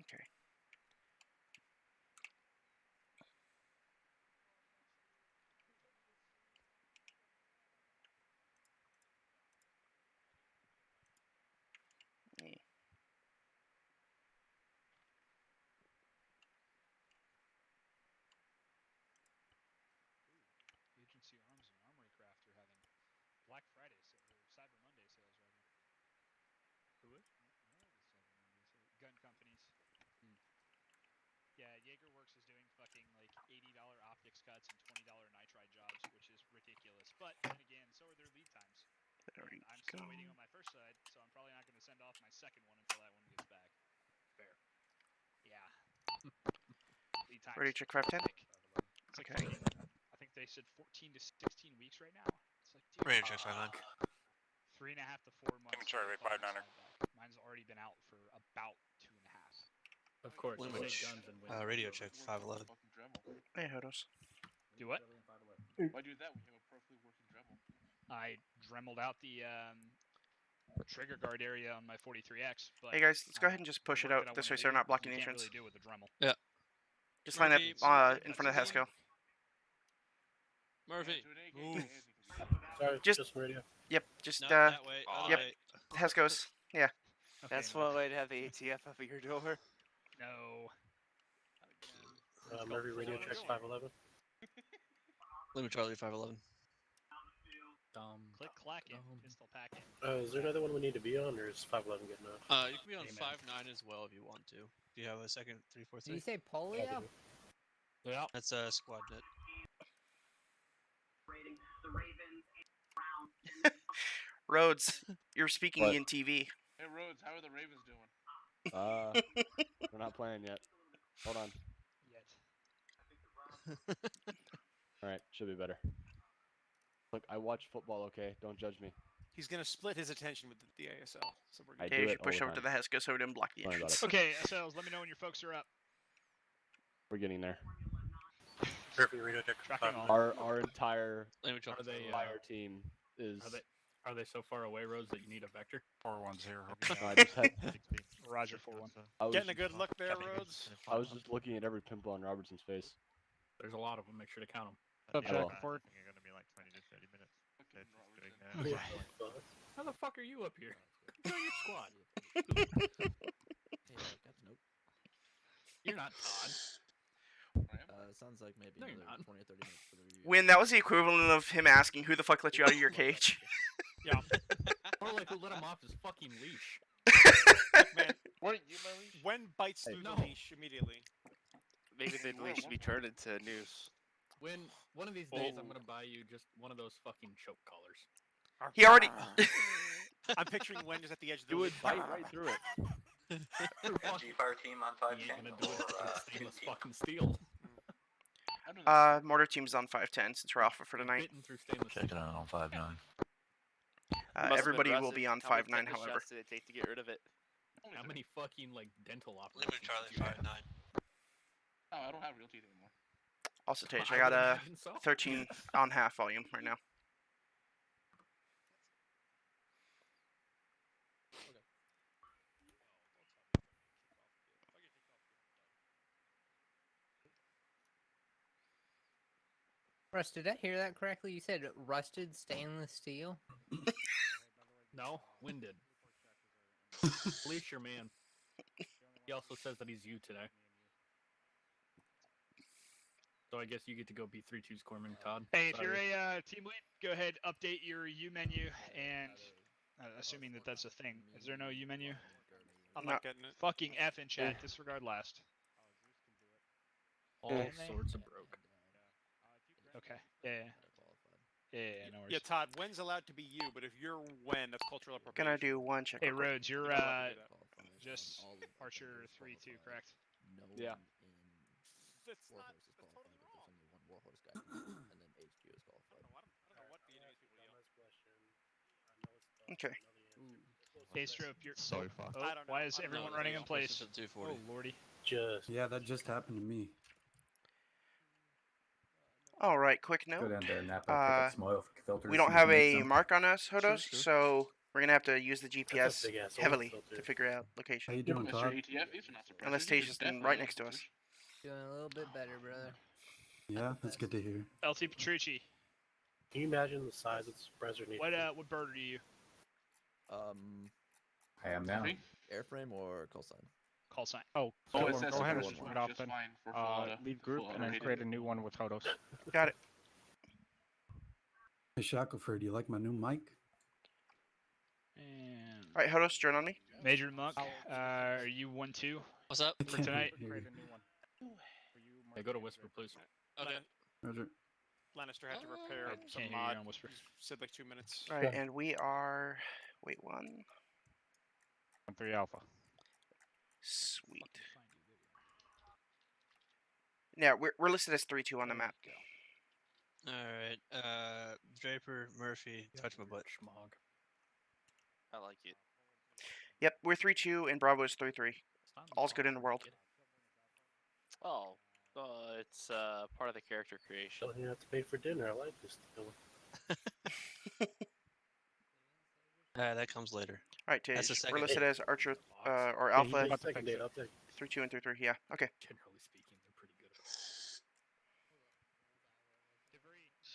Okay. Yeah. Agency Arms and Armory Craft are having Black Friday or Cyber Monday sales right now. Who is? Gun companies. Yeah, Jaegerworks is doing fucking like $80 optics cuts and $20 nitride jobs, which is ridiculous. But then again, so are their lead times. There we I'm go. still waiting on my first side, so I'm probably not going to send off my second one until that one gets back. Fair. Yeah. Lead times. Ready to check 510? It's like Okay. I think they said 14 to 16 weeks right now. It's like, dude, Ready to check 5-9. 3.5 to 4 months. Charlie, 5-9er. Mine's already been out for about 2.5. Of course. Which, radio check 511. Hey, Hodos. Do what? Why do that? We have a perfectly working Dremel. I dremeled out the trigger guard area on my 43X. But Hey guys, let's go ahead and just push it out this way so they're not blocking the entrance. Can't really do with the Dremel. Yeah. Just line up in front of the HESCO. Murphy, move. Sorry, just radio. Yep, just Not that way. yep. HESCOs. Yeah. Okay, That's one way to have the ATF up at your door. No. Murphy radio checks 511. Lima Charlie 511. Click clacking. Pistol packing. Is there another one we need to be on, or is 511 good enough? You can be on 5-9 as well if you want to. Do you have a second 343? Did you say polio? Yeah. That's squad net. Rhodes, you're speaking What? in TV. Hey, Rhodes, how are the Ravens doing? We're not playing yet. Hold on. Yet. Alright, should be better. Look, I watch football, okay? Don't judge me. He's gonna split his attention with the ASL. So we're I good. do Okay, you it should push all over the to the HESCO so we didn't block the Don't worry about entrance. Okay, SLs, let me know when your folks are up. We're getting there. Murphy radio check Tracking 511. on. Our entire Lima Charlie. Are they, fire team is. Are they so far away, Roads, that you need a vector? 410. No, I just had. Roger 4-1. I was Getting a just- good look there, Rhodes. I was just looking at every pimple on Robertson's face. There's a lot of them. Make sure to count them. I will. You're gonna be like 20 to 30 minutes. Okay, just doing that. How the fuck are you up here? Join your squad. You're not Todd. Sounds like maybe No, you're another not. 20 or 30 minutes for the review. When that was the equivalent of him asking who the fuck let you out of your cage. Yeah. Or like who let him off his fucking leash. Man, What, you my leash? when bites through No. the leash immediately. Maybe the leash should be turned into noose. When one of these days I'm gonna buy you just one of those fucking choke collars. He already. I'm picturing Wen just at the edge of the You would leash. bite right through it. G-Fire team on He 510 ain't gonna do it. or It's stainless team. fucking steel. Mortar team's on 510 since we're off for tonight. Bitten through stainless Check it steel. out on 5-9. Must have been Everybody will rusted. be on How many 5-9, tetanus however. shots did it take to get rid of it? How many fucking like dental Lima operations? Charlie did you have? 5-9. No, I don't have real teeth anymore. Also, Tage, I I got would a imagine so. 13 on half volume right now. Russ, did I hear that correctly? You said rusted stainless steel? No, winded. Leash your man. He also says that he's you today. So I guess you get to go be 3-2 scorming, Todd. Hey, if Sorry. you're a team lead, go ahead, update your U menu, and assuming that that's a thing. Is there no U menu? I'm not getting it. Fucking F in chat, disregard last. All sorts of broke. Okay, yeah. Yeah, no worries. Yeah, Todd, Wen's allowed to be you, but if you're Wen, that's cultural appropriation. Gonna do one check. Hey, real quick. Rhodes, you're You're allowed to do that. just Archer 3-2, correct? No Yeah. one in That's not. Warhorse is That's qualified, totally but wrong. there's only one Warhorse guy, and then HQ is qualified. I don't know what Vietnamese people yell. Okay. Daystrope, you're. So oh, fucked. I don't know. why is I don't everyone know. running in place? Closer to 240. Oh, lordy. Just. Yeah, that just happened to me. All right, quick note. Go down there and nap Uh, up, pick up some oil filters. We don't and have make a something. mark on us, Hodos, Sure. so We're gonna have to use the GPS heavily to figure out How location. you doing, Todd? Unless Tage's just right next to us. Doing a little bit better, brother. Yeah, that's good to hear. LT Petrucci. Can you imagine the size of the suppressor needs? What bird are you? I am now. Airframe or call sign? Call sign. Oh, Oh, go it's ahead and just switch it off then. Leave group and then create a new one with Hodos. Got it. Hey, Shackelford, do you like my new mic? And All right, Hodos, join on me. Major Monk, are you 1-2 What's up? for tonight? Hear you. Hey, go to Whisper, please. Okay. Roger. Lannister had to repair I some can't hear you mod. on Whisper. Said like 2 minutes. All right, and we are. Wait, one. 3 Alpha. Sweet. Yeah, we're listed as 3-2 on the map. All right. Draper, Murphy, touch my butt. Schmog. I like it. Yep, we're 3-2 and Bravo is 3-3. All's good in the world. Oh, it's part of the character creation. Don't you have to pay for dinner? I like this. That comes later. All right, That's the Tage. second We're listed date. as Archer or Yeah, Alpha. you got the second date. I'll take. 3-2 and 3-3. Yeah. Okay. Generally speaking, they're pretty good at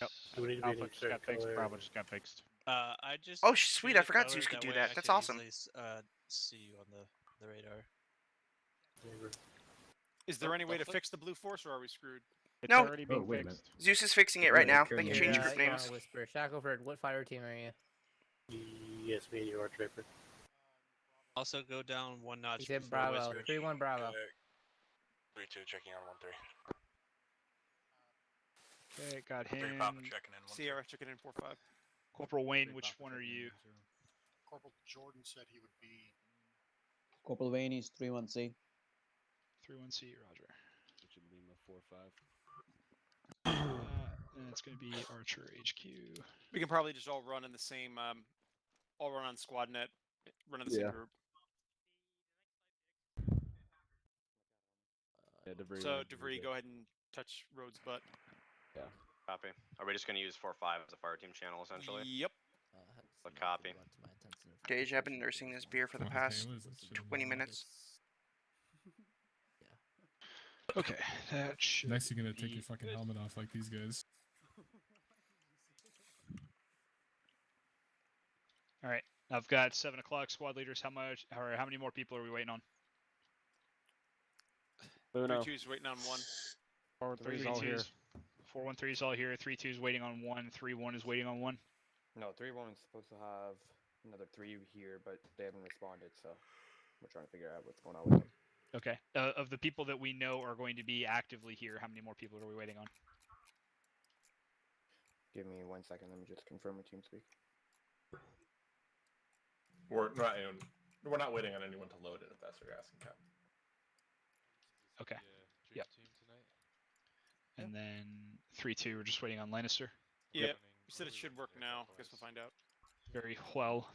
it. Yep. Do we need to be Alpha any just got fixed. color? Bravo just got fixed. I just. Oh, sweet, I changed the forgot color, Zeus could do way that. I That's can awesome. easily, see you on the radar. Is there any way to fix the blue force, or are we screwed? It's No. already been fixed. Zeus is fixing it right now. They can change group You're names. on Whisper. Shackelford, what fire team are you? Yes, me and you are Draper. Also, go down one notch. You said before Bravo. Whisper. 3-1 Bravo. 3-2 checking on 1-3. Okay, got him. checking in. Sierra checking in 4-5. Corporal Wayne, which one are you? Corporal Jordan said he would be. Corporal Wayne is 3-1C. 3-1C, Roger. Which would Lima 4-5. And it's going to be Archer HQ. We can probably just all run in the same. All run on squad net. Run in the same group. Yeah, DeVry. So DeVry, go ahead and touch Rhodes' butt. Yeah. Copy. Are we just going to use 4-5 as a fire team channel, essentially? Yep. A copy. Tage, I've been nursing this beer for the past 20 minutes. Okay, that should Next, you're gonna take be your fucking good. helmet off like these guys. All right, I've got 7 o'clock. Squad leaders, how many more people are we waiting on? Luno. 3-2's waiting on 1. 4-3 is all here. 4-1-3 is all here. 3-2 is waiting on 1. 3-1 is waiting on 1. No, 3-1 is supposed to have another 3 here, but they haven't responded, so we're trying to figure out what's going on with them. Okay. Of the people that we know are going to be actively here, how many more people are we waiting on? Give me 1 second, let me just confirm with TeamSpeak. We're not waiting on anyone to load it, if that's what you're asking, Captain. Okay. Yep. And then 3-2, we're just waiting on Lannister. Yeah. You said it should work now. Guess we'll find out. Very well.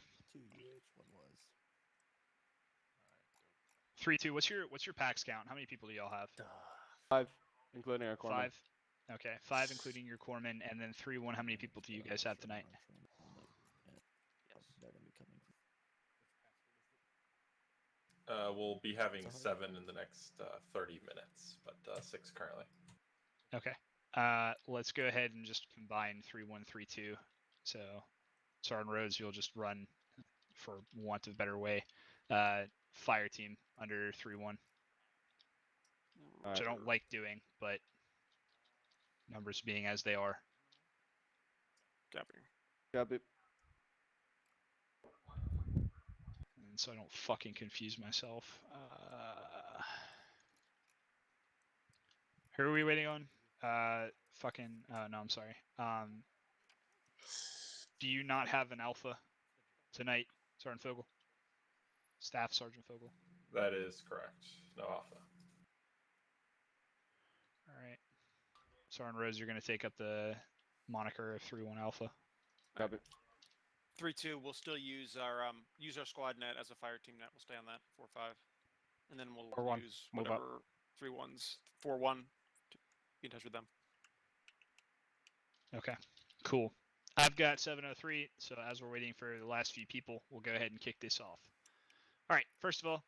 3-2, what's your PAX count? How many people do y'all have? 5, including our corpsman. 5. Okay, 5 including your corpsman, and then 3-1. How many people do you guys have tonight? We'll be having 7 in the next 30 minutes, but 6 currently. Okay. Let's go ahead and just combine 3-1, 3-2. So, Sergeant Rhodes, you'll just run, for want of a better way, fire team under 3-1. Which I don't like doing, but numbers being as they are. Copy. Copy. And so I don't fucking confuse myself. Who are we waiting on? No, I'm sorry. Do you not have an alpha tonight, Sergeant Fogel? Staff Sergeant Fogel. That is correct. No alpha. All right. Sergeant Rose, you're going to take up the moniker of 3-1 Alpha. Copy. 3-2. We'll still use our squad net as a fire team net. We'll stay on that 4-5, and then we'll 4-1. use Move whatever 3-1s 4-1 to be in touch with them. Okay. Cool. I've got 703, so as we're waiting for the last few people, we'll go ahead and kick this off. All right, first of all,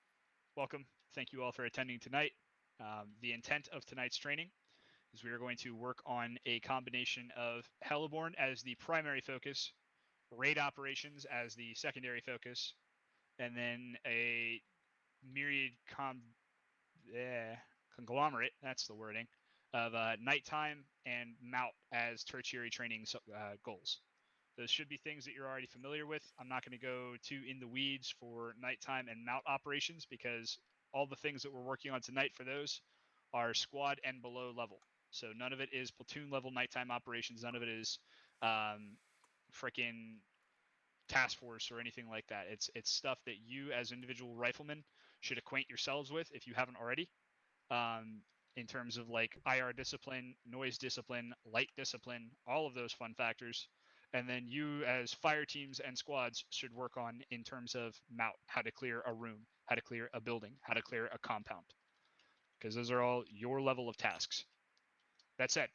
welcome. Thank you all for attending tonight. The intent of tonight's training is we are going to work on a combination of Heliborn as the primary focus, raid operations as the secondary focus, and then a myriad conglomerate, that's the wording, of nighttime and MOUT as tertiary training goals. Those should be things that you're already familiar with. I'm not going to go too in the weeds for nighttime and MOUT operations because all the things that we're working on tonight for those are squad and below level. So none of it is platoon level nighttime operations. None of it is freaking task force or anything like that. It's stuff that you as individual riflemen should acquaint yourselves with if you haven't already. In terms of like IR discipline, noise discipline, light discipline, all of those fun factors. And then you as fire teams and squads should work on in terms of MOUT, how to clear a room, how to clear a building, how to clear a compound. Because those are all your level of tasks. That said,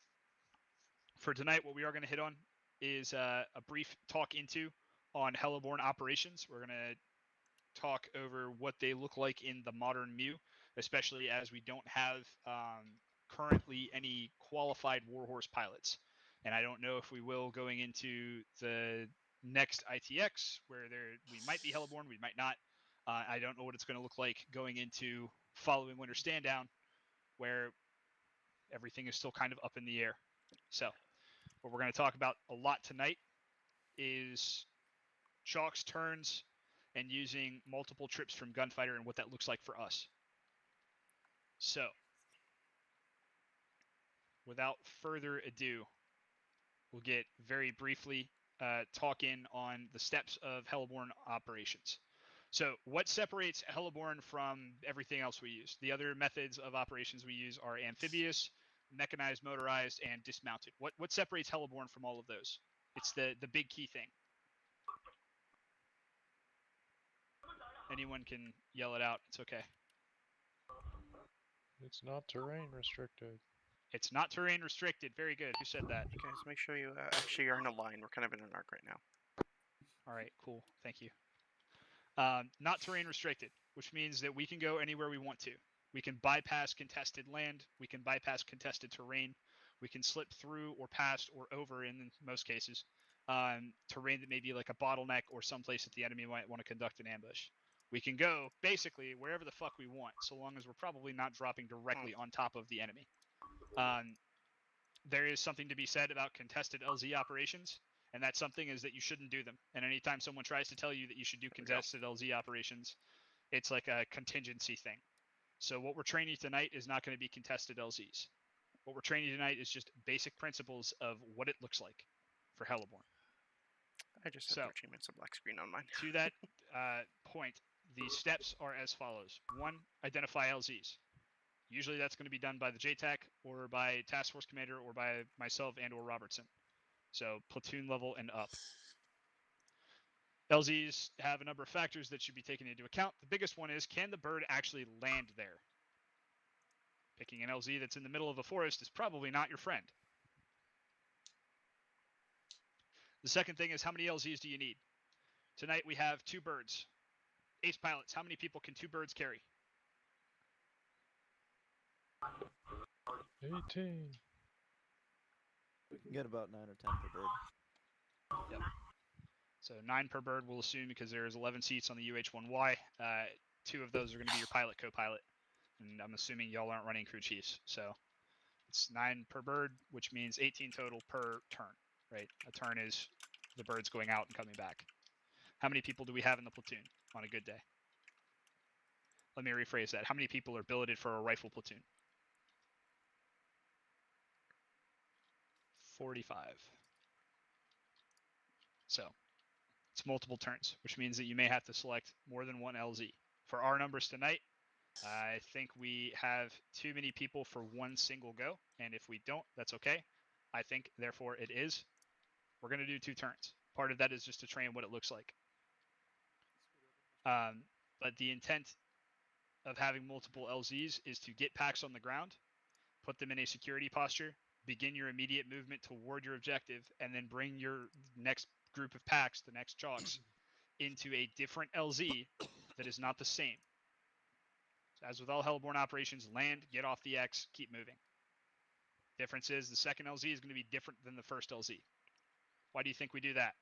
for tonight, what we are going to hit on is a brief talk into on Heliborn operations. We're going to talk over what they look like in the modern MEU, especially as we don't have currently any qualified Warhorse pilots. And I don't know if we will going into the next ITX, where we might be Heliborn, we might not. I don't know what it's going to look like going into following Winter Stand Down, where everything is still kind of up in the air. So what we're going to talk about a lot tonight is Chalk's turns and using multiple trips from Gunfighter and what that looks like for us. So without further ado, we'll get very briefly talk in on the steps of Heliborn operations. So what separates Heliborn from everything else we use? The other methods of operations we use are amphibious, mechanized, motorized, and dismounted. What separates Heliborn from all of those? It's the big key thing. Anyone can yell it out. It's okay. It's not terrain restricted. It's not terrain restricted. Very good. Who said that? Guys, make sure you actually are in a line. We're kind of in an arc right now. All right, cool. Thank you. Not terrain restricted, which means that we can go anywhere we want to. We can bypass contested land. We can bypass contested terrain. We can slip through or past or over, in most cases, terrain that may be like a bottleneck or someplace that the enemy might want to conduct an ambush. We can go basically wherever the fuck we want, so long as we're probably not dropping directly on top of the enemy. There is something to be said about contested LZ operations, and that something is that you shouldn't do them. And anytime someone tries to tell you that you should do contested LZ operations, it's like a contingency thing. So what we're training tonight is not going to be contested LZs. What we're training tonight is just basic principles of what it looks like for Heliborn. I just had 13 minutes of black screen on mine. To that point, the steps are as follows. 1, identify LZs. Usually that's going to be done by the JTAC or by Task Force Commander or by myself and or Robertson. So platoon level and up. LZs have a number of factors that should be taken into account. The biggest one is, can the bird actually land there? Picking an LZ that's in the middle of a forest is probably not your friend. The second thing is, how many LZs do you need? Tonight we have 2 birds. Ace pilots, how many people can 2 birds carry? 18. We can get about 9 or 10 per bird. Yep. So 9 per bird, we'll assume, because there's 11 seats on the UH-1Y. 2 of those are going to be your pilot, co-pilot. And I'm assuming y'all aren't running crew chiefs. So it's 9 per bird, which means 18 total per turn, right? A turn is the birds going out and coming back. How many people do we have in the platoon on a good day? Let me rephrase that. How many people are billeted for a rifle platoon? 45. So it's multiple turns, which means that you may have to select more than 1 LZ. For our numbers tonight, I think we have too many people for 1 single go, and if we don't, that's okay. I think, therefore, it is. We're going to do 2 turns. Part of that is just to train what it looks like. But the intent of having multiple LZs is to get packs on the ground, put them in a security posture, begin your immediate movement toward your objective, and then bring your next group of packs, the next chalks, into a different LZ that is not the same. So as with all Hellborn operations, land, get off the X, keep moving. Difference is the second LZ is going to be different than the first LZ. Why do you think we do that?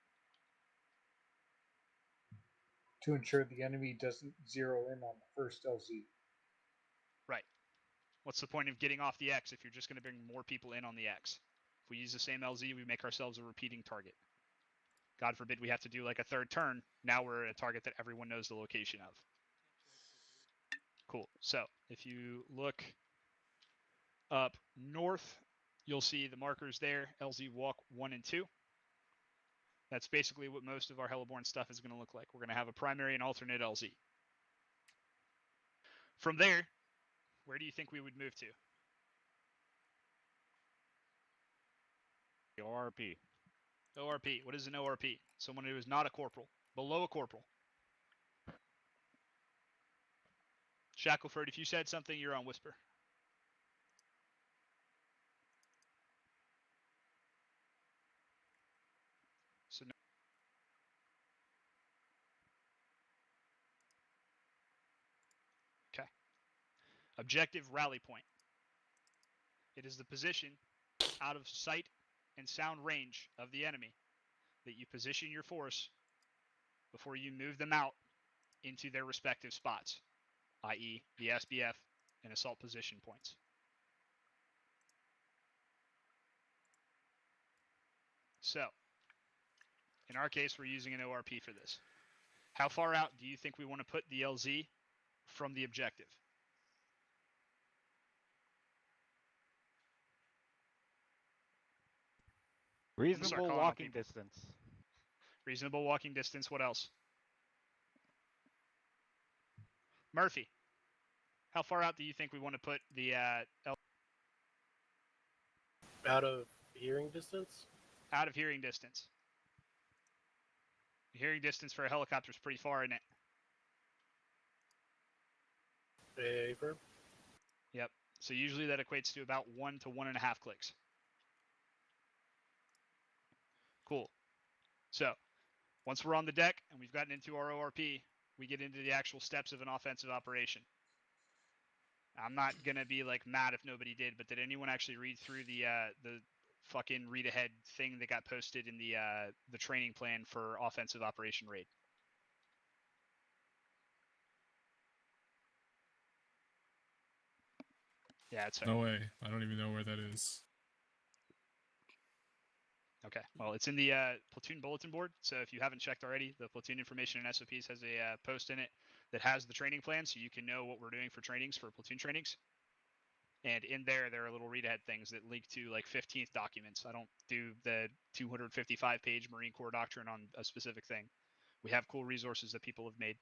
To ensure the enemy doesn't zero in on the first LZ. Right. What's the point of getting off the X if you're just going to bring more people in on the X? If we use the same LZ, we make ourselves a repeating target. God forbid we have to do like a third turn. Now we're at a target that everyone knows the location of. Cool. So if you look up north, you'll see the markers there, LZ Walk 1 and 2. That's basically what most of our Hellborn stuff is going to look like. We're going to have a primary and alternate LZ. From there, where do you think we would move to? ORP. ORP. What is an ORP? Someone who is not a corporal. Below a corporal. Shackleford, if you said something, you're on whisper. So no. Okay. Objective rally point. It is the position out of sight and sound range of the enemy that you position your force before you move them out into their respective spots, i.e. the SBF and assault position points. So, in our case, we're using an ORP for this. How far out do you think we want to put the LZ from the objective? Reasonable walking distance. Reasonable walking distance. What else? Murphy, how far out do you think we want to put the Out of hearing distance? Out of hearing distance. The hearing distance for a helicopter is pretty far, isn't it? Paper. Yep. So usually that equates to about 1 to 1.5 clicks. Cool. So once we're on the deck and we've gotten into our ORP, we get into the actual steps of an offensive operation. I'm not going to be like mad if nobody did, but did anyone actually read through the fucking read ahead thing that got posted in the training plan for offensive operation raid? Yeah, it's fair. No way. I don't even know where that is. Okay, well, it's in the platoon bulletin board, so if you haven't checked already, the platoon information and SOPs has a post in it that has the training plan, so you can know what we're doing for trainings, for platoon trainings. And in there are little read-ahead things that link to like 15th documents. I don't do the 255-page Marine Corps doctrine on a specific thing. We have cool resources that people have made.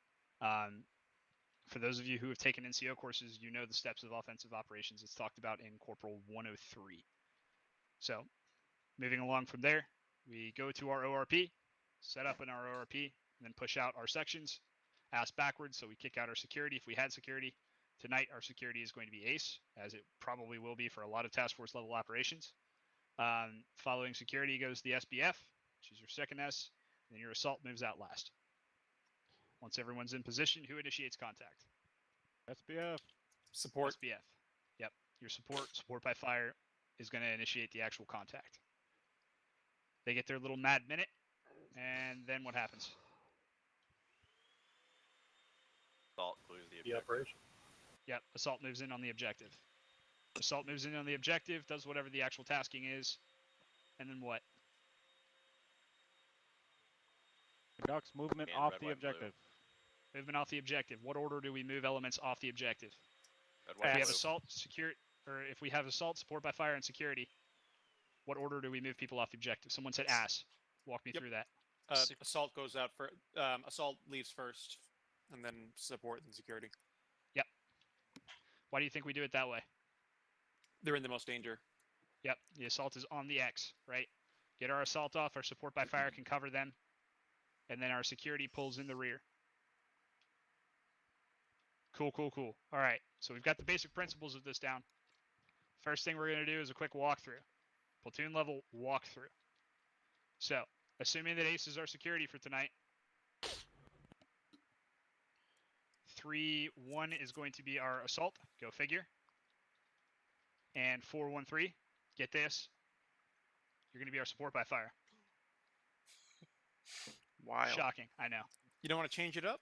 For those of you who have taken NCO courses, you know the steps of offensive operations. It's talked about in Corporal 103. So, moving along from there, we go to our ORP, set up in our ORP, and then push out our sections, ass backwards, so we kick out our security if we had security. Tonight, our security is going to be ACE, as it probably will be for a lot of task force level operations. Following security goes the SBF, which is your second S, and then your assault moves out last. Once everyone's in position, who initiates contact? SBF. Support. SBF. Yep. Your support by fire, is going to initiate the actual contact. They get their little mad minute, and then what happens? Assault clears the The operation. Yep, assault moves in on the objective. Assault moves in on the objective, does whatever the actual tasking is, and then what? Conducts movement off the objective. Movement off the objective. What order do we move elements off the objective? Red, If white, we have blue. assault, or if we have assault, support by fire, and security, what order do we move people off the objective? Someone said ass. Walk me through that. Assault goes out for assault leaves first, and then support and security. Yep. Why do you think we do it that way? They're in the most danger. Yep. The assault is on the X, right? Get our assault off. Our support by fire can cover them, and then our security pulls in the rear. Cool, cool, cool. All right. So we've got the basic principles of this down. First thing we're going to do is a quick walkthrough. platoon level walkthrough. So, assuming that Ace is our security for tonight, 3-1 is going to be our assault. Go figure. And 4-1-3, get this. You're going to be our support by fire. Wild. Shocking, I know. You don't want to change it up?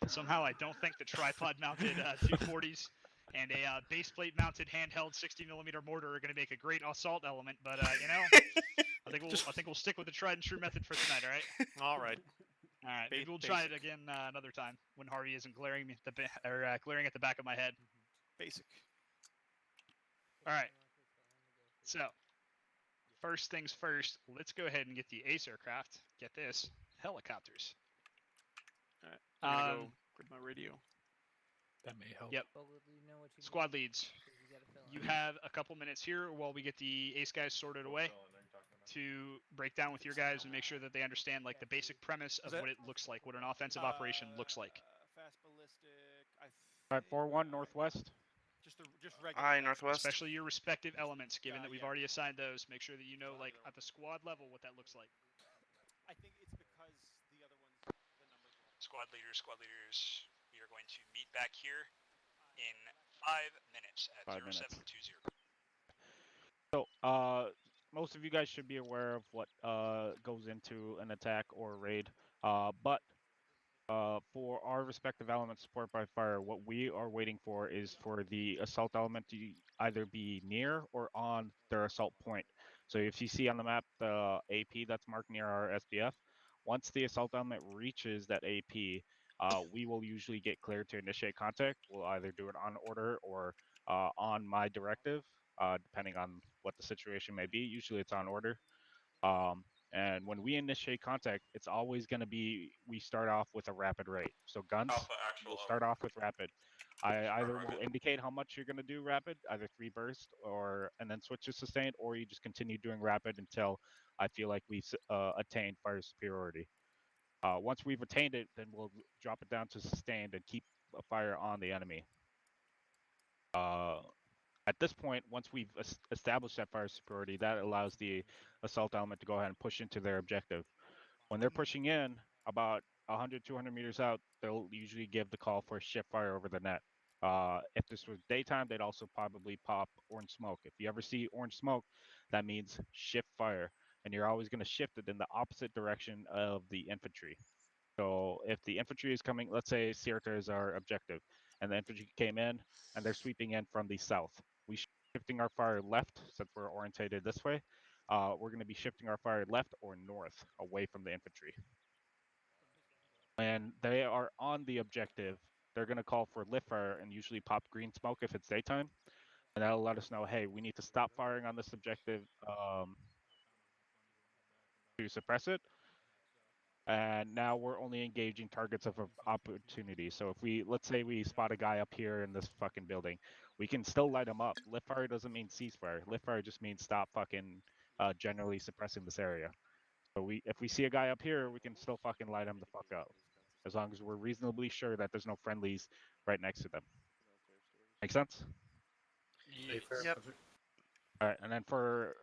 Somehow I don't think the tripod-mounted 240s and a base plate-mounted handheld 60mm mortar are going to make a great assault element, but you know, I think we'll stick with the tried and true method for tonight. All right. All right. All right. Maybe we'll try it again another time when Harvey isn't glaring me glaring at the back of my head. Basic. All right. So, first things first, let's go ahead and get the Ace aircraft. Get this, helicopters. All right. I'm gonna go grab my radio. That may help. Yep. Squad leads. You have a couple minutes here while we get the Ace guys sorted away to break down with your guys and make sure that they understand like the basic premise of what it looks like, what an offensive operation looks like. Fast ballistic. Right, 4-1 northwest. Just regular. Aye, northwest. Especially your respective elements, given that we've already assigned those. Make sure that you know, like, at the squad level, what that looks like. I think it's because the other ones, the numbers were. Squad leaders, we are going to meet back here in 5 minutes at 5 minutes. 0720. So, most of you guys should be aware of what goes into an attack or a raid. But for our respective elements, support by fire, what we are waiting for is for the assault element to either be near or on their assault point. So if you see on the map the AP that's marked near our SBF, once the assault element reaches that AP, we will usually get cleared to initiate contact. We'll either do it on order or on my directive, depending on what the situation may be. Usually it's on order. And when we initiate contact, it's always going to be, we start off with a rapid rate. So guns, we'll start off with rapid. I either will indicate how much you're going to do rapid, either 3 burst and then switch to sustained, or you just continue doing rapid until I feel like we've attained fire superiority. Once we've attained it, then we'll drop it down to sustained and keep a fire on the enemy. At this point, once we've established that fire superiority, that allows the assault element to go ahead and push into their objective. When they're pushing in, about 100, 200 meters out, they'll usually give the call for shift fire over the net. If this was daytime, they'd also probably pop orange smoke. If you ever see orange smoke, that means shift fire. And you're always going to shift it in the opposite direction of the infantry. So if the infantry is coming, let's say Sierra is our objective, and the infantry came in and they're sweeping in from the south. We shifting our fire left since we're orientated this way. We're going to be shifting our fire left or north away from the infantry. When they are on the objective, they're going to call for lift fire and usually pop green smoke if it's daytime. And that'll let us know, hey, we need to stop firing on this objective to suppress it. And now we're only engaging targets of opportunity. So if let's say we spot a guy up here in this fucking building, we can still light him up. Lift fire doesn't mean ceasefire. Lift fire just means stop fucking generally suppressing this area. So if we see a guy up here, we can still fucking light him the fuck up. As long as we're reasonably sure that there's no friendlies right next to them. Make sense? Yep. All right, and then for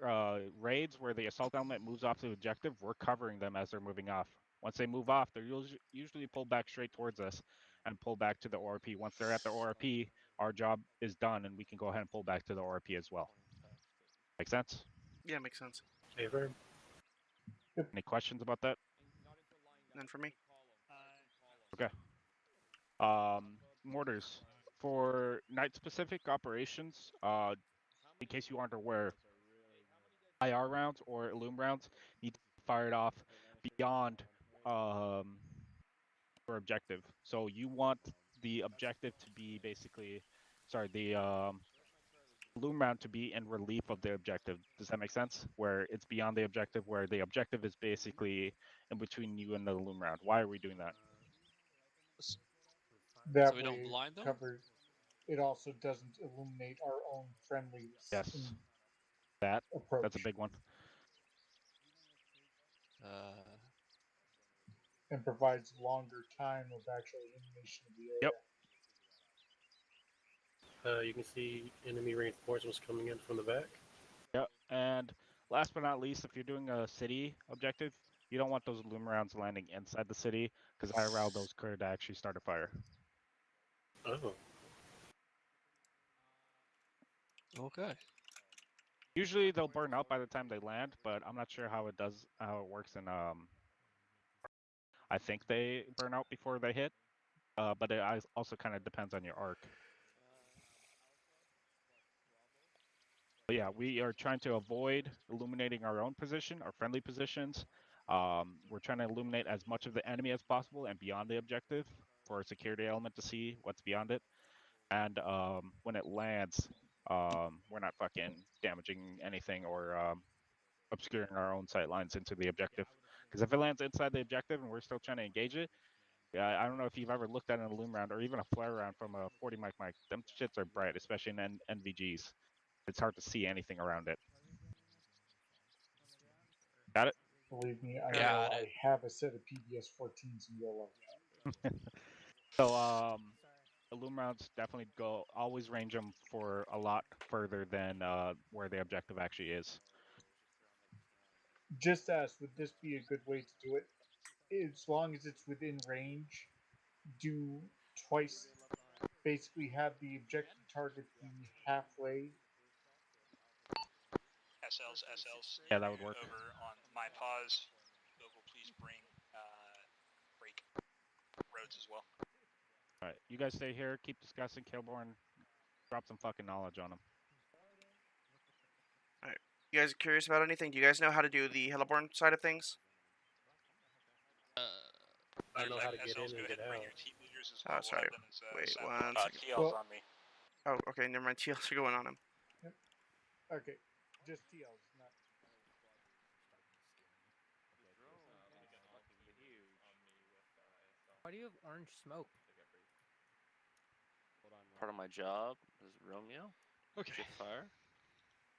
raids where the assault element moves off the objective, we're covering them as they're moving off. Once they move off, they're usually pull back straight towards us and pull back to the ORP. Once they're at the ORP, our job is done and we can go ahead and pull back to the ORP as well. Make sense? Yeah, makes sense. Favor. Any questions about that? None for me. Okay. Mortars. For night-specific operations, in case you aren't aware, IR rounds or Illum rounds need to be fired off beyond your objective. So you want the objective to be basically, the Illum round to be in relief of the objective. Does that make sense? Where it's beyond the objective, where the objective is basically in between you and the Illum round. Why are we doing that? That So we don't way blind them? it also doesn't illuminate our own friendlies. Yes. Approach. That's a big one. And provides longer time of actual illumination of the area. Yep. You can see enemy reinforcements coming in from the back. And last but not least, if you're doing a city objective, you don't want those loom rounds landing inside the city, because IRL those could actually start a fire. Oh. Okay. Usually they'll burn out by the time they land, but I'm not sure how it works in I think they burn out before they hit, but it also kind of depends on your arc. But yeah, we are trying to avoid illuminating our own position, our friendly positions. We're trying to illuminate as much of the enemy as possible and beyond the objective for a security element to see what's beyond it. And when it lands, we're not fucking damaging anything or obscuring our own sight lines into the objective. Because if it lands inside the objective and we're still trying to engage it, yeah, I don't know if you've ever looked at an illume round or even a flare round from a 40 mic. Them shits are bright, especially in NVGs. It's hard to see anything around it. Got it? Believe me, I know. Got I have a set of PBS 14s in real life. So illume rounds definitely always range them for a lot further than where the objective actually is. Just ask, would this be a good way to do it? As long as it's within range, do twice basically have the objective target be halfway. SLs. Yeah, that would work. Over on my pause. Vocal, please bring break roads as well. All right, you guys stay here. Keep discussing. Kilborn, drop some fucking knowledge on them. All right. You guys curious about anything? Do you guys know how to do the Kilborn side of things? I don't know how to get in and get out. Oh, sorry. Wait one second. TL's on me. Oh, okay. Never mind. TLs are going on him. Okay, just TLs, not. Why do you have orange smoke? Part of my job is Romeo. Okay. Ship fire.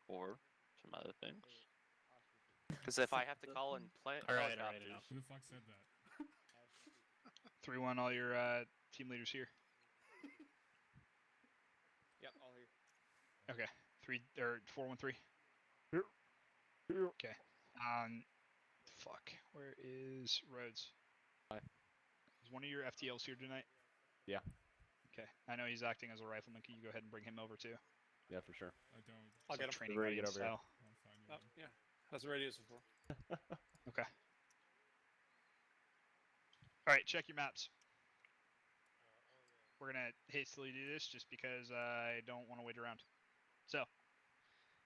Or some other things. Because if I have to call in Alright, helicopters... Who the fuck said that? 3-1, all your team leaders here. Yep, all here. Okay. 413. Okay. Fuck. Where is Rhodes? Hi. Is one of your FTLs here tonight? Yeah. Okay. I know he's acting as a rifleman. Can you go ahead and bring him over too? Yeah, for sure. I don't. I'll get him. Training Ready to ready get over here. style. I'm fine. Oh, yeah. That's the radius before. Okay. All right, check your maps. We're gonna hastily do this just because I don't want to wait around. So,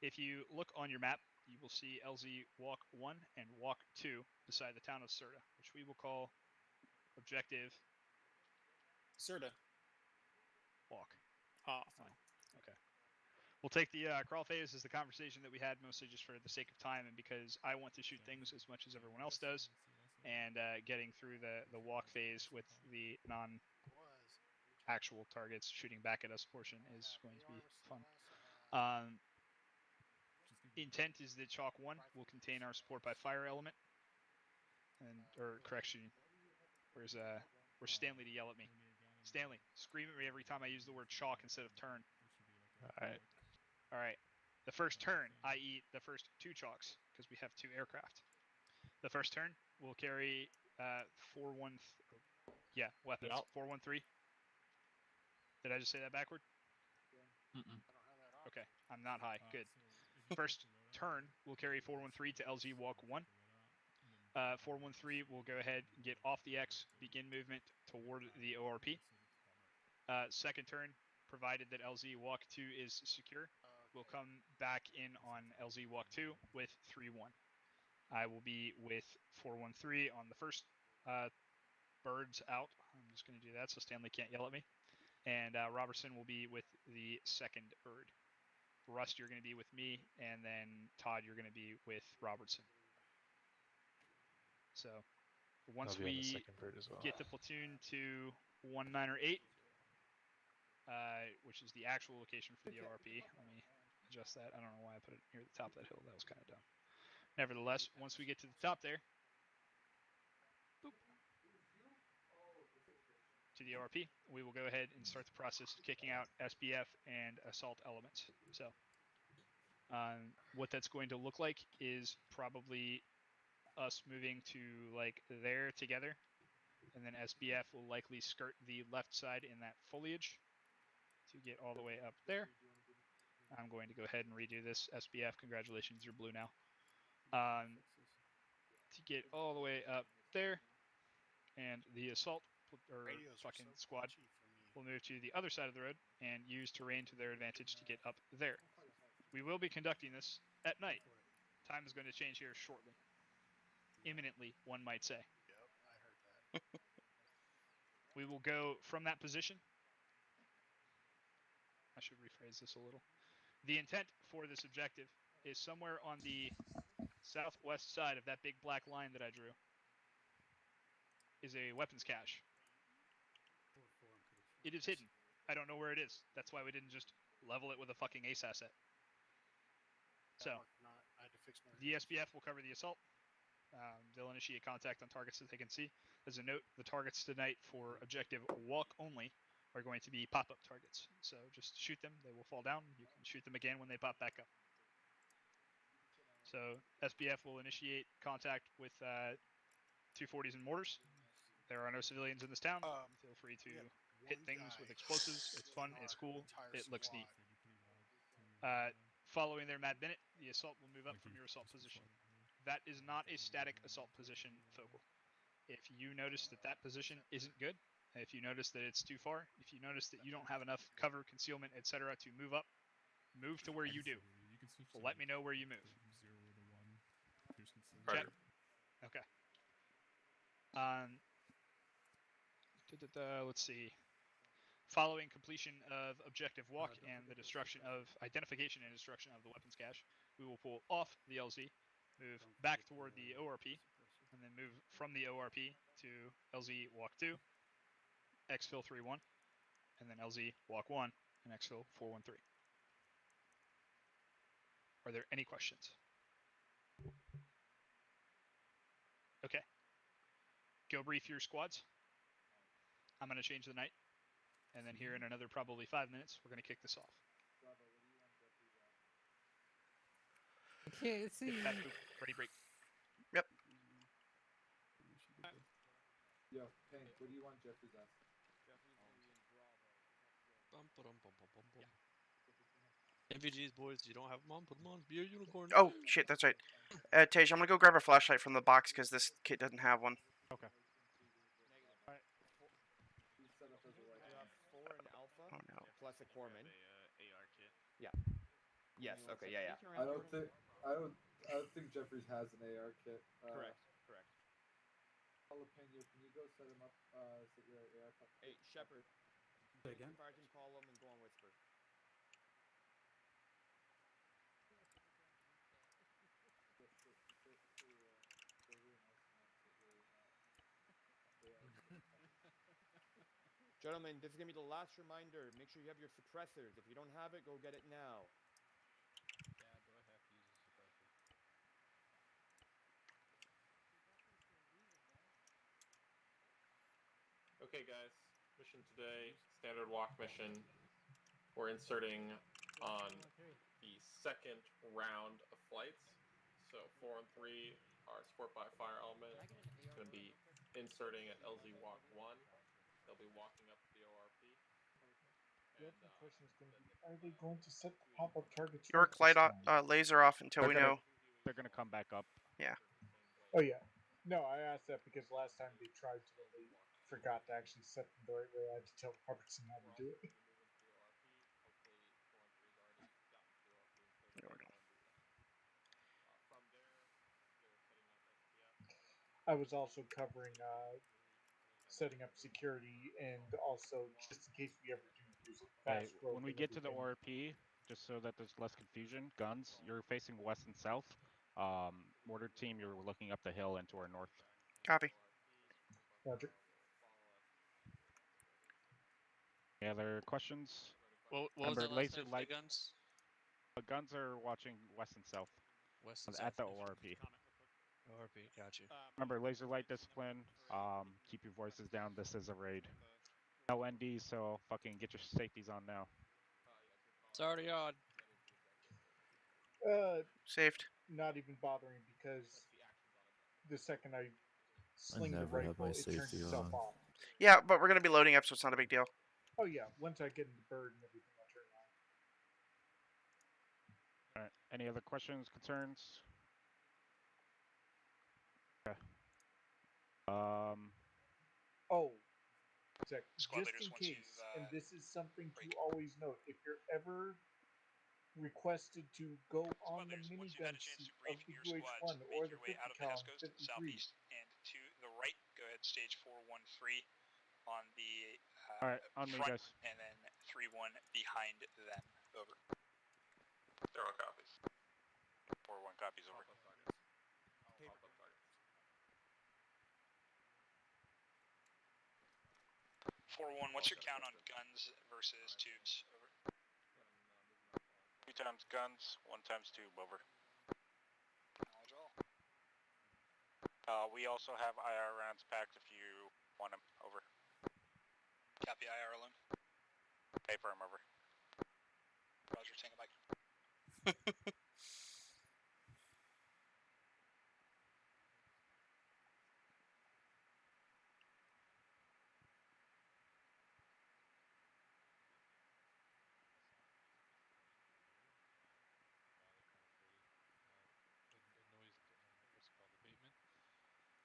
if you look on your map, you will see LZ Walk 1 and Walk 2 beside the town of Serta, which we will call Objective Serta. Walk. Ah, fine. Okay. We'll take the crawl phase as the conversation that we had, mostly just for the sake of time and because I want to shoot things as much as everyone else does. And getting through the walk phase with the non-actual targets shooting back at us portion is going to be fun. Intent is that Chalk 1 will contain our support by fire element. Or correction, where's Stanley to yell at me? Stanley, scream at me every time I use the word chalk instead of turn. All right. The first turn, i.e. the first 2 chalks, because we have 2 aircraft. The first turn will carry 413. Yeah, weapons. Yep. 413. Did I just say that backward? Mm-mm. Okay, I'm not high. Good. First turn will carry 413 to LZ Walk 1. 413 will go ahead and get off the X, begin movement toward the ORP. Second turn, provided that LZ Walk 2 is secure, will come back in on LZ Walk 2 with 3-1. I will be with 413 on the first birds out. I'm just going to do that so Stanley can't yell at me. And Robertson will be with the second bird. Rust, you're going to be with me, and then Todd, you're going to be with Robertson. So once we get the platoon to 19 or 8, which is the actual location for the ORP, let me adjust that. I don't know why I put it near the top of that hill. That was kind of dumb. Nevertheless, once we get to the top there, boop, to the ORP, we will go ahead and start the process of kicking out SBF and assault elements. So What that's going to look like is probably us moving to like there together, and then SBF will likely skirt the left side in that foliage to get all the way up there. I'm going to go ahead and redo this. SBF, congratulations, you're blue now. To get all the way up there, and the assault or fucking squad will move to the other side of the road and use terrain to their advantage to get up there. We will be conducting this at night. Time is going to change here shortly. Imminently, one might say. Yep, I heard that. We will go from that position. I should rephrase this a little. The intent for this objective is somewhere on the southwest side of that big black line that I drew is a weapons cache. It is hidden. I don't know where it is. That's why we didn't just level it with a fucking ace asset. So, I had to fix my the SBF will cover the assault. They'll initiate contact on targets that they can see. As a note, the targets tonight for objective walk only are going to be pop-up targets. So just shoot them. They will fall down. You can shoot them again when they pop back up. So SBF will initiate contact with 240s and mortars. There are no civilians in this town. Feel free to hit things with explosives. It's fun. It's cool. It looks neat. Following their mad minute, the assault will move up from your assault position. That is not a static assault position, Focal. If you notice that that position isn't good, if you notice that it's too far, if you notice that you don't have enough cover, concealment, etc. to move up, move to where you do. Let me know where you move. 0 to 1. Check. Okay. Let's see. Following completion of objective walk and the destruction of identification and destruction of the weapons cache, we will pull off the LZ, move back toward the ORP, and then move from the ORP to LZ walk 2, exfil 3-1, and then LZ walk 1 and exfil 413. Are there any questions? Okay. Go brief your squads. I'm going to change the night. And then here in another probably 5 minutes, we're going to kick this off. Okay, let's see. Ready, break. Yep. Yo, Hank, what do you want Jeffrey's ass? MVGs, boys, you don't have them on, put them on. Be a unicorn. Oh, shit, that's right. Tej, I'm going to go grab a flashlight from the box because this kit doesn't have one. Okay. You have 4 in alpha Oh, no. plus a corpsman. Yeah. Yes. Okay. Yeah. I don't think Jeffrey's has an AR kit. Correct. Jalapeno, can you go set him up? Set your AR cup? Hey, Shepard. Say again? Sergeant, call him and go on whisper. Gentlemen, this is going to be the last reminder. Make sure you have your suppressors. If you don't have it, go get it now. Okay, guys. Mission today, standard walk mission. We're inserting on the second round of flights. So 4 and 3 are support by fire element. It's going to be inserting at LZ walk 1. They'll be walking up to the ORP. The other question is going to be, are they going to set the pop-up targets? York, light off, laser off until we know. They're gonna come back up. Yeah. Oh, yeah. No, I asked that because last time they tried to, they forgot to actually set them the right way. I had to tell Robertson how to do it. There we go. I was also covering setting up security and also just in case we ever do use it. Okay, Fast growth when we and get to the everything. ORP, just so that there's less confusion, guns, you're facing west and south. Mortar team, you're looking up the hill and to our north. Copy. Roger. Any other questions? What was Remember, the last laser time for the light. guns? The guns are watching west and south. West and at south. the ORP. ORP, got you. Remember, laser light discipline. Keep your voices down. This is a raid. No ND, so fucking get your safeties on now. It's already on. Saved. Not even bothering because the second I sling the never have my rifle, it turns safety itself on. off. Yeah, but we're gonna be loading up, so it's not a big deal. Oh yeah, once I get in the bird and everything, I'll turn it on. All right. Any other questions, concerns? Okay. Oh, Zach, Squad just leaders, in once case, you've, and this is something to always note, if you're ever requested to go on the minigun seat of the UH-1 or the 50 cal 53, and to the right, go ahead, stage 413 on the All right, on me, front, guys. and then 3-1 behind them. Over. 0 copies. 4-1 copies over. 4-1, what's your count on guns versus tubes? Over. 2 times guns, 1 times tube. Over. Knowledge all. We also have IR rounds packed if you want them. Over. Copy IR alone. Pay for them. Over. Roger, tango bike.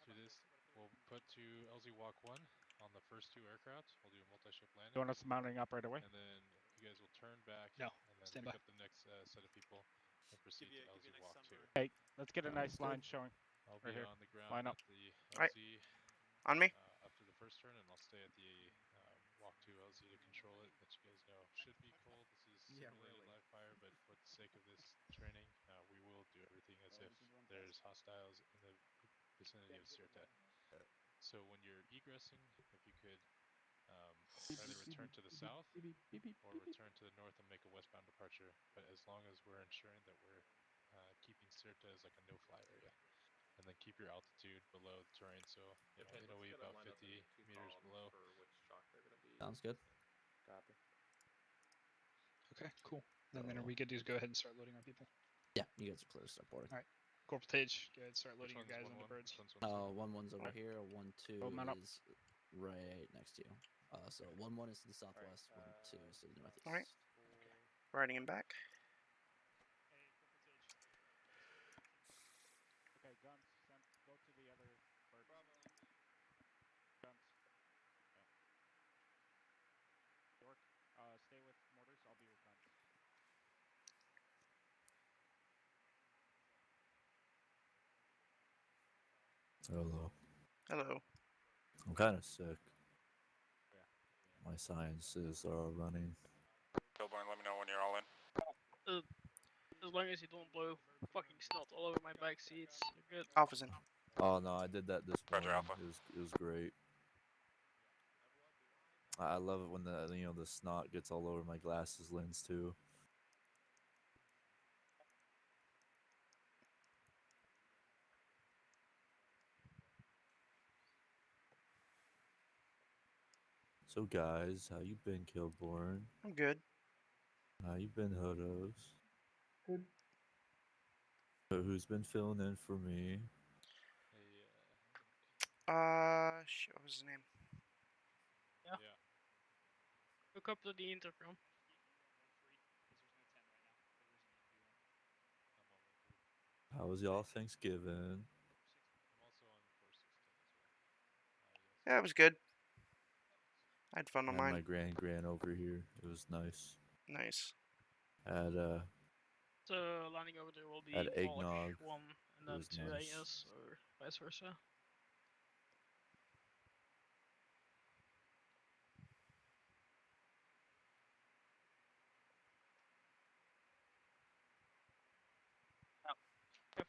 To this, we'll put to LZ Walk 1 on the first 2 aircraft. We'll do a multi-ship landing. You want us mounting up right away? And then you guys will turn back. No, and then stand pick by. up the next set of people and proceed to LZ Walk 2. Hey, let's get a nice line showing. I'll right be here. on the ground Line up. at the Alright. LZ On me. up to the first turn, and I'll stay at the Walk 2 LZ to control it. Let you guys know. Should be cold. This is simulated live fire, but for the sake of this training, we will do everything as if there's hostiles in the vicinity of Sirte. So when you're egressing, if you could either return to the south or return to the north and make a westbound departure, but as long as we're ensuring that we're keeping Sirte as like a no-fly area. And then keep your altitude below the terrain, so it'll be about 50 meters below. For which chalk they're going to be. Sounds good. Copy. Okay, cool. And then are we good to go ahead and start loading our people? Yeah, you guys are clear to start boarding. Alright. Corporal Tage, go ahead and start loading your one's guys on 1-1? the birds. Which one's 1-2? 1-1's over here. 1-2 Oh, mount up. is right next to you. So 1-1 is to the southwest. 1-2 is to the northeast. Alright. Riding him back. Okay, guns. Go to the other bird. Guns. Yeah. York, stay with mortars. I'll be with guns. Hello. Hello. I'm kind of sick. Yeah. My sciences are running. Kilborn, let me know when you're all in. As long as you don't blow fucking snot all over my back seats, you're good. Alpha's in. Oh no, I did that this Roger, morning. Alpha. It was great. I love it when the snot gets all over my glasses lens too. So guys, how you been, Kilborn? I'm good. How you been, Hodos? Good. Who's been filling in for me? Shit, what was his name? Yeah. Hook up to the intercom. How was y'all Thanksgiving? Yeah, it was good. I had fun I on had mine. my grand over here. It was nice. Nice. Had So landing over there will be had Walk eggnog. 1 and It then was 2, nice. I guess, or vice versa.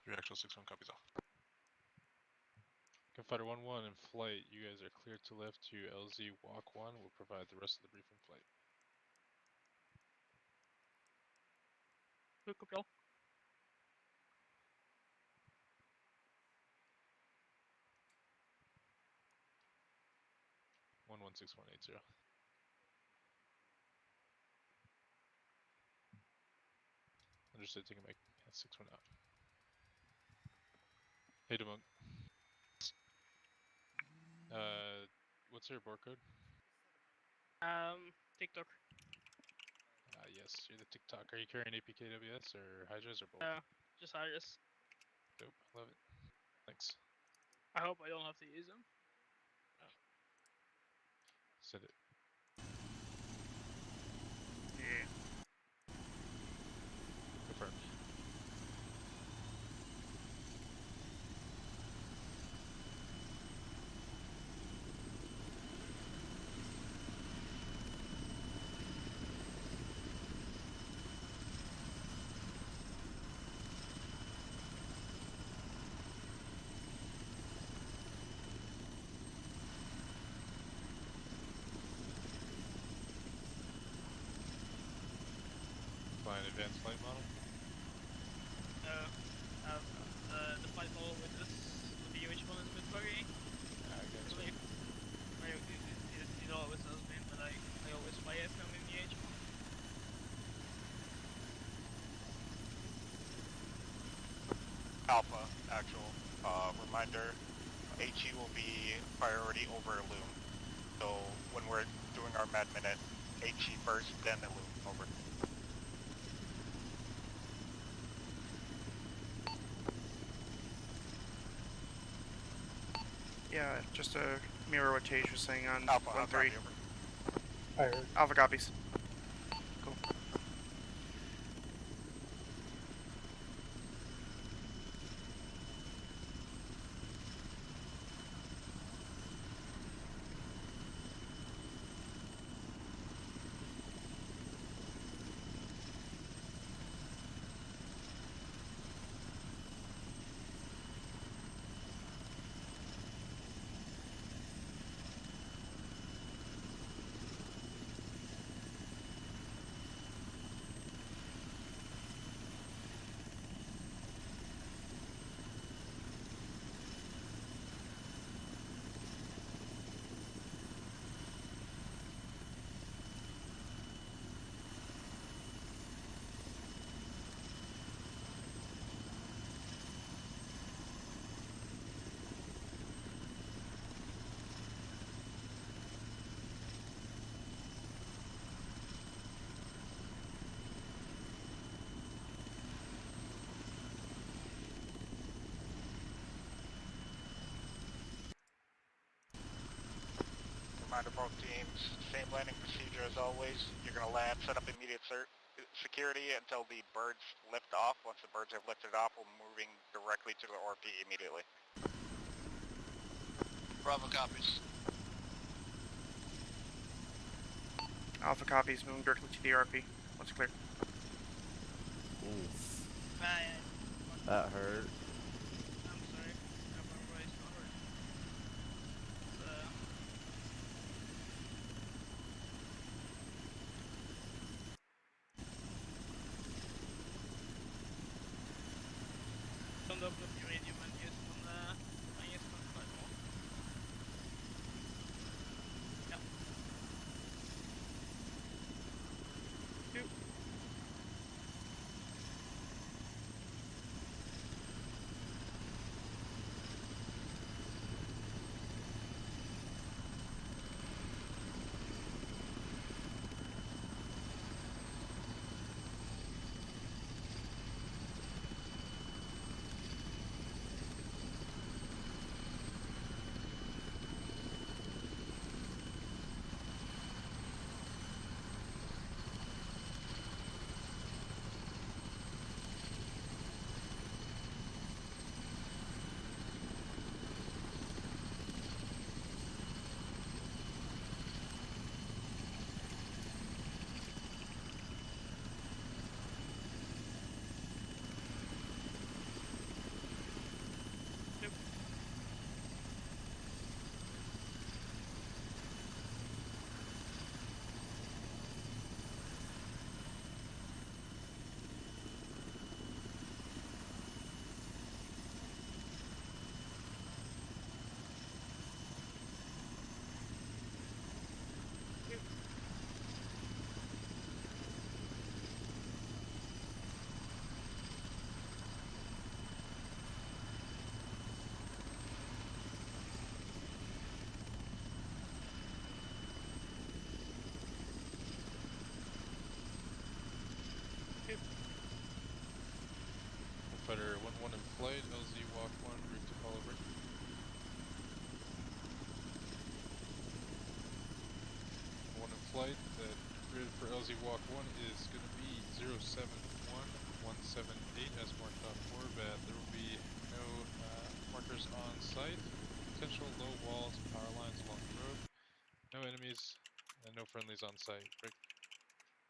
Reaction 6-1 copies off. Gunfighter 1-1 in flight. You guys are cleared to lift to LZ Walk 1. We'll provide the rest of the briefing flight. Hook up, y'all. One 16180. Understood. Taking my 6-1 out. Hey, Demunk. What's your board code? TikTok. Yes, you're the TikTok. Are you carrying APKWS or Hydras or both? No, just Iris. Dope. Love it. Thanks. I hope I don't have to use them. Send it. Yeah. Confirmed. Flying advanced flight model. The flight model with this, with the UH one is a bit buggy. I got you. It always has been, but I always fly it from the UH one. Alpha, actual. Reminder, HE will be priority over Loom. So when we're doing our med minute, HE first, then the Loom. Over. Yeah, just to mirror what Tage was saying on Alpha, 1-3. I heard. Alpha copies. Cool. Reminder both teams, same landing procedure as always. You're going to land, set up immediate security until the birds lift off. Once the birds have lifted off, we're moving directly to the RP immediately. Bravo copies. Alpha copies, moving directly to the RP. Once clear. Oof. Bye. That hurt. I'm sorry. I hope everybody's not hurt. Don't open up your radio menus on yes, on flight mode. Yep. Two. Glider 1-1 in flight, LZ Walk 1, brief to call over. 1 in flight, the grid for LZ Walk 1 is going to be 071178 as marked on orbit. There will be no markers on site, potential low walls, power lines along the road, no enemies, and no friendlies on site. Right?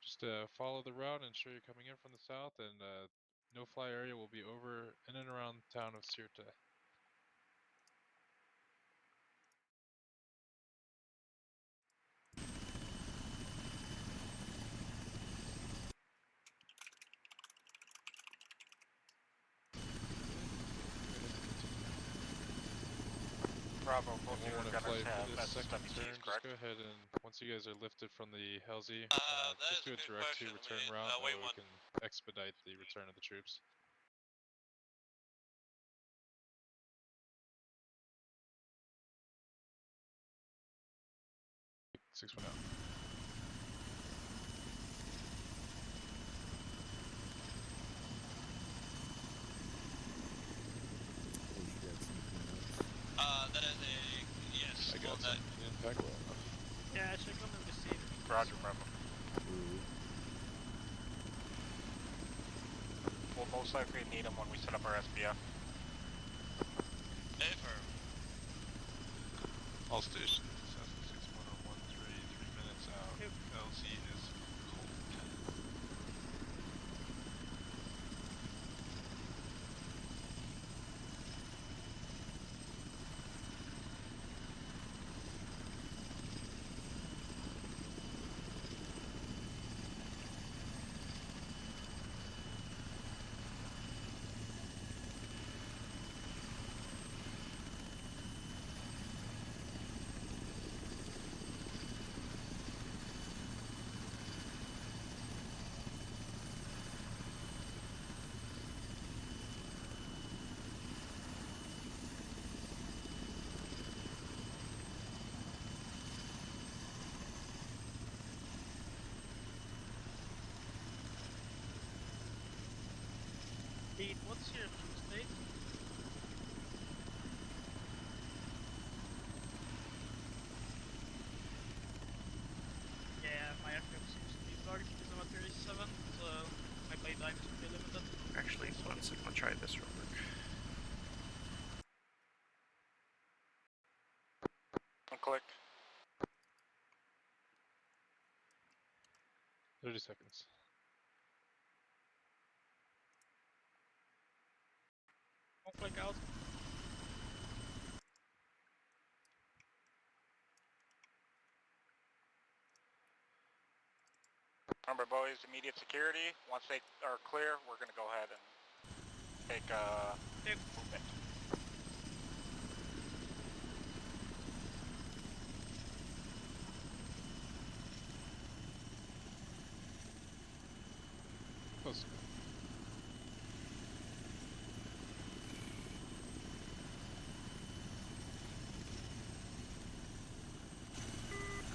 Just follow the route, ensure you're coming in from the south, and no fly area will be over in and around the town of Sirte. Bravo, both And your one in gunners flight have for this second SWCs, turn, just correct? go ahead and once you guys are lifted from the LZ, That just is do a a good direct question. to return route. That way we can expedite the return of the troops. Six one out. That is a yes. I got that. some impact well enough. Yeah, I should come and receive. Roger, Bravo. We'll most likely need them when we set up our SBF. Affirm. All stations, Cessna 61013, 3 minutes out. LZ is cold. Pete, what's your fuel state? Yeah, my aircraft seems to be bugged because I'm at 37, so my play time is pretty limited. Actually, one second. I'll try this real quick. Click. 30 seconds. Don't click out. Remember, boys, immediate security. Once they are clear, we're going to go ahead and take movement. Close.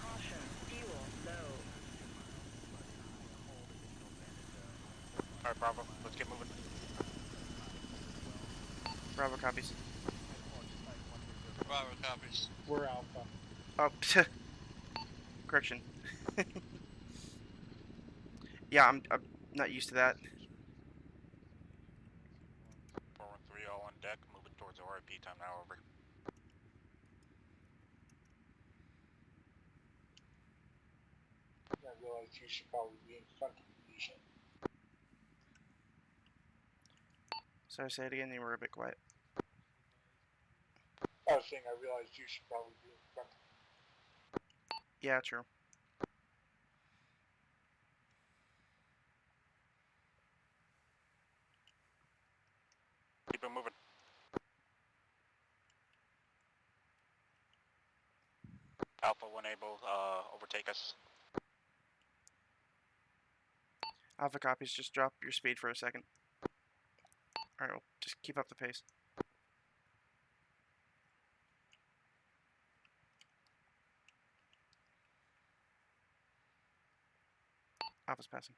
Caution, fuel low. Alright, Bravo, let's get moving. Bravo copies. Bravo copies. We're Alpha. Oh, correction. Yeah, I'm not used to that. 413 all on deck, moving towards RIP time now, over. I realize you should probably be in front of the mission. Sorry, say it again. You were a bit quiet. I was saying I realize you should probably be in front of me. Yeah, true. Keep it moving. Alpha 1 able, overtake us. Alpha copies. Just drop your speed for a second. Alright, well, just keep up the pace. Alpha's passing.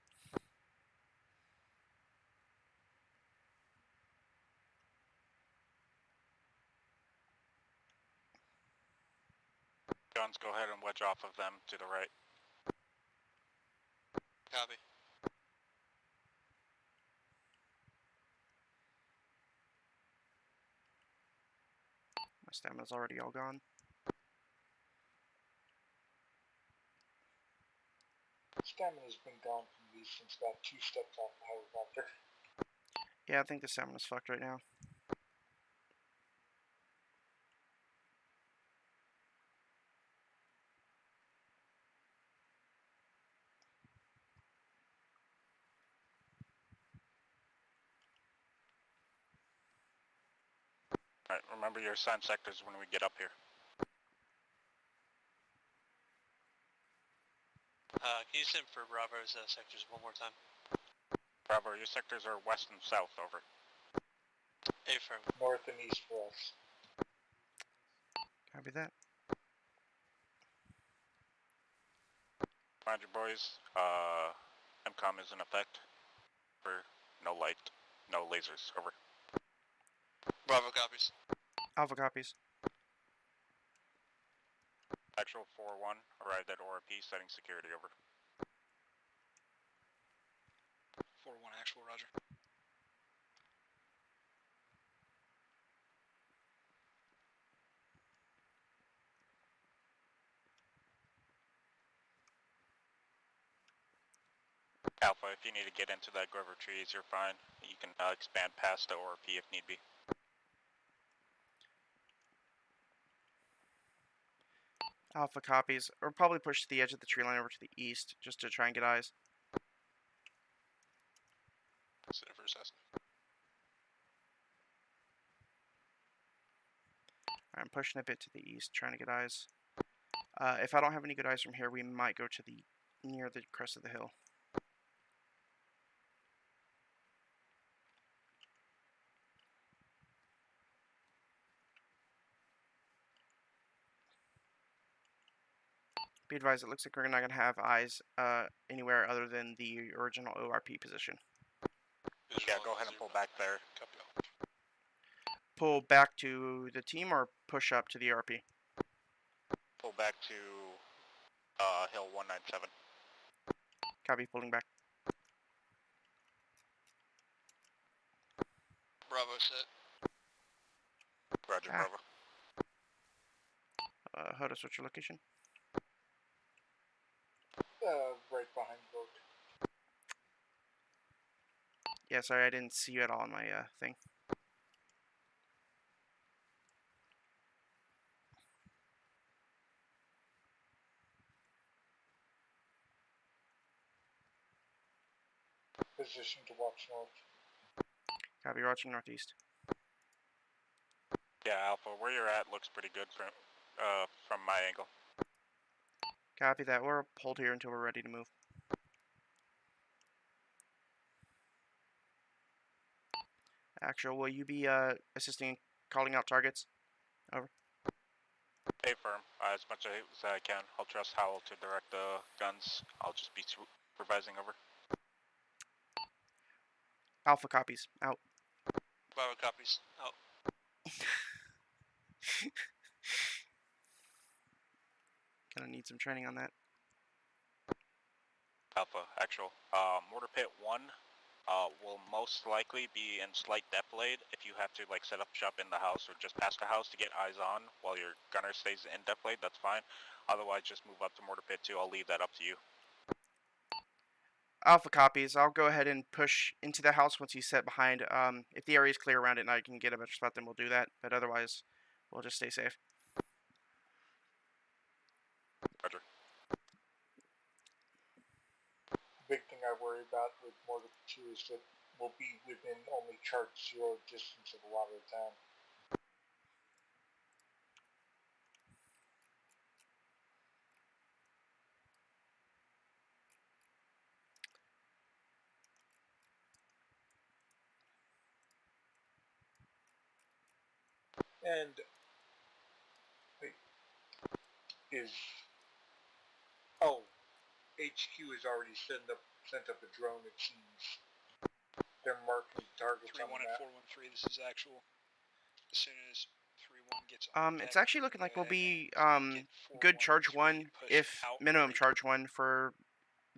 Guns, go ahead and wedge off of them to the right. Copy. My stamina's already all gone. Stamina's been gone from me since about 2 steps off the helicopter. Yeah, I think the stamina's fucked right now. Alright, remember your assigned sectors when we get up here. Can you send for Bravo's sectors one more time? Bravo, your sectors are west and south, over. Affirm. North and east for us. Copy that. Mind you, boys, MCOM is in effect. For no light, no lasers, over. Bravo copies. Alpha copies. Actual 4-1, arrived at ORP, setting security, over. 4-1 actual, roger. Alpha, if you need to get into that grove of trees, you're fine. You can expand past the ORP if need be. Alpha copies. Or probably push to the edge of the tree line over to the east, just to try and get eyes. Center for assessment. I'm pushing a bit to the east, trying to get eyes. If I don't have any good eyes from here, we might go to the near the crest of the hill. Be advised, it looks like we're not going to have eyes anywhere other than the original ORP position. Yeah, go ahead and pull back there. Pull back to the team or push up to the ORP? Pull back to Hill 197. Copy, pulling back. Bravo set. Roger, Ah. Bravo. Hodis, what's your location? Right behind the boat. Yeah, sorry, I didn't see you at all on my thing. Position to watch north. Copy, you're watching northeast. Yeah, Alpha, where you're at looks pretty good from my angle. Copy that. We're hold here until we're ready to move. Actual, will you be assisting in calling out targets? Over. Hey, firm. As much as I can. I'll trust Howell to direct the guns. I'll just be supervising, over. Alpha copies. Out. Bravo copies. Out. Gonna need some training on that. Alpha, actual. Mortar Pit 1 will most likely be in slight defilade. If you have to like set up shop in the house or just past the house to get eyes on while your gunner stays in defilade, that's fine. Otherwise, just move up to Mortar Pit 2. I'll leave that up to you. Alpha copies. I'll go ahead and push into the house once he's set behind. If the area is clear around it and I can get a better spot, then we'll do that. But otherwise, we'll just stay safe. Roger. The big thing I worry about with Mortar 2 is that we'll be within only charge 0 distance of a lot of the town. And wait, HQ has already sent up a drone. It seems they're marking targets on 3-1 that. at 413. This is actual. As soon as 3-1 It's actually looking like we'll be good charge 1, if minimum charge 1 for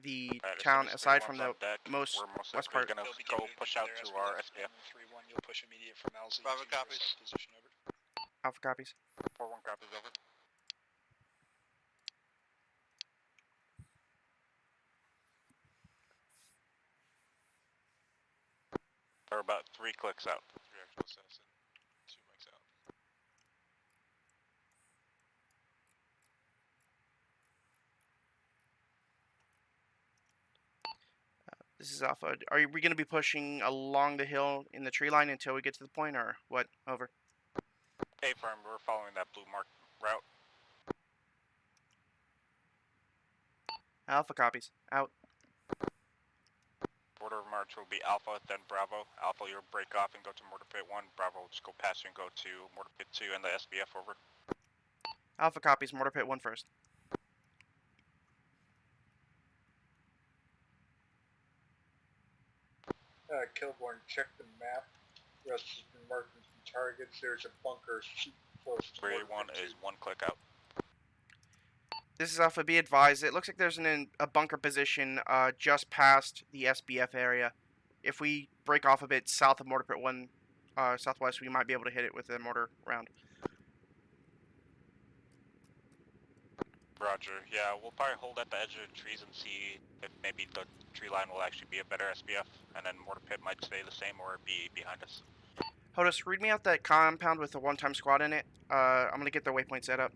the Alright, as town, soon as aside from 3-1's the on deck, most we're most west likely part. gonna go push out to our SPF. 3-1, you'll push immediate from LZ. Bravo copies. Position over. Alpha copies. 4-1 copies over. We're about 3 clicks out. 3 actual assassin, 2 mics out. This is Alpha. Are we going to be pushing along the hill in the tree line until we get to the point, or what? Over. A-firm, we're following that blue mark route. Alpha copies. Out. Order of march will be Alpha, then Bravo. Alpha, you'll break off and go to Mortar Pit 1. Bravo will just go past you and go to Mortar Pit 2 and the SBF over. Alpha copies. Mortar Pit 1 first. Kilborn, check the map. Russ has been marking some targets. There's a bunker close to 3-1 is 1 click out. This is Alpha. Be advised. It looks like there's a bunker position just past the SBF area. If we break off a bit south of Mortar Pit 1, southwest, we might be able to hit it with a mortar round. Roger. Yeah, we'll probably hold at the edge of the trees and see if maybe the tree line will actually be a better SBF, and then Mortar Pit might stay the same or be behind us. Hodus, read me out that compound with the one-time squad in it. I'm going to get their waypoint set up.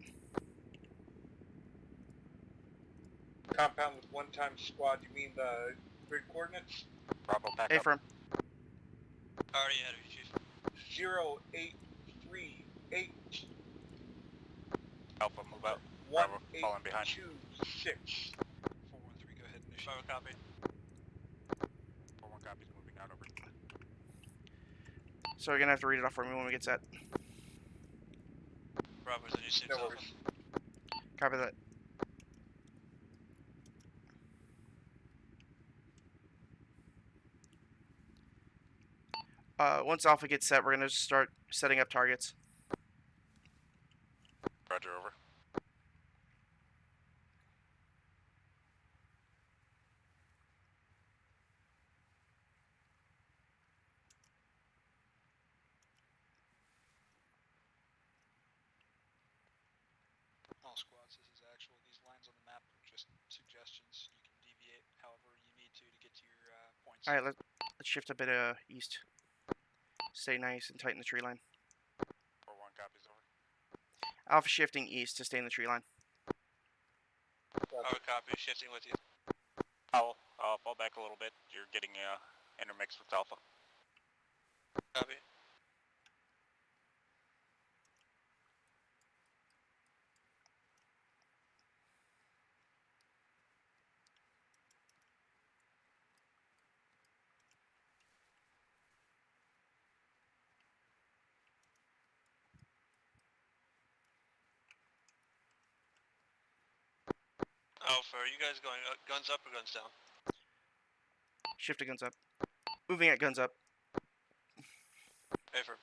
compound with one-time squad. You mean the grid coordinates? Bravo, back Hey, up. firm. Already ahead of you, Chief. 0838. Alpha, move out. Bravo, falling behind. 1826. 413, go ahead and initiate. Bravo, copy. 4-1 copies, moving out over. So you're going to have to read it off for me when we get set. Bravo's in your 6 No Alpha. worries. Copy that. Once Alpha gets set, we're going to start setting up targets. Roger, over. All squads, this is actual. These lines on the map are just suggestions. You can deviate however you need to get to your points. Alright, let's shift a bit east. Stay nice and tighten the tree line. 4-1 copies, over. Alpha shifting east to stay in the tree line. Bravo, copy. Shifting with you. I'll fall back a little bit. You're getting intermixed with Alpha. Copy. Alpha, are you guys going guns up or guns down? Shift to guns up. Moving at guns up. Affirm.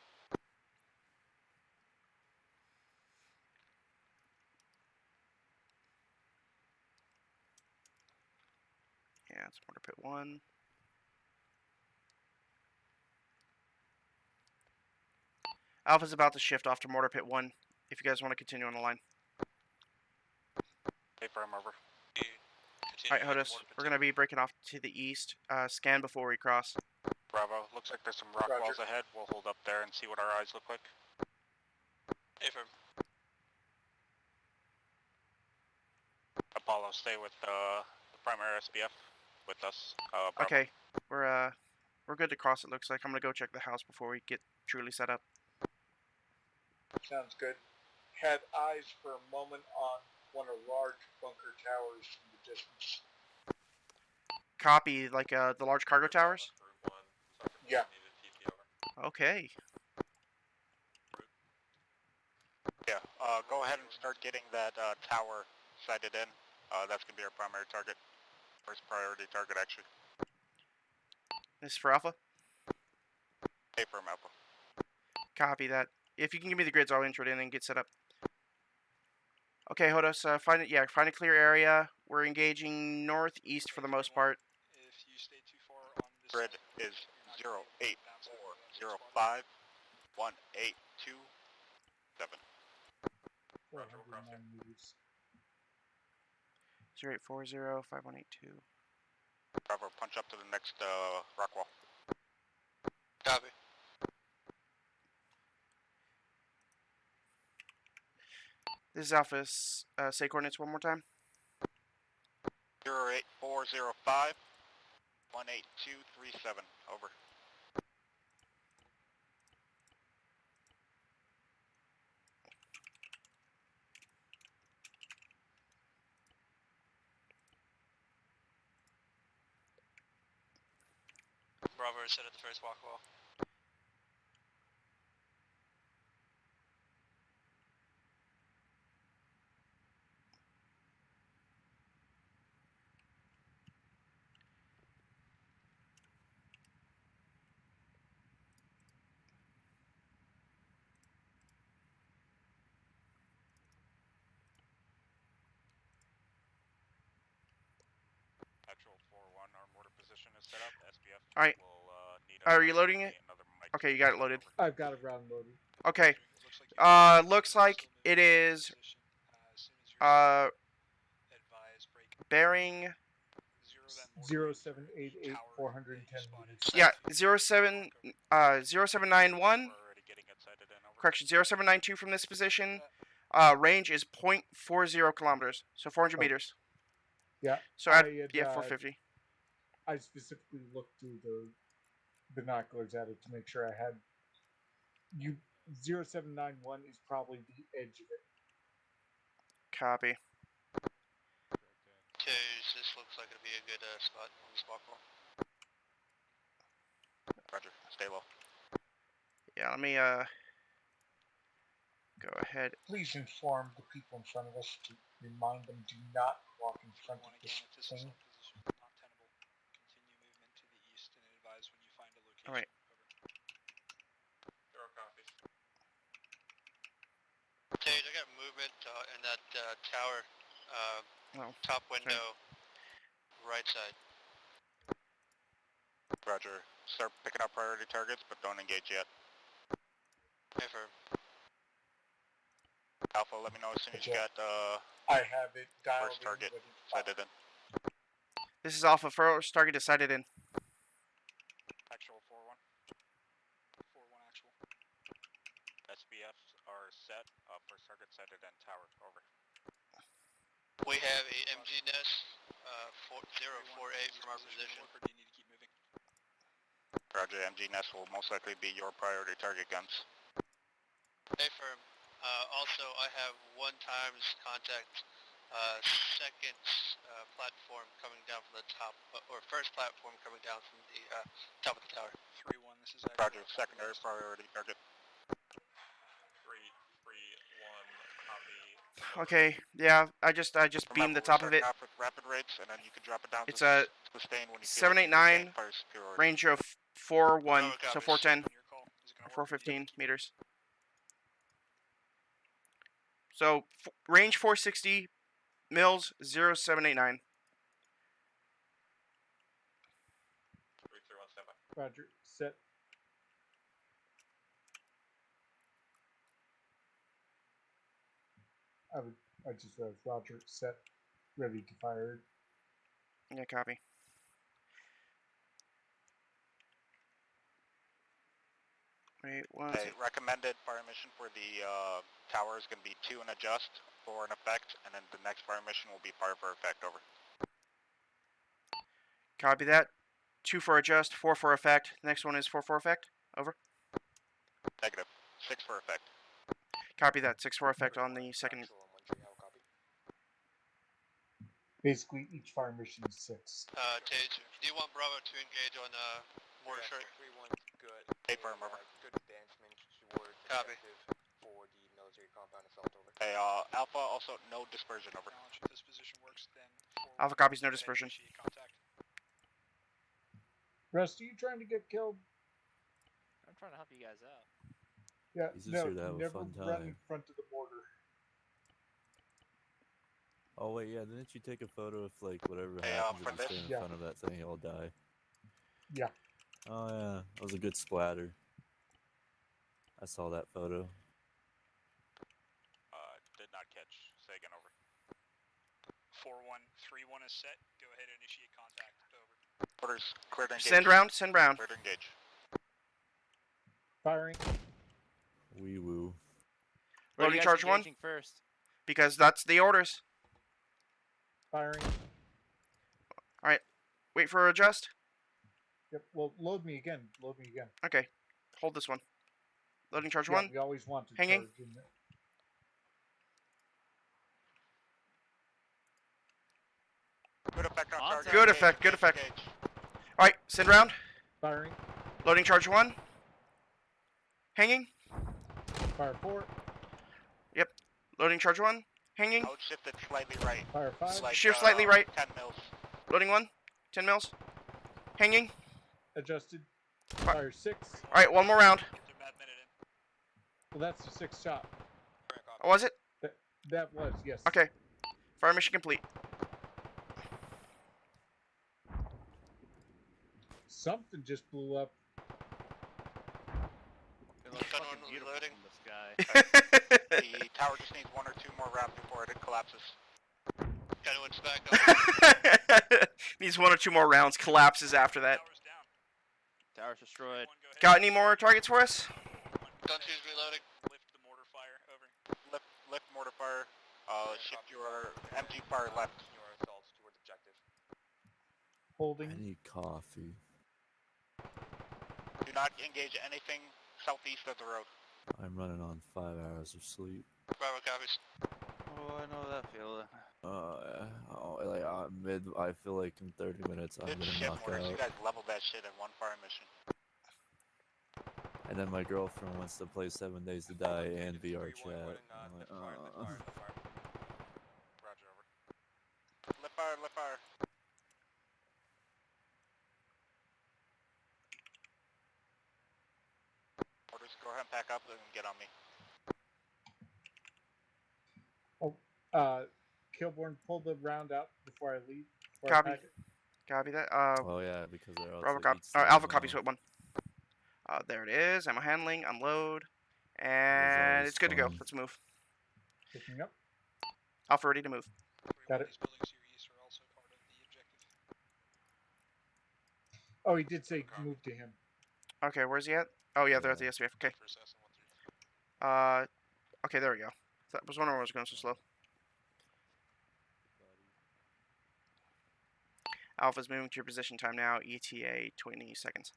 Yeah, it's Mortar Pit 1. Alpha's about to shift off to Mortar Pit 1, if you guys want to continue on the line. Affirm, over. Alright, Hodus, we're going to be breaking off to the east. Scan before we cross. Bravo, looks like there's some rock Roger. walls ahead. We'll hold up there and see what our eyes look like. Affirm. Apollo, stay with the primary SBF with us. Bravo. Okay, we're good to cross, it looks like. I'm going to go check the house before we get truly set up. Sounds good. Have eyes for a moment on one of large bunker towers in the distance. Copy, like the large cargo towers? Yeah. Okay. Yeah, go ahead and start getting that tower sighted in. That's going to be our primary target. First priority target, actually. This is for Alpha? Affirm, Alpha. Copy that. If you can give me the grids, I'll intro it in and get set up. Okay, Hodos, find it. Yeah, find a clear area. We're engaging northeast for the most part. If you stay too far on this Grid is 084051827. 409 meters. 0840-5182. Bravo, punch up to the next rock wall. Copy. This is Alpha. Say coordinates one more time. 084051827. Over. Bravo is set at the first walk wall. Actual 4-1, our mortar position is set up. SBF All right. will need Are you loading it? Okay, you got it loaded. I've got it round loaded. Okay. Looks like it is bearing 0788 410 meters. yeah 0791. Correction, 0792 from this position. Range is 0.40 kilometers, so 400 meters. Yeah. So add I had, 450. I specifically looked through the binoculars at it to make sure I had. 0791 is probably the edge of it. Copy. Okay, this looks like it'll be a good spot on this walk wall. Roger, stay low. Yeah, let me go ahead. Please inform the people in front of us to remind them do not walk in front of this thing. All right. Tage, I got movement in that tower, top window, right side. Roger, start picking up priority targets, but don't engage yet. Affirm. Alpha, let me know as soon as you got I have it dialed first target in. sighted in. This is Alpha. First target decided in. Actual 4-1. 4-1 actual. SBFs are set. First target sighted in tower. Over. We have a MG nest 048 from our position. Do you need to keep moving? Roger, MG Nest will most likely be your priority target guns. Affirm. Also, I have 1 times contact second platform coming down from the top, or first platform coming down from the top of the tower. 3-1, this is Roger, secondary priority target. 3-1, copy. Okay. Yeah, I just beamed the top of it. Off with rapid rates, and then you can drop it down It's to a sustain when you 789 range of 4-1, so 410 or 415 meters. So range 460, mils 0789. Roger, set. I just wrote Roger, set, ready to fire. Yeah, copy. Wait, one. Okay, recommended fire mission for the tower is going to be 2 and adjust, 4 in effect, and then the next fire mission will be fire for effect. Over. Copy that. 2 for adjust, 4 for effect. Next one is 4 for effect. Over. Negative. 6 for effect. Copy that. 6 for effect on the second. Basically, each fire mission is 6. Tage, do you want Bravo to engage on mortar strike? 3-1, good. Affirm, over. Good advancement toward Copy. for the military compound assault. Over. Hey, Alpha, also no dispersion. Over. If this position works, then Alpha copies, no dispersion. contact. Rust, are you trying to get killed? I'm trying to help you guys out. Yeah, He's just no, here to have a never fun run in time. front of the mortar. Oh wait, yeah. Didn't you take a photo of like whatever Hey, happens for if you stand in this? front of that thing, you'll die? Yeah. Oh yeah, that was a good splatter. I saw that photo. Did not catch. Say again, over. 4131 is set. Go ahead and initiate contact. Over. Orders clear to engage. Send round. Send round. Clear to engage. Firing. Wee woo. Loading charge 1. First. Because that's the orders. Firing. All right. Wait for adjust. Yep. Well, load me again. Load me again. Okay. Hold this one. Loading charge Yeah, 1. we always want to Hanging. charge in there. Good effect on target. Good effect. Good effect. All right. Send round. Firing. Loading charge 1. Hanging. Fire 4. Yep. Loading charge 1. Hanging. Out shifted slightly right. Fire 5. Like, Shift slightly right. 10 mils. Loading 1. 10 mils. Hanging. Adjusted. Fire 6. All right. One more round. Well, that's the 6th shot. Oh, was it? That was, yes. Okay. Fire mission complete. Something just blew up. It looks fucking beautiful reloading. in the sky. The tower just needs 1 or 2 more rounds before it collapses. Anyone's back up. Needs 1 or 2 more rounds. Collapses after that. Tower's destroyed. Got any more targets for us? Gun 2's reloading. Lift the mortar fire. Over. Lift mortar fire. Shift your MG fire left. Your assaults towards objective. Holding. I need coffee. Do not engage anything southeast of the road. I'm running on 5 hours of sleep. Bravo copies. Oh, I know that feeling. I feel like in 30 minutes I'm Good gonna shit, knock mortars. You out. guys leveled that shit in 1 fire mission. And then my girlfriend wants to play 7 Days to Die and VR chat. I'm like, Roger, over. Left fire, left fire. Orders, go ahead and pack up and get on me. Kilborn, pull the round out before I leave. Before Copy. I pack it. Copy that. oh yeah, because they're also Bravo copy. Alpha copy. Switch 1. There it is. Ammo handling. Unload. And it's good to go. fun. Let's move. Picking up. Alpha ready to move. Got it. These buildings to your east are also part of the objective. Oh, he did say move to him. Okay, where's he at? Oh yeah, they're at the SBF. Okay. For assassin 135. Okay, there we go. That was wondering why it was going so slow. Alpha's moving to your position time now. ETA 20 seconds.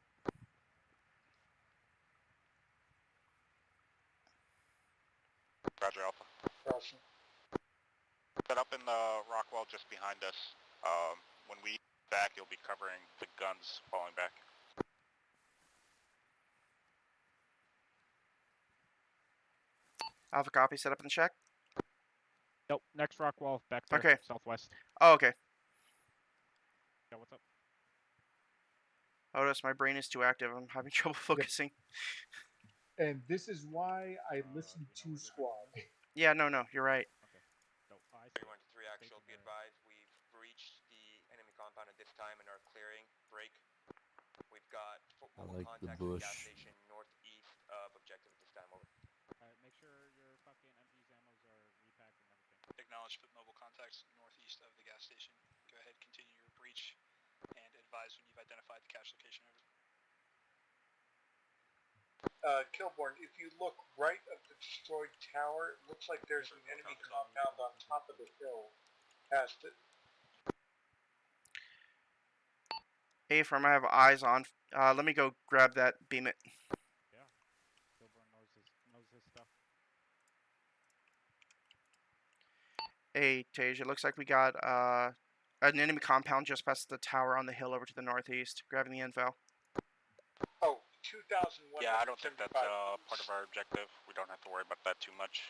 Roger, Alpha. Awesome. Set up in the rock wall just behind us. When we back, you'll be covering the guns falling back. Alpha copy. Set up in the shack. Nope. Next rock wall back there. Okay. Southwest. Oh, okay. Yeah, what's up? Oh, my brain is too active. I'm having trouble focusing. And this is why I listen to squad. Yeah, no, you're right. Okay. So, 3 actual, be advised, we've breached the enemy compound at this time and are clearing, break. We've got I like the contact at the bush. gas station northeast of objective at this time, over. Make sure your fucking MG's ammos are repacked and everything. Acknowledge put mobile contacts northeast of the gas station. Go ahead, continue your breach, and advise when you've identified the cache location. Over. Kilborn, if you look right of the destroyed tower, it looks like there's an enemy compound on top of the hill past it. Hey, firm, I have eyes on. Let me go grab that. Beam it. Yeah. Kilborn knows his stuff. Hey, Tage, it looks like we got an enemy compound just past the tower on the hill over to the northeast. Grabbing the info. Oh, 2,175. Yeah, I don't think that's part of our objective. We don't have to worry about that too much.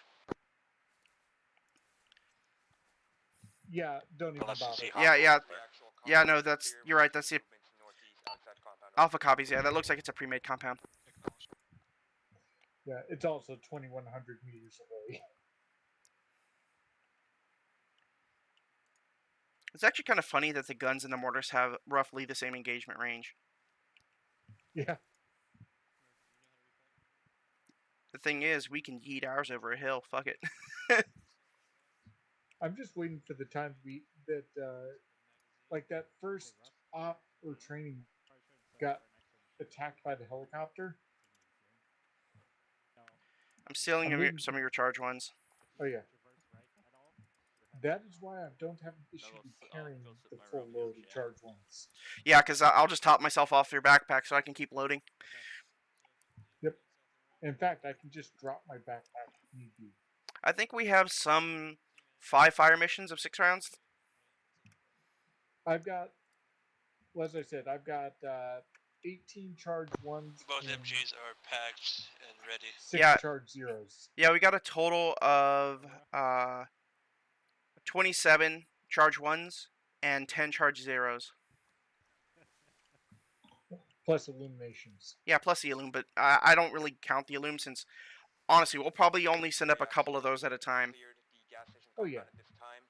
Yeah, don't even bother. Yeah, no, you're right, that's it. Alpha copies, yeah, that looks like it's a pre-made compound. Yeah, it's also 2,100 meters away. It's actually kind of funny that the guns and the mortars have roughly the same engagement range. Yeah. The thing is, we can yeet ours over a hill. Fuck it. I'm just waiting for the time like that first op or training got attacked by the helicopter. I'm stealing some of your charge ones. Oh yeah. That is why I don't have an issue with carrying the full load of charge ones. Yeah, because I'll just top myself off your backpack so I can keep loading. Yep. In fact, I can just drop my backpack if need be. I think we have some 5 fire missions of 6 rounds. I've got, well, as I said, I've got 18 charge ones. Both MGs are packed and ready. 6 charge zeros. Yeah, we got a total of 27 charge ones and 10 charge zeros. Plus illuminations. Yeah, plus the illum, but I don't really count the illum since, honestly, we'll probably only send up a couple of those at a time. Oh yeah. At this time,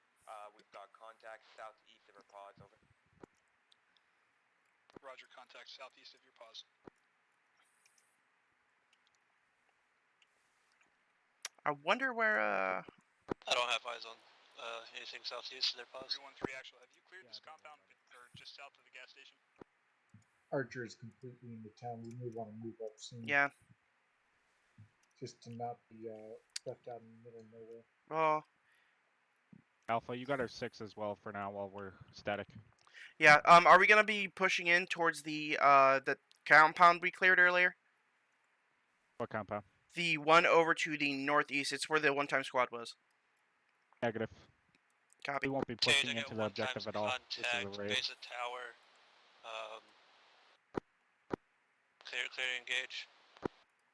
we've got contact southeast of our pods. Over. Roger, contact southeast of your pods. I wonder where I don't have eyes on anything southeast of their pods. 313 actual. Have you cleared this compound or just south of the gas station? Archer is completely in the town. We may want to move up soon. Yeah. Just to not be left out in the middle of nowhere. Oh. Alpha, you got our 6 as well for now while we're static. Yeah. Are we gonna be pushing in towards the compound we cleared earlier? What compound? The one over to the northeast. It's where the one-time squad was. Negative. Copy. We won't be pushing into the objective at all. This is a Contact, raid. base of tower. Clear, engage.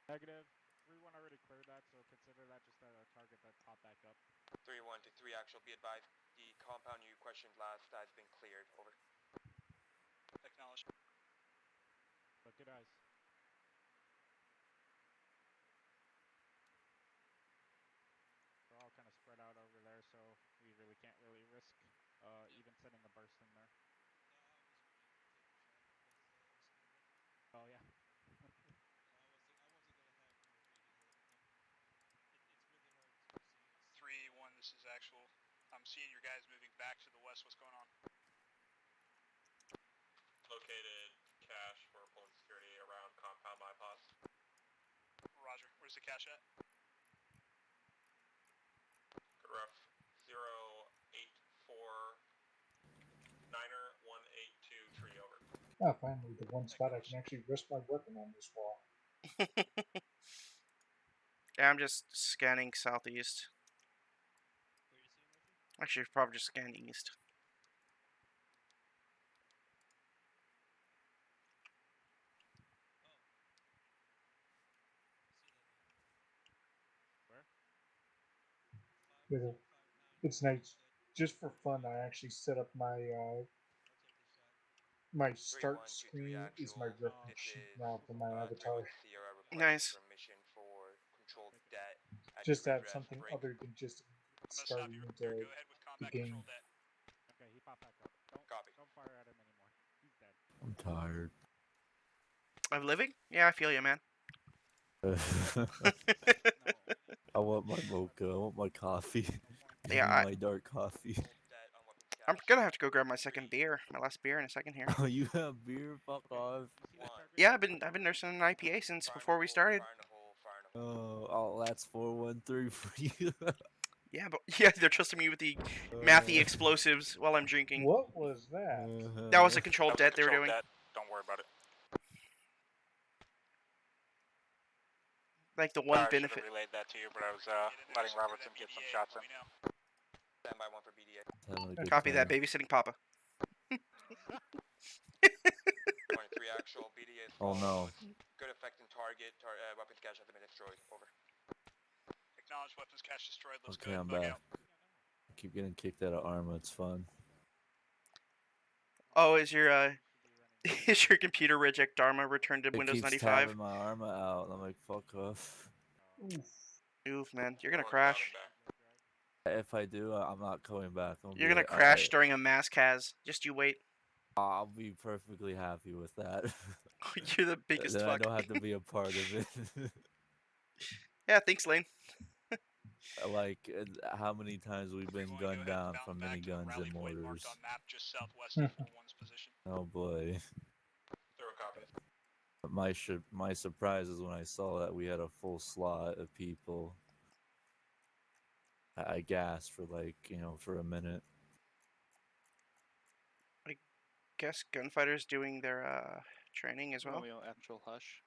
Negative. 3-1 already cleared that, so consider that just a target that popped back up. 3-1 to 3 actual. Be advised, the compound you questioned last has been cleared. Over. Acknowledge. Look at eyes. We're all kind of spread out over there, so we really can't risk even sending a burst in there. Oh yeah. 3-1, this is actual. I'm seeing your guys moving back to the west. What's going on? Located cache for pulling security around compound bypass. Roger. Where's the cache at? Good ref. 084-9er-182-3 over. Ah, finally, the one spot I can actually rest my weapon on this wall. Yeah, I'm just scanning southeast. Actually, probably just scan east. It's nice. Just for fun, I actually set up my my start screen is my reference sheet now for my avatar. Nice. Just to have something other than just starting into the game. Okay, he popped back up. Don't fire at him anymore. He's dead. I'm tired. Of living? Yeah, I feel you, man. I want my mocha. I want my coffee. Yeah, my dark coffee. I'm gonna have to go grab my second beer, my last beer in a second here. Oh, you have beer? Fuck off. Yeah, I've been nursing an IPA since before we started. Oh, that's 413 for you. Yeah, but yeah, they're trusting me with the mathy explosives while I'm drinking. What was that? That was a controlled death they were doing. Don't worry about it. Like the one I should have benefit. relayed that to you, but I was letting Robertson get some shots in. Stand by 1 for BDA. Copy that, babysitting Papa. 23 actual BDA. Oh no. Good effect in target. Weapons cache has been destroyed. Over. Acknowledge weapons cache destroyed. Looks Okay, good. I'm Bug back. out. I keep getting kicked out of Arma. It's fun. Oh, is your computer reject Dharma returned to It Windows keeps 95? tabbing my Arma out. I'm like, fuck off. Oof, man, you're gonna crash. If I do, I'm not coming back. You're gonna crash during a mass cas. Just you wait. I'll be perfectly happy with that. You're the biggest then fuck. I don't have to be a part of it. Yeah, thanks, Lane. Like, how many times we've been gunned down from miniguns and mortars. Map just southwest of 4-1's position. Oh boy. Throw a copy. My surprise is when I saw that we had a full slot of people. I gasped for like, for a minute. I guess gunfighters doing their training as well. Romeo, actual hush.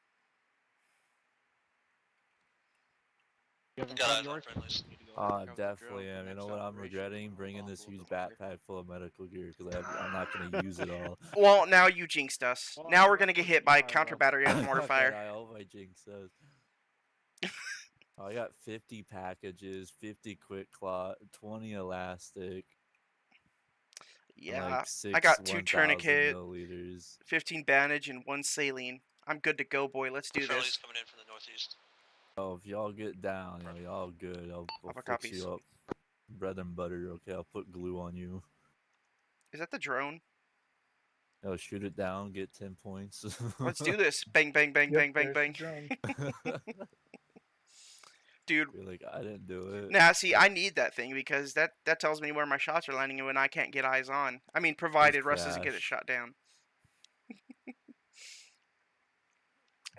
Definitely am. You know what I'm regretting? Bringing this huge backpack full of medical gear because I'm not going to use it all. Well, now you jinxed us. Now we're gonna get hit by counter battery and mortar fire. I hope I jinxed us. I got 50 packages, 50 quick clot, 20 elastic. Yeah, like 6 I got 2 1,000 tourniquet, milliliters. 15 bandage, and 1 saline. I'm good to go, boy. Let's do Charlie's this. coming in from the northeast. Oh, if y'all get down, y'all good. I'll fix copies. you up. Bread and butter, okay? I'll put glue on you. Is that the drone? No, shoot it down, get 10 points. Let's do this. Bang, bang, bang, bang, bang, bang. Dude. You're like, I didn't do it. Nah, see, I need that thing because that tells me where my shots are landing when I can't get eyes on. I mean, provided Russ doesn't get it shot down.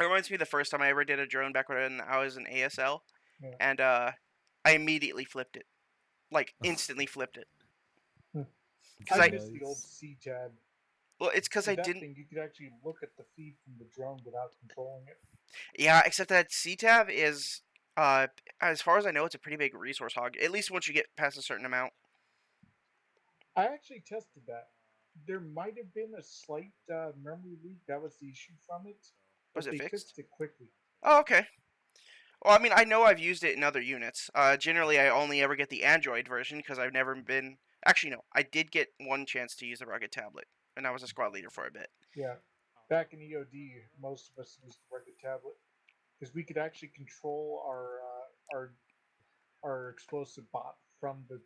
It reminds me of the first time I ever did a drone back when I was in ASL. Yeah. And I immediately flipped it. Like, instantly flipped it. I miss the old C-tab. Well, it's because I that didn't... thing, you could actually look at the feed from the drone without controlling it. Yeah, except that C-tab is... as far as I know, it's a pretty big resource hog. At least once you get past a certain amount. I actually tested that. There might have been a slight memory leak. That was the issue from it. Was it they fixed? Fixed it quickly. Oh, okay. Well, I mean, I know I've used it in other units. Generally, I only ever get the Android version because I've never been... Actually, no. I did get one chance to use the rugged tablet, and I was a squad leader for a bit. Yeah. Back in EOD, most of us used the rugged tablet because we could actually control our explosive bot from the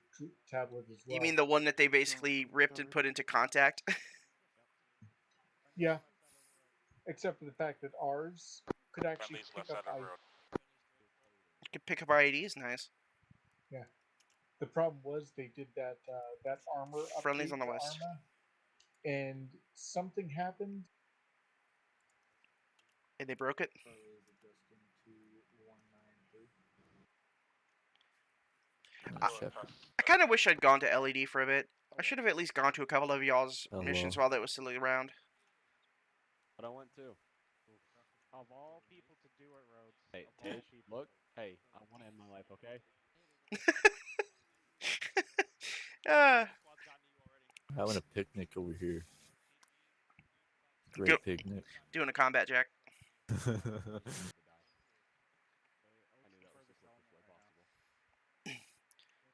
tablet as well. You mean the one that they basically ripped and put into contact? Yeah. Except for the fact that ours could actually pick up pick up our IDs, nice. Yeah. The problem was they did that that armor Friendlies update on the to west. Arma, and something happened. And they broke it? I kind of wish I'd gone to LED for a bit. I should have at least gone to a couple of y'all's missions while that was still around. But I went too. Of all people to do it, Rhodes. Hey, Tate, look. Hey, I want to end my life, okay? Having a picnic over here. Great picnic. Doing a combat jack.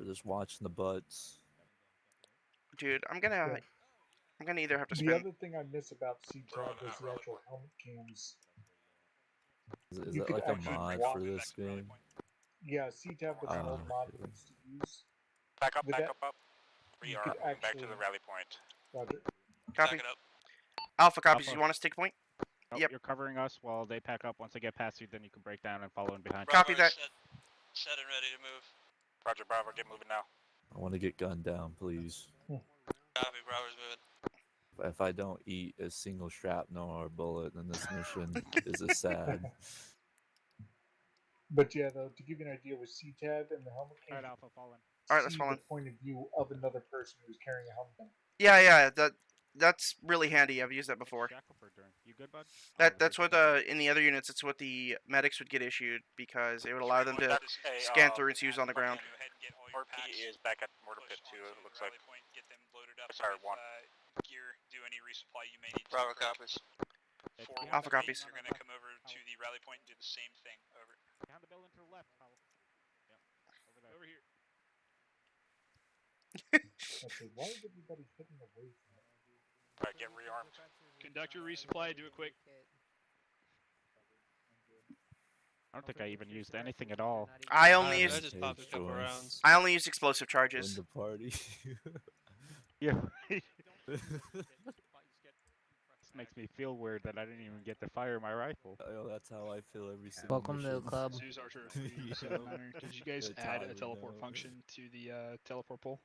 We're just watching the butts. Dude, I'm gonna either have to The spend... other thing I miss about C-Tab is the actual helmet cams. Is that like a mod for this game? Yeah, C-Tab was an old mod we used to use. Back up. We you are could back to actually- the rally point. Roger. Copy. Alpha copies. Alpha. You want us to take point? Nope, Yep. You're covering us while they pack up. Once they get past you, then you can break down and follow in behind. Copy that. Set and ready to move. Roger, Bravo, get moving now. I want to get gunned down, please. Copy, Bravo's moving. If I don't eat a single shrapnel or bullet, then this mission is a sad. But yeah, though, to give you an idea with C-Tab and the helmet cam, Alright, Alpha, fall in. Alright, let's see fall in. the point of view of another person who's carrying a helmet. Yeah, that's really handy. I've used that before. You good, bud? That's what in the other units. It's what the medics would get issued because it would allow them to scan through and see who's on the ground. RP is back at Mortar Pit 2, it looks like. Sorry, 1. Gear, do any resupply you may need. Bravo copies. Alpha copies. You're gonna come over to the rally point and do the same thing. Over. Behind the building to the left, Powell. Yeah, over there. Over here. Okay, why is everybody hitting away from it? Alright, get rearmed. Conduct your resupply. Do it quick. I don't think I even used anything at all. I only I used just popped a couple rounds. I only used explosive charges. Win the party. Yeah. This makes me feel weird that I didn't even get to fire my rifle. Oh, that's how I feel every single Welcome to the mission. club. Zeus Archer 379er. Did you guys Yeah, add Todd a would teleport know. function to the teleport pole?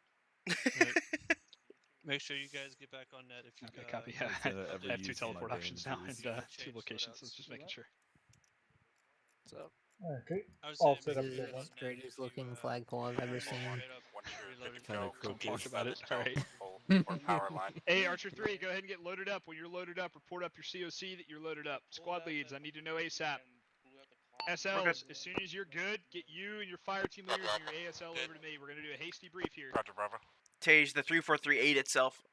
Make sure you guys get back on net if you. Okay, copy. If Yeah, I ever I have 2 use teleport my options now bandages. and Change 2 locations. loadouts. So I was just making sure. So Okay. I would All say set make up sure for you one. get on net if Straightest you, looking flagpole I've ever seen. straight up Once you're good reloaded to Kinda go, crooked. complete Talk about the it. All right. teleport or power line. Hey, Archer 3, go ahead and get loaded up. When you're loaded up, report up your COC that you're loaded up. Squad leads, I need to know ASAP. SLs, as soon as you're good, get you and your fire team leaders and your ASL over to me. We're going to do a hasty brief here. Roger, Bravo. Tage, the 3438 itself,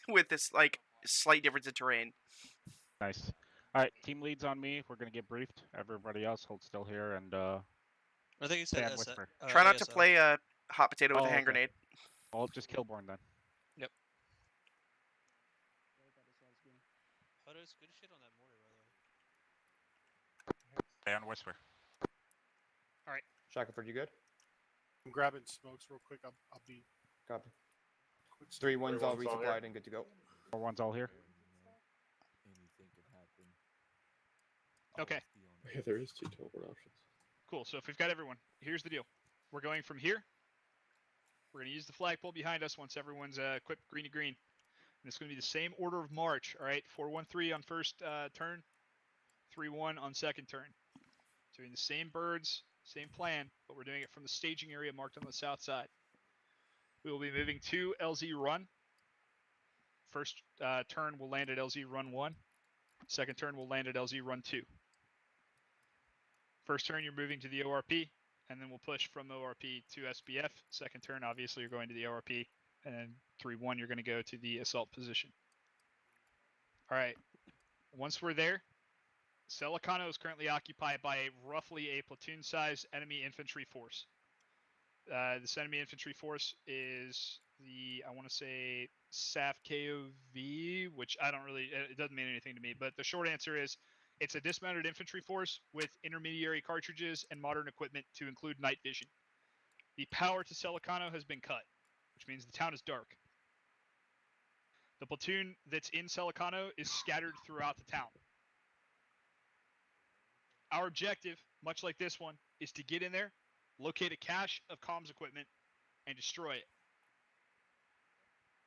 with this like slight difference in terrain. Nice. All right, team leads on me. We're gonna get briefed. Everybody else hold still here and I think you stay said on whisper. Try not to ASL. play a hot potato with Oh, a hand okay. grenade. Well, just Kilborn then. Yep. Oh, there's good shit on that mortar, by the way. Stay on whisper. All right. Shackelford, you good? I'm grabbing smokes real quick. I'll be. Copy. Quick 3-1's all 3-1's all resupplied here. and good to go. 4-1's all here. Anything can happen. Okay. Always be on Yeah, there is 2 teleport options. Cool. So if we've got everyone, here's the deal. We're going from here. We're going to use the flagpole behind us once everyone's equipped green to green. And it's going to be the same order of march. All right. 4-1-3 on first turn. 3-1 on second turn. Doing the same birds, same plan, but we're doing it from the staging area marked on the south side. We will be moving to LZ Run. First turn will land at LZ Run 1. Second turn will land at LZ Run 2. First turn you're moving to the ORP, and then we'll push from ORP to SBF. Second turn, obviously, you're going to the ORP, and then 3-1 you're going to go to the assault position. All right. Once we're there, Celicano is currently occupied by roughly a platoon-sized enemy infantry force. This enemy infantry force is the, I want to say, SAF KOV, which I don't really, it doesn't mean anything to me, but the short answer is it's a dismounted infantry force with intermediary cartridges and modern equipment to include night vision. The power to Celicano has been cut, which means the town is dark. The platoon that's in Celicano is scattered throughout the town. Our objective, much like this one, is to get in there, locate a cache of comms equipment, and destroy it.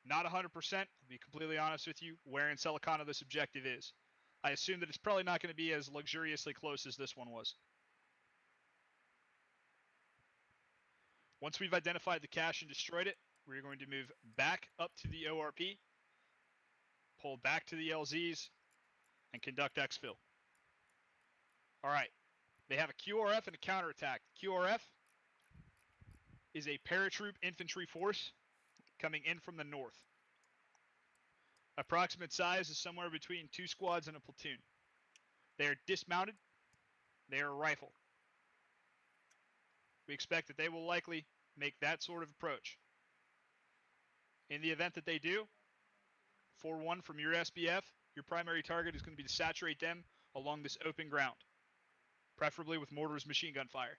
Not 100%, I'll be completely honest with you, where in Celicano this objective is. I assume that it's probably not going to be as luxuriously close as this one was. Once we've identified the cache and destroyed it, we're going to move back up to the ORP, pull back to the LZs, and conduct exfil. Alright, they have a QRF and a counterattack. QRF is a paratroop infantry force coming in from the north. Approximate size is somewhere between 2 squads and a platoon. They are dismounted. They are a rifle. We expect that they will likely make that sort of approach. In the event that they do, 4-1 from your SBF, your primary target is going to be to saturate them along this open ground, preferably with mortars machine gun fire.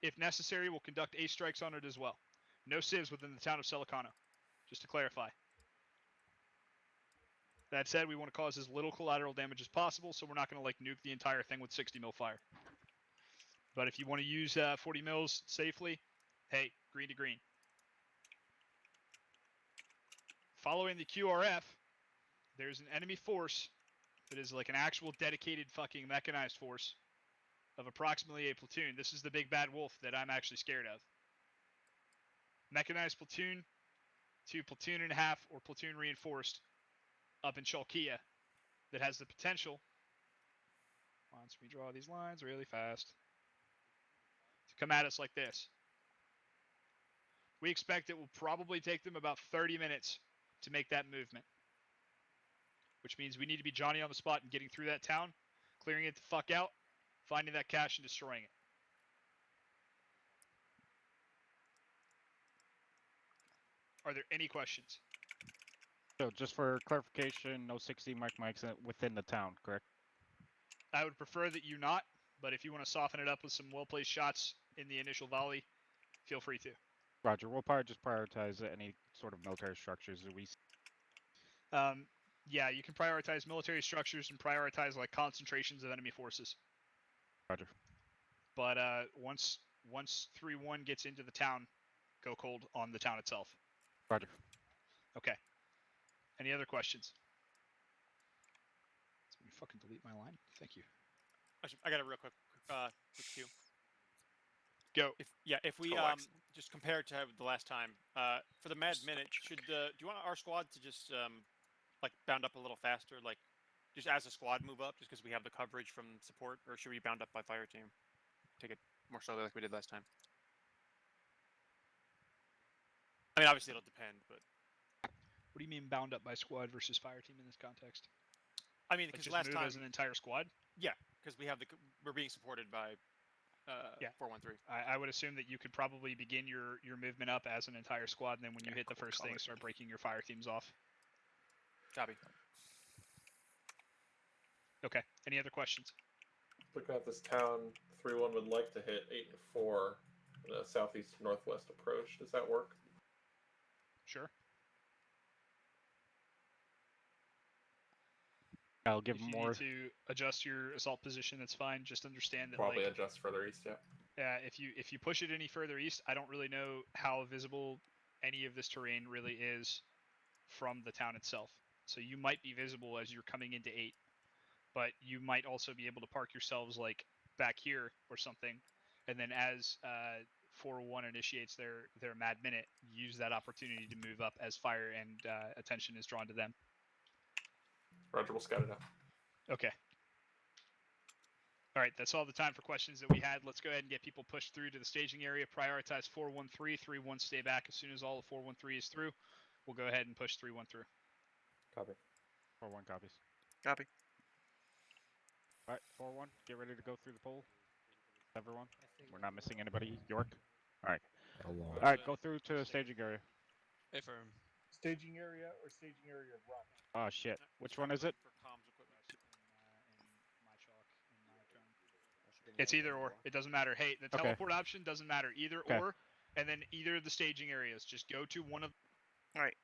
If necessary, we'll conduct ace strikes on it as well. No civs within the town of Celicano, just to clarify. That said, we want to cause as little collateral damage as possible, so we're not going to like nuke the entire thing with 60 mil fire. But if you want to use 40 mils safely, hey, green to green. Following the QRF, there's an enemy force that is like an actual dedicated fucking mechanized force of approximately a platoon. This is the big bad wolf that I'm actually scared of. Mechanized platoon to platoon and a half or platoon reinforced up in Chalkia that has the potential, once we draw these lines really fast, to come at us like this. We expect it will probably take them about 30 minutes to make that movement, which means we need to be Johnny on the spot and getting through that town, clearing it the fuck out, finding that cache and destroying it. Are there any questions? So just for clarification, no 60 mic mics within the town, correct? I would prefer that you not. but if you want to soften it up with some well-placed shots in the initial volley, feel free to. Roger. We'll probably just prioritize any sort of military structures that we. Yeah, you can prioritize military structures and prioritize like concentrations of enemy forces. Roger. But once 3-1 gets into the town, go cold on the town itself. Roger. Okay. Any other questions? Let me fucking delete my line. Thank you. Actually, I got a real quick cue. Go. If we just compare it to the last time, for the mad minute, do you want our squad to just like bound up a little faster, like just as a squad move up, just because we have the coverage from support, or should we bound up by fire team? Take it more slowly like we did last time. I mean, obviously it'll depend, but. What do you mean bound up by squad versus fire team in this context? I mean, Like because just last move time as an entire squad. Yeah, because we're being supported by 413. I would assume that you could probably begin your movement up as an entire squad, and then when you hit the first thing, start breaking your fire teams off. Copy. Okay. Any other questions? Looking at this town, 3-1 would like to hit 8 and 4 in a southeast northwest approach. Does that work? Sure. I'll give If you more. need to adjust your assault position, that's fine. Just understand that Probably like, adjust further east, yeah. Yeah, if you push it any further east, I don't really know how visible any of this terrain really is from the town itself. So you might be visible as you're coming into 8, but you might also be able to park yourselves like back here or something, and then as 401 initiates their mad minute, use that opportunity to move up as fire and attention is drawn to them. Roger, we'll scout it out. Okay. All right, that's all the time for questions that we had. Let's go ahead and get people pushed through to the staging area. Prioritize 413, 31 stay back. As soon as all of 413 is through, we'll go ahead and push 31 through. Copy. 4-1 copies. Copy. All right, 4-1. Get ready to go through the poll. Everyone. We're not missing anybody. York. All right. All right, go through to the staging area. Affirm. Staging area or staging area run? Oh shit. Which one is it? For comms equipment. It's either or. It doesn't matter. Hey, the teleport option doesn't matter. Either or, and then either of the staging areas. Just go to one of. All right.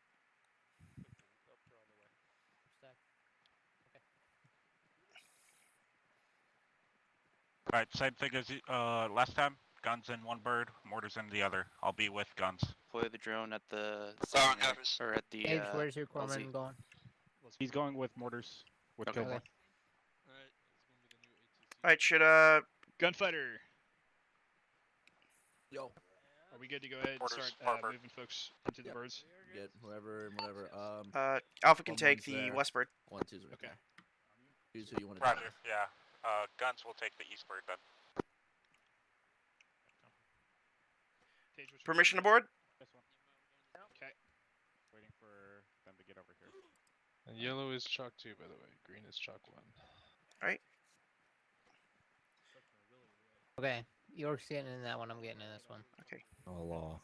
Alright, same thing as last time. Guns in one bird, mortars in the other. I'll be with guns. Deploy the drone at the or at the Age, where's your LZ. corpsman going? He's going with mortars with Okay. Kilborn. All right, should Gunfighter. Yo. Are we good to go ahead and Mortars, start moving folks into the birds? Get whoever and whatever. Alpha can 1-1's take the there. west bird. 1-2's right there. Choose who you want to Roger, yeah. Guns will take the east bird then. Permission to board? This one. Okay. Waiting for them to get over here. And yellow is chalk 2, by the way. Green is chalk 1. All right. Okay, York's getting in that one. I'm getting in this one. Okay. Oh, law.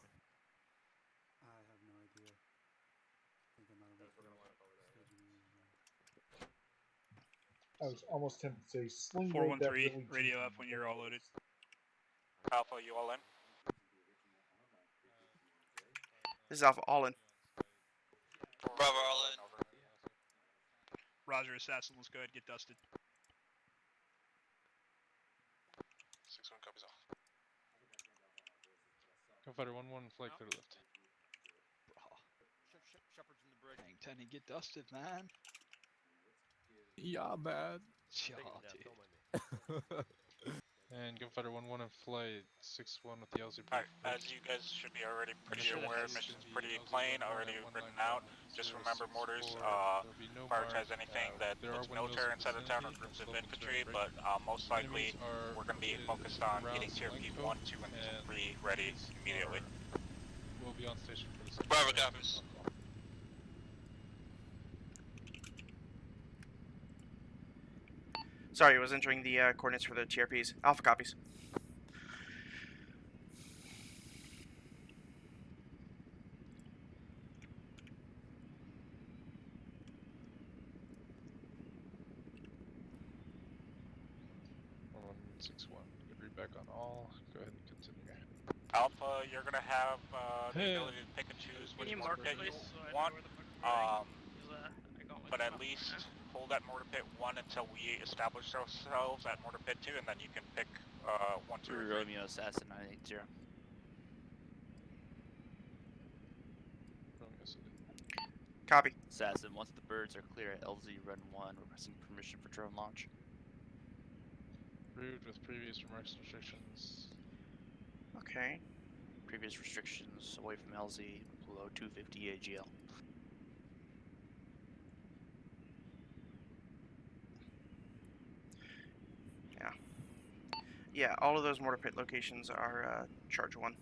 I have no idea. I think I'm out of I was almost tempted to say sling 413, radio up when you're all loaded. Alpha, you all in? This is Alpha all in. Bravo, all in. Roger, assassin. Let's go ahead and get dusted. 6-1 copies off. Gunfighter 1-1, flag clear left. Shepard's in the bridge. Dang, Tenny, get dusted, man. Yeah, man. Yeah, dude. And Gunfighter 1-1 in flight, 6-1 with the LZ. Alright, as you guys should be already pretty aware, mission's pretty plain, already written out. Just remember mortars, prioritize anything that looks military inside the town or groups of infantry, but most likely we're going to be focused on getting tier P 1, 2, and 3 ready immediately. We'll be on station for the second. Bravo, copies. Sorry, I was entering the coordinates for the TRPs. Alpha copies. 161. Good read back on all. Go ahead and continue. Alpha, you're gonna have the ability to pick and choose which mortar pit you want. But at least hold at mortar pit 1 until we establish ourselves at mortar pit 2, and then you can pick 1, 2, or 3. Romeo Assassin 980. Copy. Assassin, once the birds are clear at LZ run 1, requesting permission for drone launch. Approved with previous remarks and restrictions. Okay. Previous restrictions away from LZ below 250 AGL. Yeah. Yeah, all of those mortar pit locations are charge 1.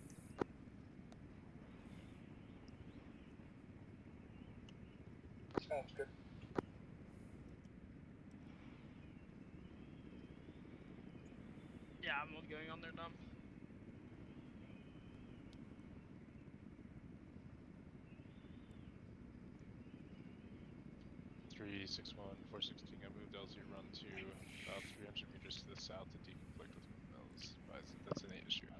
Sounds good. Yeah, I'm going on there, Dom. Three 61416. I moved LZ run to about 300 meters to the south to deconflict with windmills. That's an 8 issue.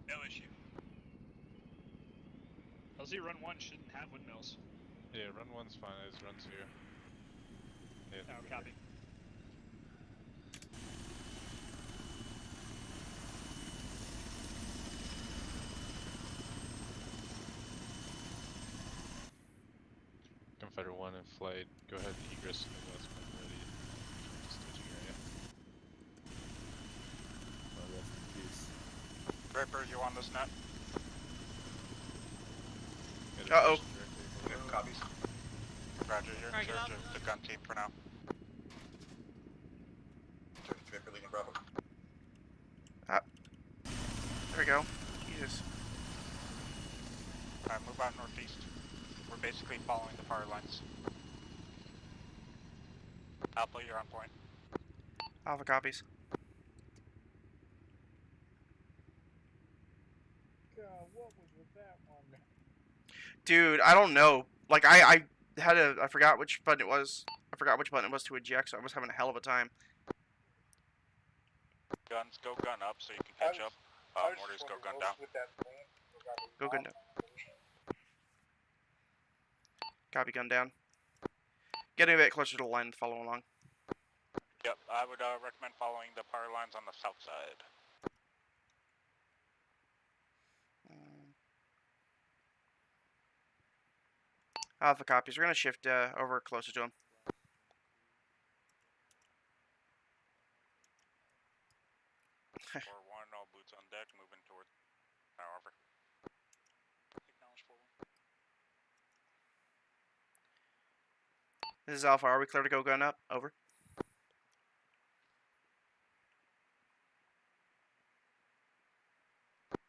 No issue. LZ run 1 shouldn't have windmills. Yeah, run 1's fine. It's run 2. Yeah, Oh, copy. Gunfighter 1 in flight. Go ahead and egress to the west when ready. To staging area. Oh, rest in peace. Ripper, you on this net? Uh-oh. Copies. Roger, you're in charge of the gun team for now. Ripper leading Bravo. There we go. Jesus. Alright, move out northeast. We're basically following the power lines. Alpha, you're on point. Alpha copies. God, what was with that one? Dude, I don't know. Like, I had a... I forgot which button it was. I forgot which button it was to eject, so I was having a hell of a time. Guns, go gun up so you can catch up. Mortars, go gun down. Go gun down. Copy, gun down. Getting a bit closer to the line and follow along. Yep, I would recommend following the power lines on the south side. Alpha copies. We're going to shift over closer to him. For 1, all boots on deck, moving toward however. Acknowledge 4-1. This is Alpha. Are we clear to go gun up? Over.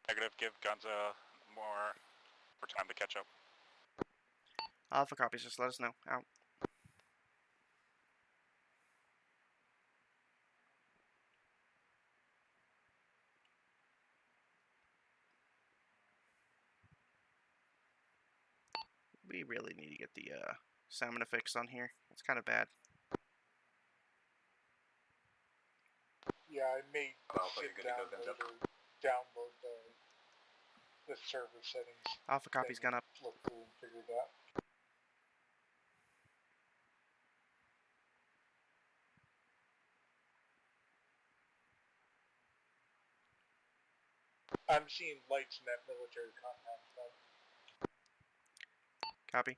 Negative, give guns more time to catch up. Alpha copies. Just let us know. Out. We really need to get the salmon fixed on here. It's kind of bad. Yeah, I may sit down later, download the server settings. Alpha copies gun up. Look through and figure it out. I'm seeing lights in that military compound. Copy.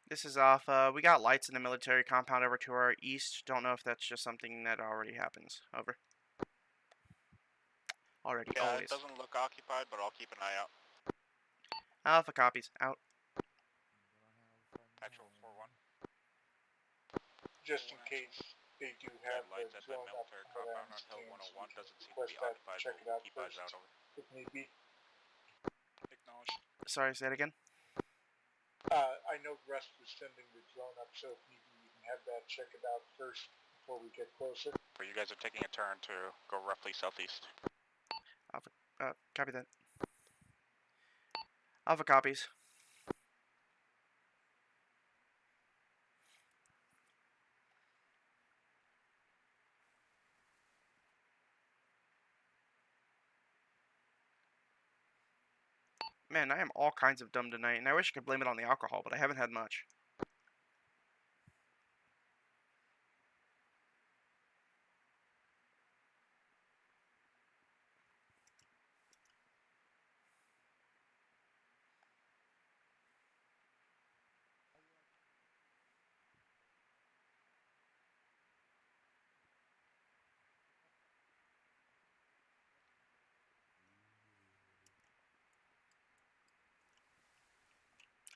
This is Alpha. We got lights in the military compound over to our east. Don't know if that's just something that already happens. Over. Already, Yeah, always. it doesn't look occupied, but I'll keep an eye out. Alpha copies. Out. Actual 4-1. Just in case they do have lights the at the drone up military compound on Hill 101 doesn't seem to be occupied, check but it out we'll keep eyes first, out over. if need be. Acknowledge. Sorry, say that again. I know Rust was sending the drone up, so if need be, you can have that check it out first before we get closer. But you guys are taking a turn to go roughly southeast. Alpha. Copy that. Alpha copies. Man, I am all kinds of dumb tonight, and I wish I could blame it on the alcohol, but I haven't had much.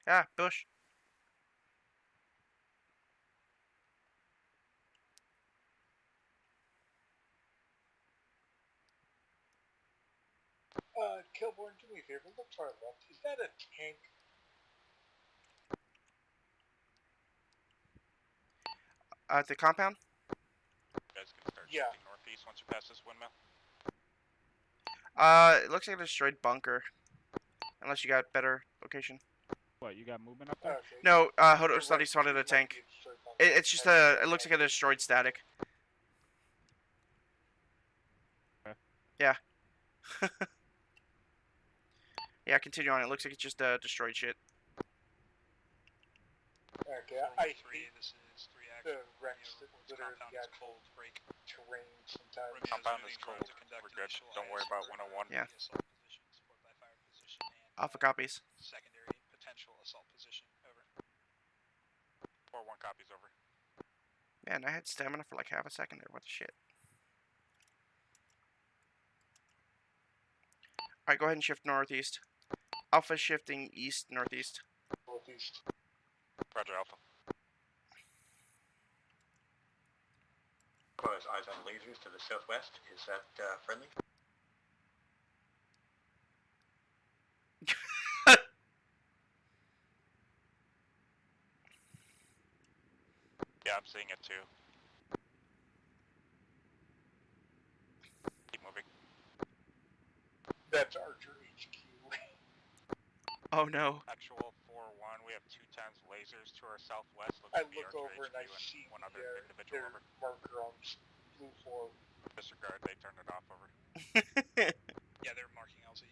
Ah, Bush. Kilborn, do me a favor. Look to our left. Is that a tank? At the compound? You guys can start shifting northeast once you pass this windmill. It looks like a destroyed bunker. Unless you got better location. What, you got movement up there? Okay. No, Hodos thought he spotted a tank. It's just it looks like a destroyed static. Okay. Yeah. Yeah, continue on. It looks like it's just destroyed shit. Okay, I hate this is 3 the wrecks that litter the actual break. terrain sometimes. Compound is cold. We're good. Don't worry about 101. Yeah. Assault position, support by fire position, and Alpha copies. secondary potential assault position. Over. 4-1 copies over. Man, I had stamina for like half a second there. What the shit? Alright, go ahead and shift northeast. Alpha shifting east, northeast. Northeast. Roger, Alpha. As eyes on lasers to the southwest. Is that friendly? Yeah, I'm seeing it too. Keep moving. That's Archer HQ. Oh no. Actual 4-1, we have 2 times lasers to our southwest. Looks I to be look Archer over and I HQ see one other their individual over. marker on blue floor. Disregard, they turned it off over. Yeah, they're marking LZ.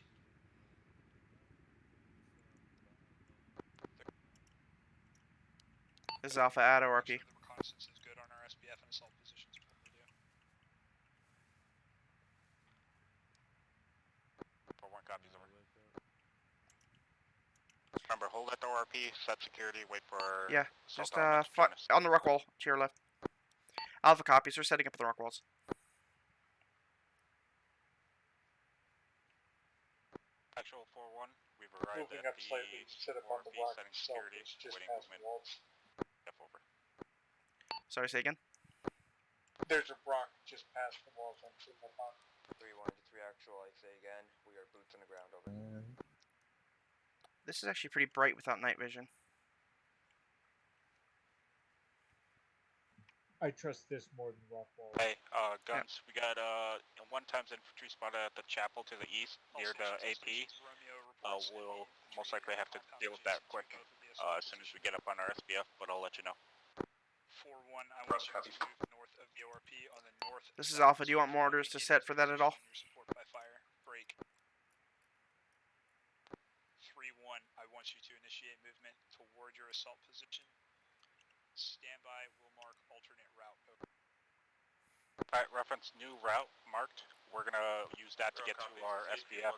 This is Alpha Addo RP. The reconnaissance is good on our SBF and assault positions. What we do. 4-1 copies over. Remember, hold at the ORP, set security, wait for Yeah, assault just elements to join us. on the rock wall to your left. Alpha copies. We're setting up the rock walls. Actual 4-1, we've arrived Moving at up the slightly, set up on the ORP, rock setting itself, security, it's just waiting past movement. walls. F over. Sorry, say again. There's a rock just past the walls I'm sitting up on. 3-1 to 3 actual, I say again. We are boots on the ground over. This is actually pretty bright without night vision. I trust this more than rock walls. Hey, guns, we got 1 times infantry spotted at the chapel to the east near the AP. We'll most likely have to deal with that quick as soon as we get up on our SBF, but I'll let you know. 4-1, I want you to move north of the ORP on the north. This is Alpha. Do you want mortars to set for that at all? Your support by fire. Break. 3-1, I want you to initiate movement toward your assault position. Standby will mark alternate route. Over. Alright, reference new route marked. We're gonna use that to get to our SBF.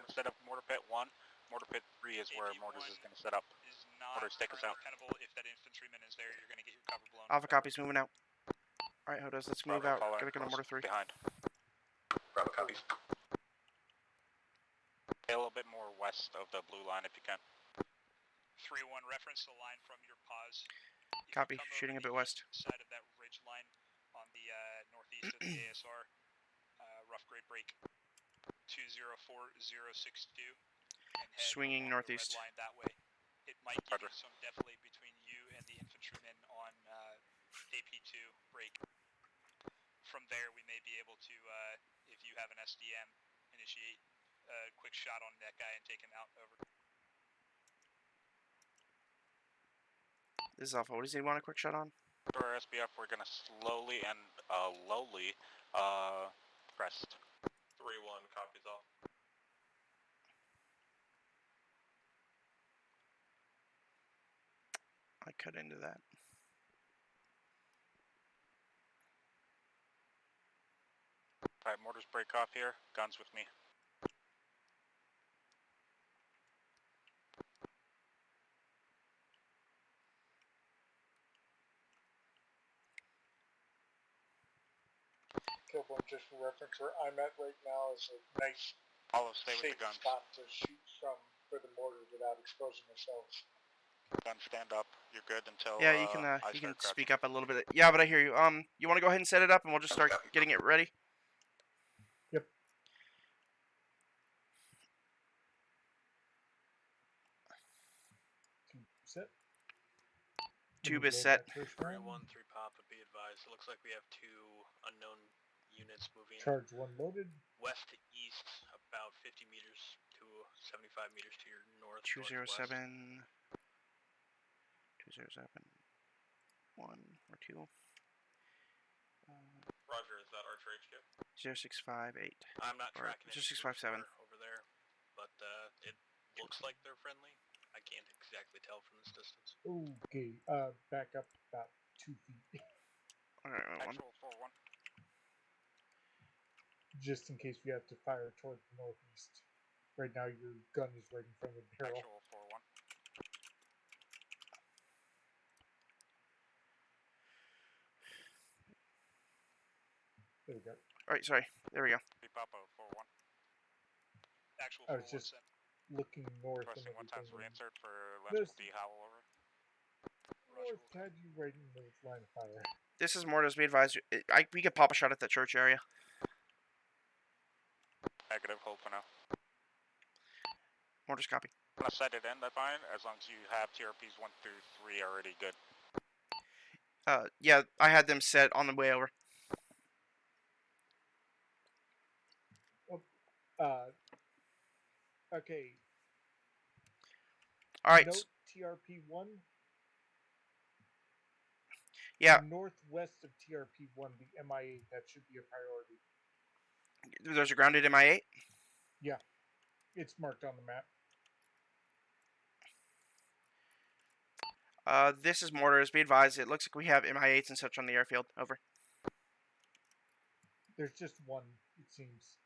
Instead of Mortar Pit 1, Mortar Pit 3 is where Mortars is gonna set up. Mortars, take us out. If that infantryman is there, you're gonna get your cover blown. Alpha copies. Moving out. Alright, Hodos, let's move out. Gotta go to mortar 3. Behind. Bravo copies. Stay a little bit more west of the blue line if you can. 3-1, reference the line from your pause. Copy. Shooting a bit west. Side of that ridge line on the northeast of the ASR, rough grade break 204062. Swinging northeast. Line that way. It might give you some defilade between you and the infantryman on AP2 break. From there, we may be able to, if you have an SDM, initiate a quick shot on that guy and take him out. Over. This is Alpha. What does he want a quick shot on? For our SBF, we're gonna slowly and lowly crest. 3-1 copies off. might cut into that. Alright, mortars break off here. Guns with me. Kilborn, just for reference, where I'm at right now is a nice, Stay with safe the guns. spot to shoot from for the mortar without exposing ourselves. Guns stand up. You're good until Yeah, you can I you start can speak crouching. up a little bit. Yeah, but I hear you. You want to go ahead and set it up, and we'll just start getting it ready. Yep. Set. Tube is set. 3-1, 3 pop, but be advised, it looks like we have 2 unknown units moving Charge 1 loaded. west to east about 50 meters to 75 meters to your north. 207. 207. 1 or 2. Roger, is that Archer HQ? 0658. I'm not Or tracking any 0657. over there, but it looks like they're friendly. I can't exactly tell from this distance. Okay, back up about 2 feet. Alright, Actual 4-1. Just in case we have to fire toward the northeast. Right now, your gun is right in front of the barrel. Actual 4-1. There we go. Alright, sorry. There we go. Papa 4-1. Actual I was just looking north and Requesting 1 times everything. reinsert for This- Lens D Howell over. North had you right in the line of fire. This is mortars. Be advised. We could pop a shot at that church area. Negative, hold for now. Mortars copy. I'm gonna set it in, that's fine, as long as you have TRPs 1 through 3 already good. Yeah, I had them set on the way over. Okay. Alright. Note TRP1. Yeah. Northwest of TRP1, the MI8, that should be a priority. There's a grounded MI8? Yeah. It's marked on the map. This is mortars. Be advised. It looks like we have MI8s and such on the airfield. Over. There's just one, it seems.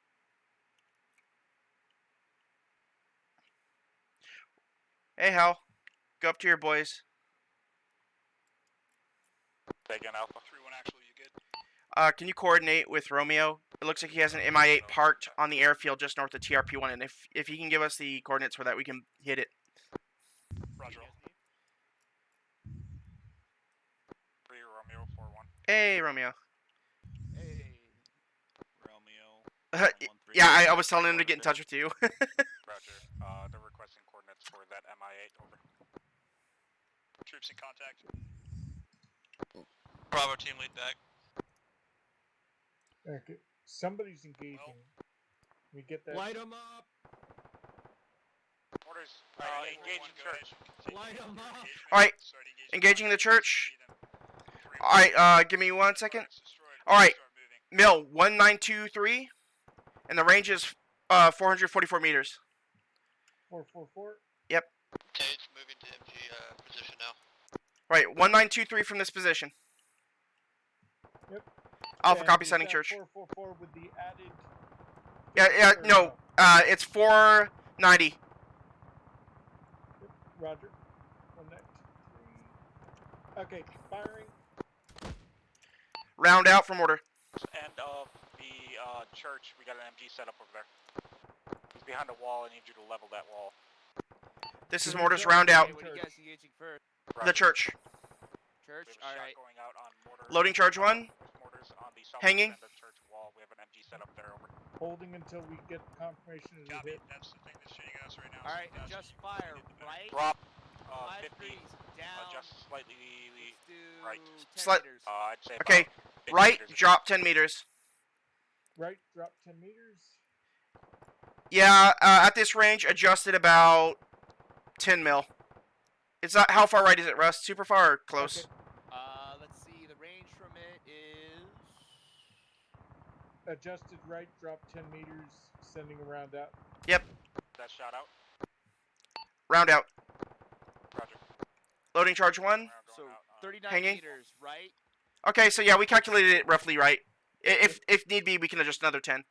Hey, Hal. Go up to your boys. Taking Alpha. 3-1 actual, you good? Can you coordinate with Romeo? It looks like he has an MI8 parked on the airfield just north of TRP1, and if he can give us the coordinates for that, we can hit it. Roger. 3 Romeo 4-1. Hey, Romeo. Hey. Romeo. Yeah, I was telling him to get in touch with you. Roger. They're requesting coordinates for that MI8 over. Troops in contact. Bravo team lead back. Okay. Somebody's engaging. We get that. Light them up! Orders, Alright, engaging church. Light them up! Alright, engaging the church. Alright, give me 1 second. Alright, Mill, 1923. And the range is 444 meters. 444? Yep. Okay, it's moving to MG position now. Right, 1923 from this position. Yep. Alpha And copy is sending that church. 444 with the added. Yeah, or no. It's 490. Yep. Roger. 1923. Okay, firing. Round out from order. End of the church, we got an MG set up over there. He's behind a wall, I need you to level that wall. This is mortars round out. Hey, what are you guys engaging first? The church. Church? We have a shot Alright. going out on mortar. Loading charge 1. Mortars on the south Hanging. end of church wall. We have an MG set up there over. Holding until we get confirmation of the Copy. hit. That's the thing that's shooting at us right now. Alright, So adjust fire, right? Drop 5 50. degrees down. Just slightly Let's do right. 10 meters. I'd say Okay, about 50 right, meters. drop 10 meters. Right, drop 10 meters. Yeah, at this range, adjusted about 10 mil. It's not, how far right is it, Russ? Super far or close? Okay. Let's see, the range from it is... Adjusted right, drop 10 meters, sending a round out. Yep. That shot out. Round out. Roger. Loading charge 1. So out. 39 Hanging. meters, right? Okay, so yeah, we calculated it roughly right. If need be, we can adjust another 10.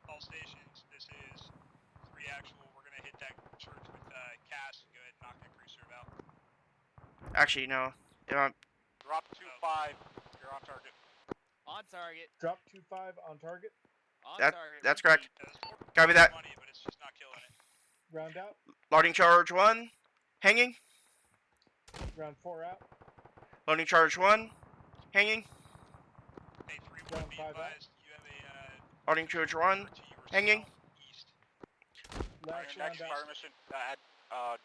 All stations, this is 3 actual. We're gonna hit that church with Cass and go ahead and knock that crew serve out. Actually, no. Drop 2-5. You're on target. On target. Drop 2-5 on target. On That target. that's correct. Copy that. Money, but it's just not killing it. Round out. Loading charge 1. Hanging. Round 4 out. Loading charge 1. Hanging. Hey, 3 Round be 5 out. advised, you have a Loading charge 1. Hanging. Last Your next round fire out. mission,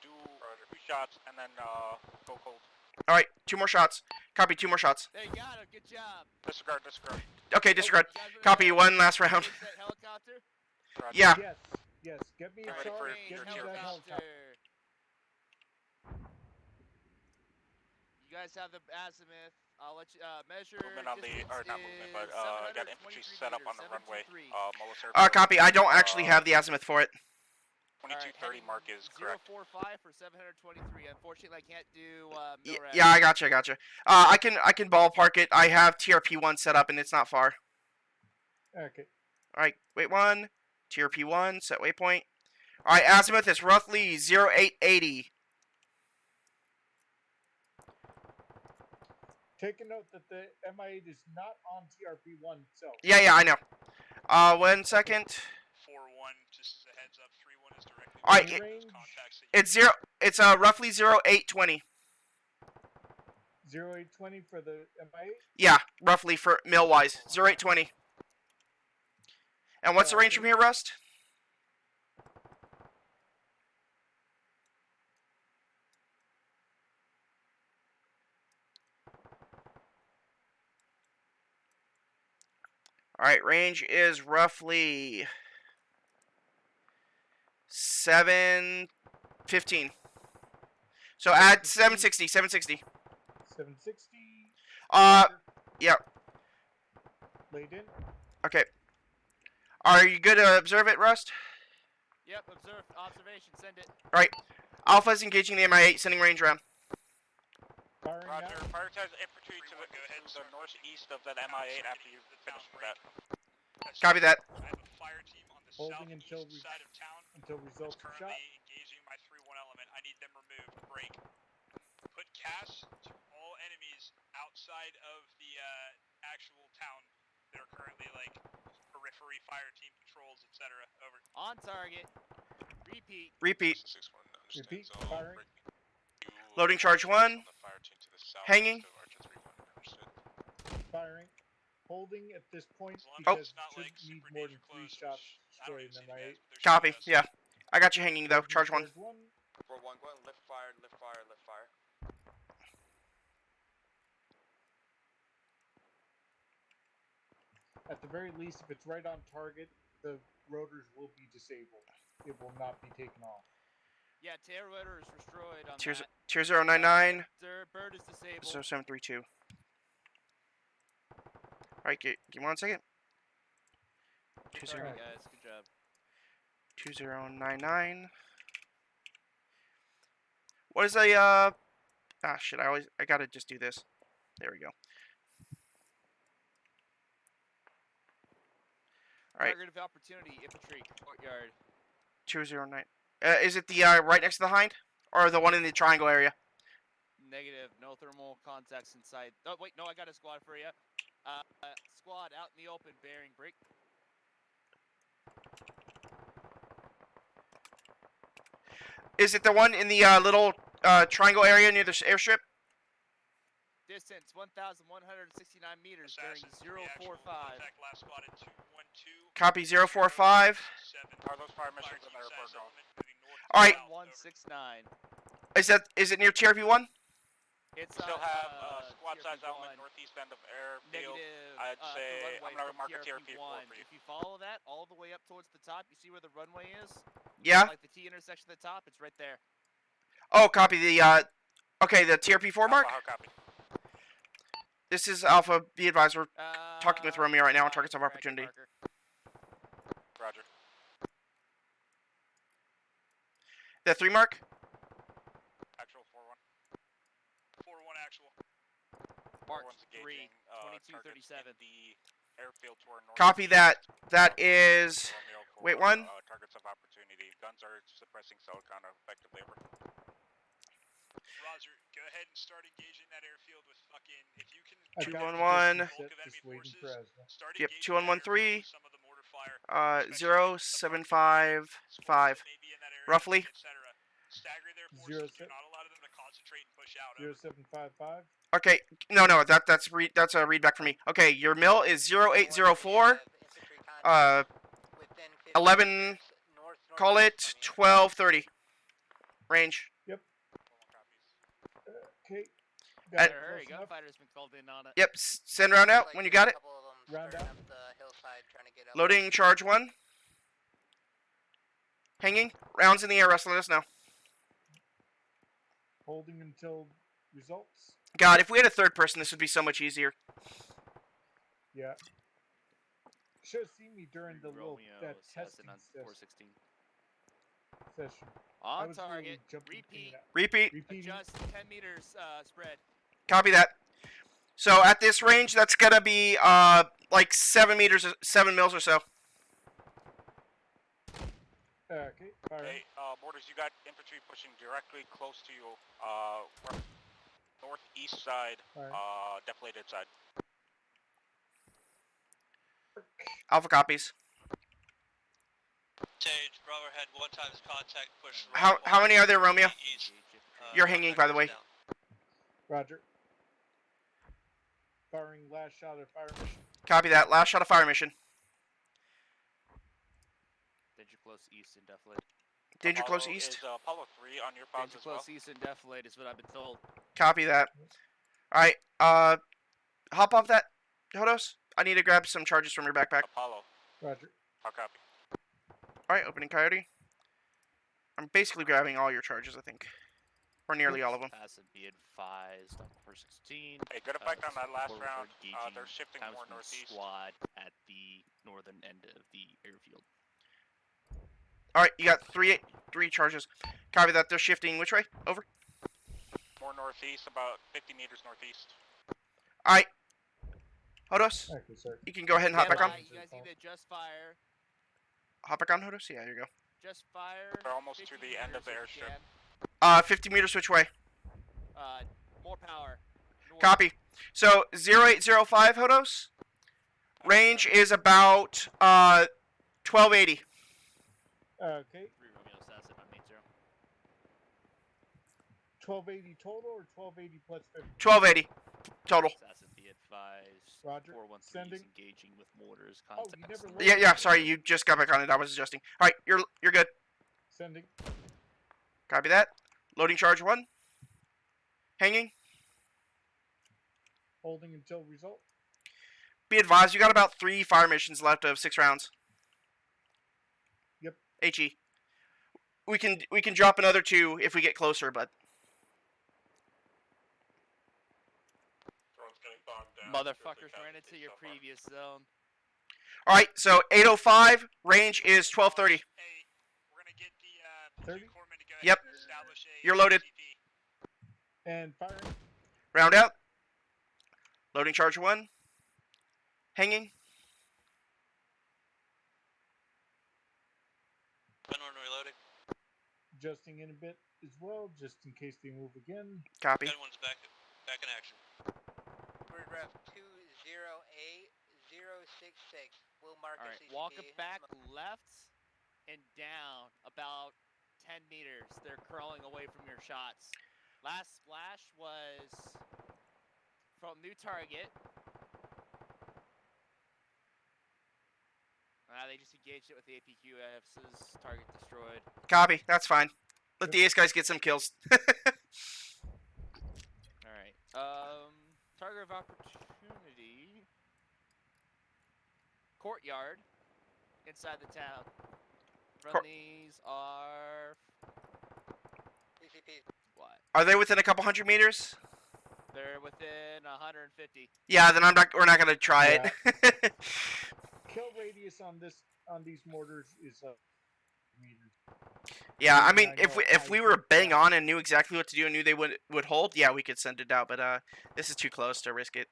do 2 shots and then go cold. All right, 2 more shots. Copy. 2 more shots. There you got it. Good job. Disregard, disregard. Okay, disregard. Copy. 1 last round. Is that helicopter? Yeah. Yes. Get me a Ready chart. for Get your me tier. that helicopter. You guys have the azimuth. I'll let you measure. Movement on the, or not movement, but got infantry set up on the runway. Mollis Copy. I don't actually have the azimuth for it. 2230 mark is correct. 045 for 723. Unfortunately, I can't do NORAD. Yeah, I gotcha. I can ballpark it. I have TRP1 set up, and it's not far. Okay. All right, wait 1. TRP1 set waypoint. All right, azimuth is roughly 0880. Take a note that the MI8 is not on TRP1 itself. Yeah, I know. 1 second. 4-1, just as a heads up. 3-1 is directly. All right, contacts that it's 0. It's roughly 0820. 0820 for the MI8. Yeah, roughly for mil wise 0820. And what's the range from here, Rust? All right, range is roughly 715. So add 760. 760. 760. Yeah. Laid in. Okay. Are you good to observe it, Rust? Yep, observe. Observation. Send it. All right. Alpha's engaging the MI8, sending range round. Roger. Prioritize infantry to the northeast of that MI8 after you finish with that. Copy that. I have a fire team on the Holding southeast side of town. until results are shot. Currently engaging my 3-1 element. I need them removed. Break. Put Cass to all enemies outside of the actual town that are currently like periphery fire team patrols, etc. Over. On target. Repeat. Repeat. Repeat. Firing. Loading charge 1. Hanging. Firing. Holding at this point Oh. because shouldn't need more than 3 shots destroying the MI8. Copy. Yeah. I got you hanging though. Charge 1. 4-1, go ahead and lift fire, lift fire, lift fire. At the very least, if it's right on target, the rotors will be disabled. It will not be taken off. Yeah, tail rotor is destroyed on Tier, that. tier 099. Their bird is disabled. 0732. Alright, give me 1 second. Good target, guys. Good job. 2099. What is a shit, I gotta just do this. There we go. Alright. Target of opportunity, infantry, courtyard. 209. Is it the right next to the hind? Or the one in the triangle area? Negative, no thermal contacts inside. Oh wait, no, I got a squad for you. Squad out in the open, bearing break. Is it the one in the little triangle area near the airstrip? Distance 1,169 meters, bearing 045. Last spotted 212. Copy 045. Are those fire missions in the airport going? Alright. 169. Is it near TRP1? It's still have squad size element northeast end of airfield. I'd say I'm gonna mark a TRP4 for you. If you follow that all the way up towards the top, you see where the runway is? Yeah. Like the T intersection at the top, it's right there. Oh, copy the okay, the TRP4 mark? Alpha, copy. This is Alpha. Be advised, we're talking with Romeo right now on targets of opportunity. Roger. The 3 mark? Mark one's 3, engaging 2237. the airfield to our north. Copy that. That is. Romeo for, Wait, one. Targets of opportunity. Guns are suppressing SOCON effectively. Over. Roger, go ahead and start engaging that airfield with fucking. If you can. 211. Yep, 2113. 0755. Roughly. Stagger their forces. Do not allow them to concentrate and push out. 0755. Okay, no, that's a read back for me. Okay, your mill is 0804. 11. Call it 1230. Range. Yep. Okay. At- Hurry, gunfighter's been called in on it. Yep, send round out when you got it. Round out. Loading charge 1. Hanging. Rounds in the air, Russ, let us know. Holding until results. God, if we had a third person, this would be so much easier. Yeah. Should have seen me during the little that testing on 416. session. On I was target. really jumping in Repeat. and out. Repeat. Repeating. Adjust 10 meters spread. Copy that. So at this range, that's gonna be like 7 mils or so. Okay, fire. Hey, Mortars, you got infantry pushing directly close to you, northeast side, deflated side. Alpha copies. Sage, Bravo head 1 times contact push. How many are there, Romeo? East. You're hanging, by the way. Roger. Firing last shot of fire mission. Copy that. Last shot of fire mission. Danger close east and deflate. Danger close east. Is Apollo 3 on your pods Danger as well? close east and deflate is what I've been told. Copy that. Alright, hop off that, Hodos. I need to grab some charges from your backpack. Apollo. Roger. I'll copy. Alright, opening Coyote. I'm basically grabbing all your charges, I think. Or nearly all of them. Passive be advised on 416. Hey, good effect on that last forward round. engaging They're shifting more Townsman northeast. Squad at the northern end of the airfield. Alright, you got three charges. Copy that. They're shifting which way? Over. More northeast, about 50 meters northeast. Alright. Hodos. Okay, sorry. You can go ahead and hop back on. You guys need to just fire. Hop back on, Hodos? Yeah, there you go. Just fire. They're almost to the end of the meters if you airstrip. 50 meters which way? can. More power. North. Copy. So 0805 Hodos. Range is about 1280. Okay. 3 Romeo Assassin on main 0. 1280 total or 1280 plus 50? 1280 total. Assassin be advised. Roger. 413 Sending. is engaging with mortars. Oh, you Contacts. never Yeah. Sorry, you just got back on it. I was adjusting. All right, you're good. Sending. Copy that. Loading charge 1. Hanging. Holding until result. Be advised, you got about 3 fire missions left of 6 rounds. Yep. HE. We can drop another 2 if we get closer, but Motherfuckers ran into your previous zone. all right. So 805 range is 1230. Hey, we're gonna get the 30? corpsman to go Yep. ahead and establish a You're loaded. CP. And firing. Round out. Loading charge 1. Hanging. Gun 1 reloading. Adjusting in a bit as well, just in case they move again. Copy. Gun 1's back in action. Word ref 208066. We'll mark All a right, CCP. walk it back left and down about 10 meters. They're crawling away from your shots. Last splash was from new target. They just engaged it with the APQF's target destroyed. Copy. That's fine. Let the ace guys get some kills. Alright. Target of opportunity. Courtyard. Inside the town. Friendlies are... CCP. What? Are they within a couple hundred meters? They're within 150. Yeah, then we're not gonna try it. Kill radius on these mortars is meters. Yeah, I And mean, I if know if I we were did bang that. on and knew exactly what to do and knew they would hold, yeah, we could send it out. But this is too close to risk it.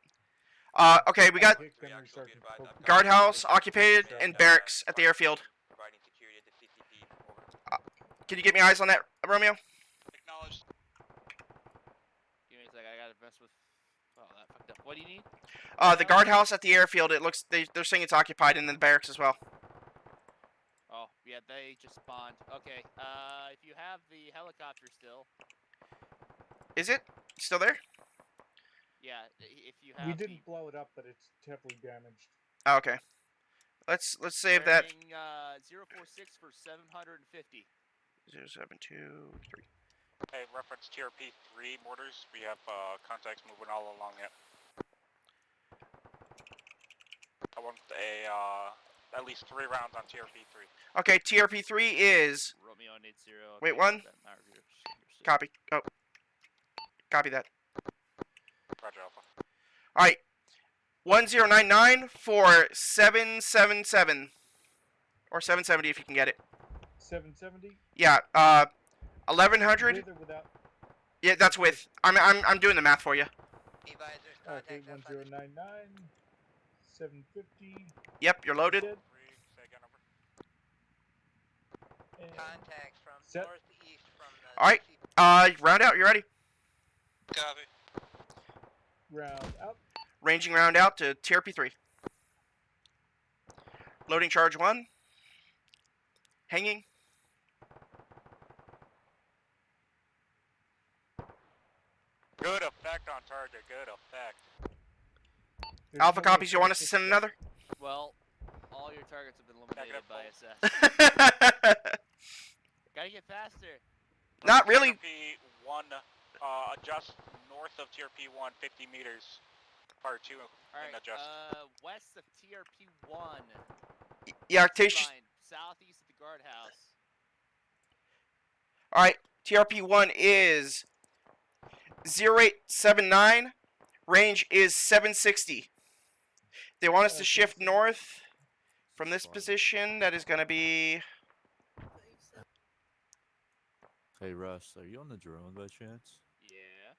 Okay, we I got hit Gunnery Sergeant Pope. guardhouse occupied and barracks at the airfield. Providing security at the CCP. Over. Can you get me eyes on that, Romeo? Acknowledged. Give me a sec. I gotta mess with. Oh, that fucked up. What do you need? The guardhouse at the airfield. It looks they're saying it's occupied, and then the barracks as well. Oh, yeah, they just spawned. Okay. If you have the helicopter still. Is it still there? Yeah, if you have. We didn't blow it up, but it's heavily damaged. Oh, okay. Let's save that. 046 for 750. 0723. Hey, reference TRP 3 mortars. We have contacts moving all along it. I want at least 3 rounds on TRP 3. Okay, TRP 3 is. Romeo needs 0. Wait, one. Copy. Oh. Copy that. Roger, Alpha. Alright. 1099 for 777. Or 770 if you can get it. 770. Yeah, 1100. With or without? Yeah, that's with. I'm doing the math for you. Okay, 1099. 750. Yep, you're loaded. Contacts from Set. northeast from the. Alright, round out, you ready? Copy. Round out. Ranging round out to TRP 3. Loading charge 1. Hanging. Good effect on target, good effect. Alpha copies, you want us to send another? Well, all your targets have been eliminated by SS. Gotta get faster. Not really. TRP 1, adjust north of TRP 1, 50 meters. Part 2, and adjust. West of TRP 1. Yeah, Southeast of the guardhouse. Alright, TRP 1 is 0879. Range is 760. They want us to shift north from this position. That is going to be. Hey Russ, are you on the drone by chance? Yeah.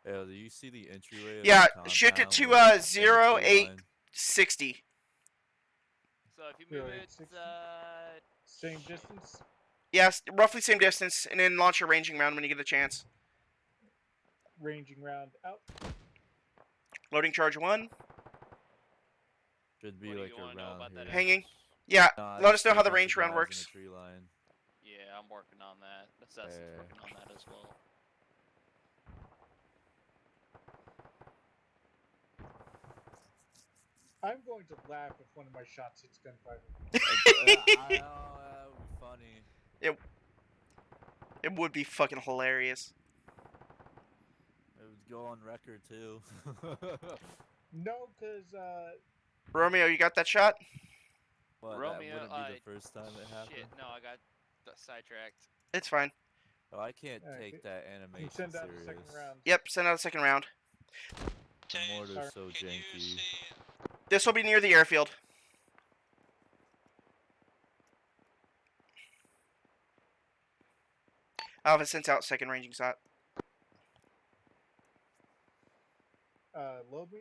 Yeah, do you see the entryway? Yeah, of the shift it to compound with the 0860. So if you move it, same distance. Yes, roughly same distance, and then launch your ranging round when you get a chance. Ranging round out. Loading charge 1. Should be like around here. Hanging. Yeah, Nah, let just us know see how a the bunch range of round guys in works. a tree line. Yeah, I'm working on that. Assassin's working on that as well. I'm going to laugh if one of my shots hits gunfighter. I know, that would be funny. It would be fucking hilarious. It would go on record too. No, because Romeo, you got that shot? What, Romeo, that wouldn't be the first time it happened? Shit, no, I got sidetracked. It's fine. Oh, I can't take that animation send out serious. a second round. Yep, send out a second round. The mortar's so janky. This will be near the airfield. Alpha sent out second ranging shot. Load me.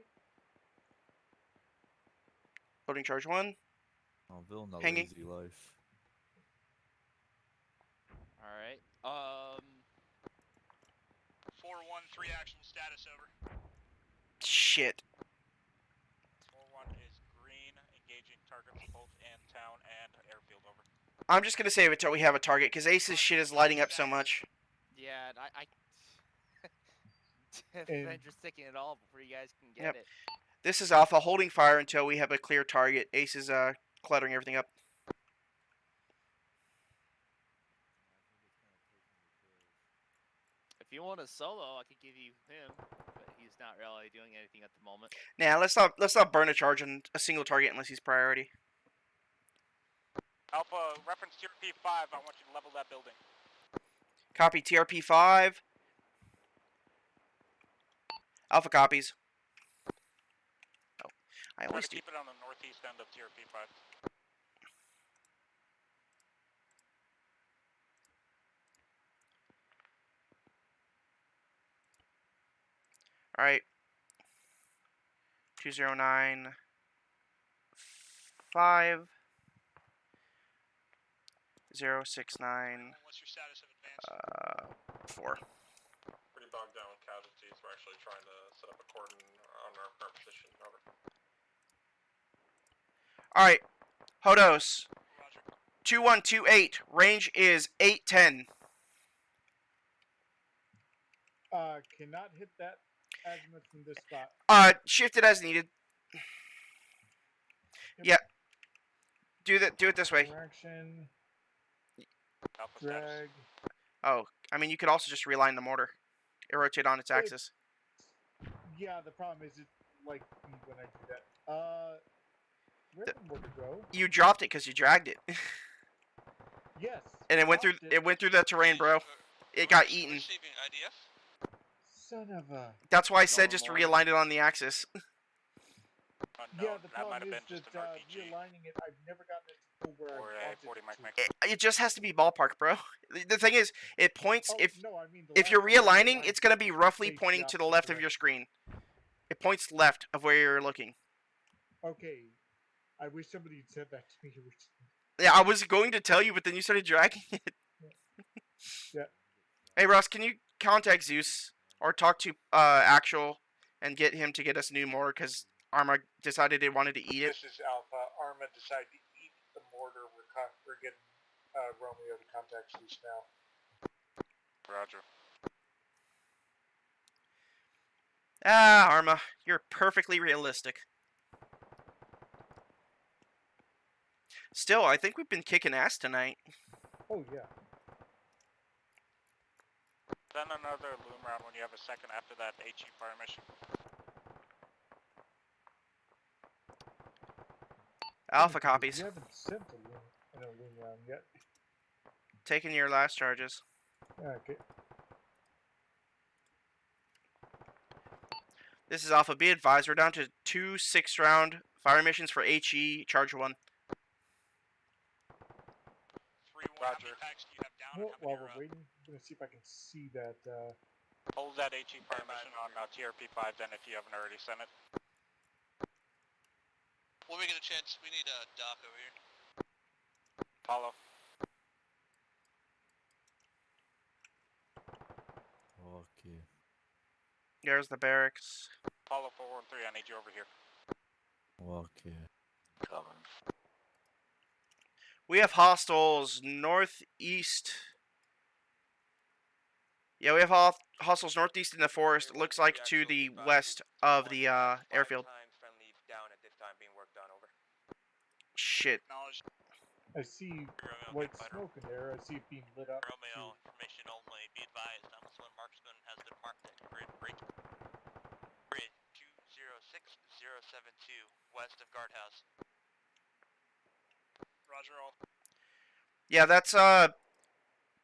Loading charge 1. Oh, Bill, no Hanging. lazy life. Alright. 413 actual status over. Shit. 4-1 is green, engaging targets both in town and airfield, over. I'm just gonna save it till we have a target, because Ace's shit is lighting up so much. Yeah, I Avengers taking it all before you guys can get it. This is Alpha holding fire until we have a clear target. Ace is cluttering everything up. If you want a solo, I could give you him, but he's not really doing anything at the moment. Nah, let's not burn a charge on a single target unless he's priority. Alpha, reference TRP 5, I want you to level that building. Copy TRP 5. Alpha copies. Oh, I Try always to do. keep it on the northeast end of TRP 5. All right. 209 5 069 What's your status of advance? 4. Pretty bogged down with casualties. We're actually trying to set up a cordon on our current position. Over. All right. Hodos. 2128. Range is 810. Cannot hit that azimuth from this spot. Shift it as needed. Yeah. Do it this way. Direction. Alpha Drag. status. Oh, I mean, you could also just realign the mortar. It rotate on its axis. Yeah, the problem is it like me when I do that. Where'd the mortar go? You dropped it because you dragged it. Yes. And it went through the terrain, bro. It got eaten. Receiving IDF. Son of a. That's why I said just realign it on the axis. Yeah, the problem is that realigning it, I've never gotten it to pull where I want it to. It just has to be ballpark, bro. The thing is, it points Oh, if no, I mean if you're realigning, it's gonna be roughly pointing to the left of your screen. It points left of where you're looking. Okay, I wish somebody had said that to me originally. Yeah, I was going to tell you, but then you started dragging it. Yeah. Hey, Ross, can you contact Zeus or talk to Actual and get him to get us a new mortar because Arma decided it wanted to eat it? This is Alpha. Arma decided to eat the mortar. We're getting Romeo to contact Zeus now. Roger. Ah, Arma, you're perfectly realistic. Still, I think we've been kicking ass tonight. Oh, yeah. Send another loom round when you have a second after that HE fire mission. Alpha copies. You haven't sent a loom round yet. Taking your last charges. Okay. This is Alpha. Be advised, we're down to 2 6-round fire missions for HE, charge 1. 3-1. How many packs do you have down? Well, while we're waiting, I'm going to see if I can see that. Hold that HE fire mission on TRP5 then if you haven't already sent it. When we get a chance, we need a dock over here. Follow. Okay. There's the barracks. Follow 413, I need you over here. Okay. Coming. We have hostiles northeast. Yeah, we have hostiles northeast in the forest. It looks like to the west of the airfield. Shit. I see white smoke in there. I see it being lit up. Romeo, information only. Be advised, Amazon marksman has been marked at grid 206072 west of guardhouse. Roger all. Yeah, that's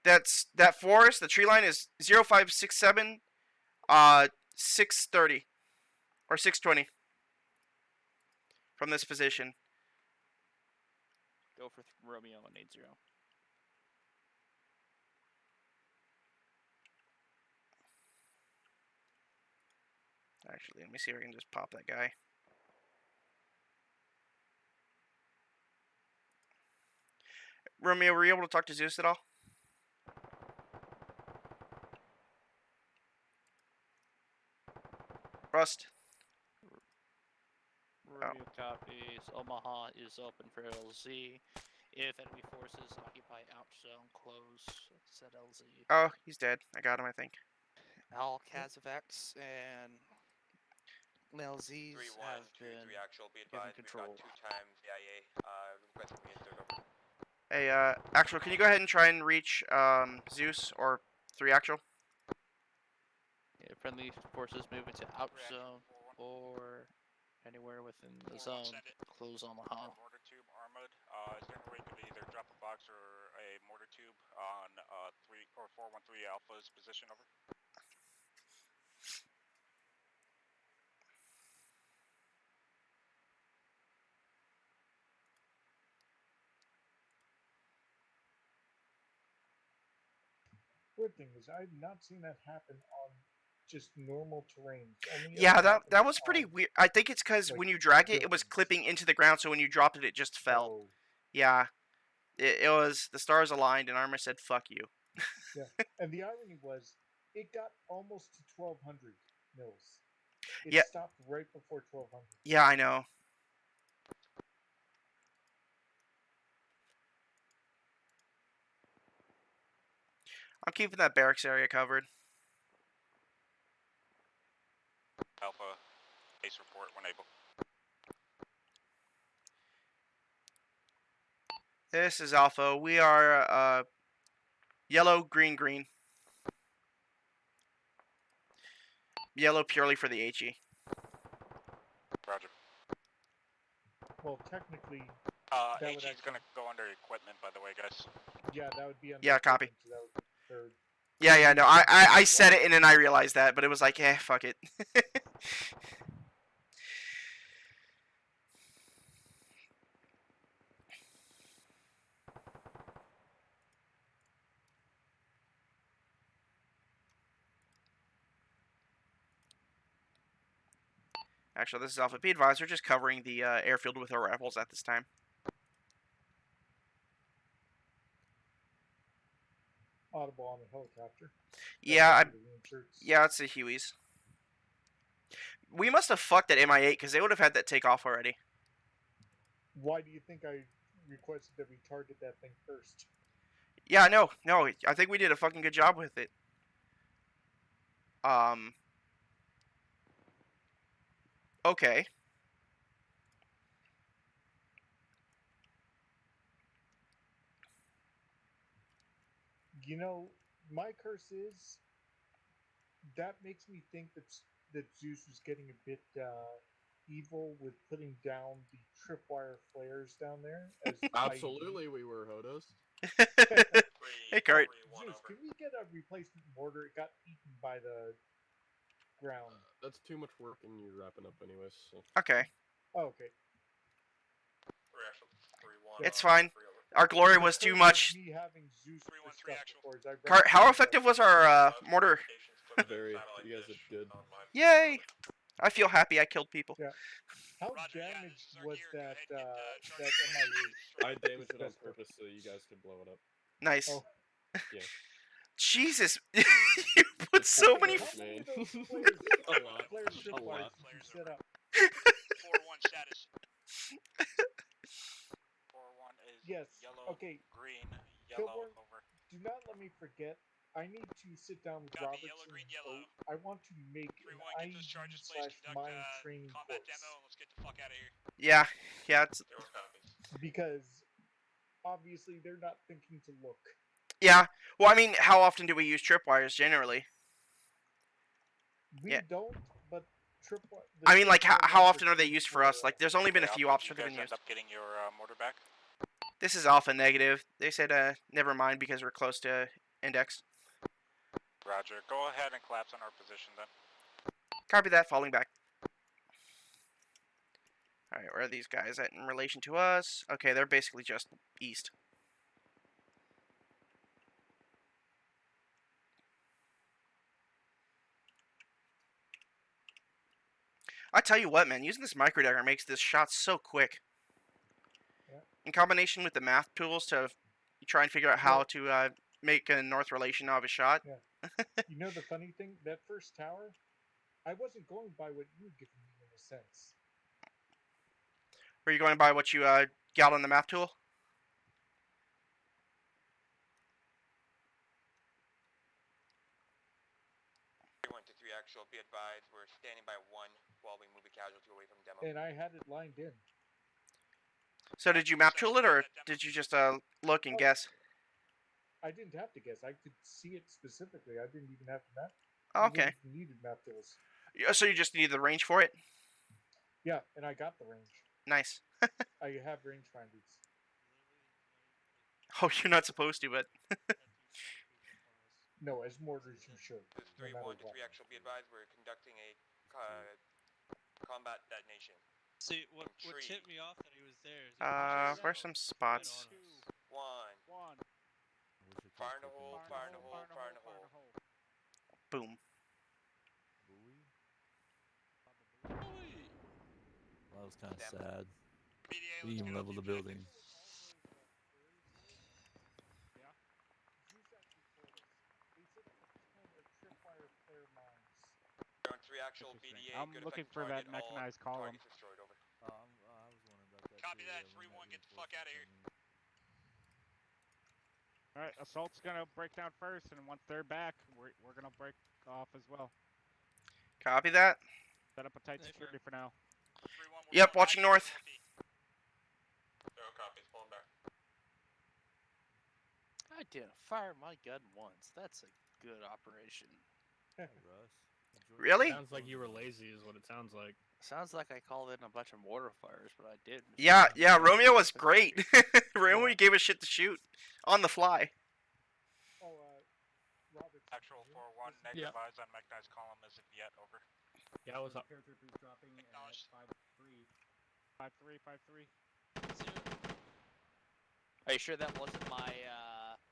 that forest. The tree line is 0567 630 or 620 from this position. Go for Romeo on 80. Actually, let me see if I can just pop that guy. Romeo, were you able to talk to Zeus at all? Rust. Romeo copies. Omaha is open for LZ. If enemy forces occupy out zone, close. Set LZ. Oh, he's dead. I got him, I think. All Kazavex and LZs 3-1, have 2-3 been actual. Be given advised, we've control. got 2 times CIA. Requesting we insert over. Hey, Actual, can you go ahead and try and reach Zeus or 3 Actual? Yeah, friendly forces move into out zone or anywhere within the zone. Close Omaha. Mortar tube armored. Is there any way you could either drop a box or a mortar tube on 3 or 413 Alpha's position over? Weird thing is, I've not seen that happen on just normal terrain. Only Yeah, ever that happens was pretty on, weird. I think it's because like, when you drag it, it was buildings. clipping into the ground, so when you dropped it, it just fell. Oh, Yeah, it was the stars aligned, and Armor said, "Fuck you." yeah. And the irony was, it got almost to 1200 mils. It Yeah. stopped right before 1200. Yeah, I know. I'm keeping that barracks area covered. Alpha, base report when able. This is Alpha. We are yellow, green, green. Yellow purely for the HE. Roger. Well, technically, that HE's would actually, gonna go under equipment, by the way, guys. yeah, that would be under Yeah, copy. equipment, so that would be third. Yeah, no, I said it and then I realized that, but it was like, fuck it. Actually, this is Alpha. Be advised, we're just covering the airfield with our rifles at this time. Audible on the helicopter. Yeah, The reinserts. yeah, it's the Hueys. We must have fucked that MI8 because they would have had that take off already. Why do you think I requested that we target that thing first? Yeah, no, I think we did a fucking good job with it. Okay. You know, my curse is that makes me think that Zeus was getting a bit evil with putting down the tripwire flares down there. As Absolutely, we were Hodos. Hey, Kurt. Zeus, can we get a replacement mortar? It got eaten by the ground. That's too much work, and you're wrapping up anyways. So. Okay. Oh, okay. It's fine. Our glory was too much. Me having Zeus 313 actual. Kurt, how effective was our mortar? Very. You guys did good. Yay! I feel happy I killed people. Yeah. How damaged was that MI8? I damaged it on purpose so you guys could blow it up. Nice. Oh. Yeah. Jesus, you put so many. A lot. A lot. Set up. 4-1 status. 4-1 is Yes. yellow, Okay. green, yellow, Kilborn, over. do not let me forget. I need to sit down with Copy, Robertson. yellow, green, yellow. I want to make 3-1, an get those charges, please. Conduct IE/mine training combat course. demo, and let's get the fuck out of here. Yeah. It's... Because obviously they're not thinking to look. Yeah. Well, I mean, how often do we use tripwires generally? We don't, but tripwire. I mean, like, how often are they used for us? Like, there's only been a few ops that have been You guys used. end up getting your mortar back? This is Alpha negative. They said, never mind because we're close to index. Roger. Go ahead and collapse on our position then. Copy that, falling back. Alright, where are these guys at in relation to us? Okay, they're basically just east. I tell you what, man, using this microdagger makes this shot so quick. Yeah. In combination with the math tools to try and figure out how to make a north relation of a shot. Yeah. You know the funny thing? That first tower, I wasn't going by what you were giving me in a sense. Were you going by what you got on the math tool? 3-1-3 actual, be advised, we're standing by 1 while we move a casualty away from demo. And I had it lined in. So did you map tool it, or did you just look and guess? I didn't have to guess. I could see it specifically. I didn't even have to map. Oh, okay. You needed map tools. So you just needed the range for it? Yeah, and I got the range. Nice. I have range finders. Oh, you're not supposed to, but... No, as mortars you should. This 3-1-3 actual, be advised, we're conducting a combat detonation. See, what tipped me off that he was there is where's some spots? 1. Fire in the hole, fire in the hole, fire in the hole. Boom. was kind of sad. BDA, We even leveled the building. Zeus actually told us. They set up a ton of tripwire flare mines. Going 3 actual Interesting. BDA. I'm Good looking effective for that target. All mechanized column. targets destroyed. Over. I was wondering about that. Copy too, that. when 3-1. Get the fuck reinforcements out of here. come in. All right, assault's gonna break down first, and once they're back, we're gonna break off as well. Copy that. Set up a tight security for now. 3-1. Yep, watching north. Zero copies. Pulling back. I didn't fire my gun once. That's a good operation. Hey, Russ. enjoy Really? your Sounds like you were phone. lazy, is what it sounds like. Sounds like I called in a bunch of mortar fires, but I didn't. Yeah, Romeo was great. Romeo gave us shit to shoot on the fly. Oh, Robert. Actual 4-1, negative eyes on mechanized column as of yet, over. Yeah, what's up? Paratroopers dropping at 5-3. 5-3, 5-3. Are you sure that wasn't my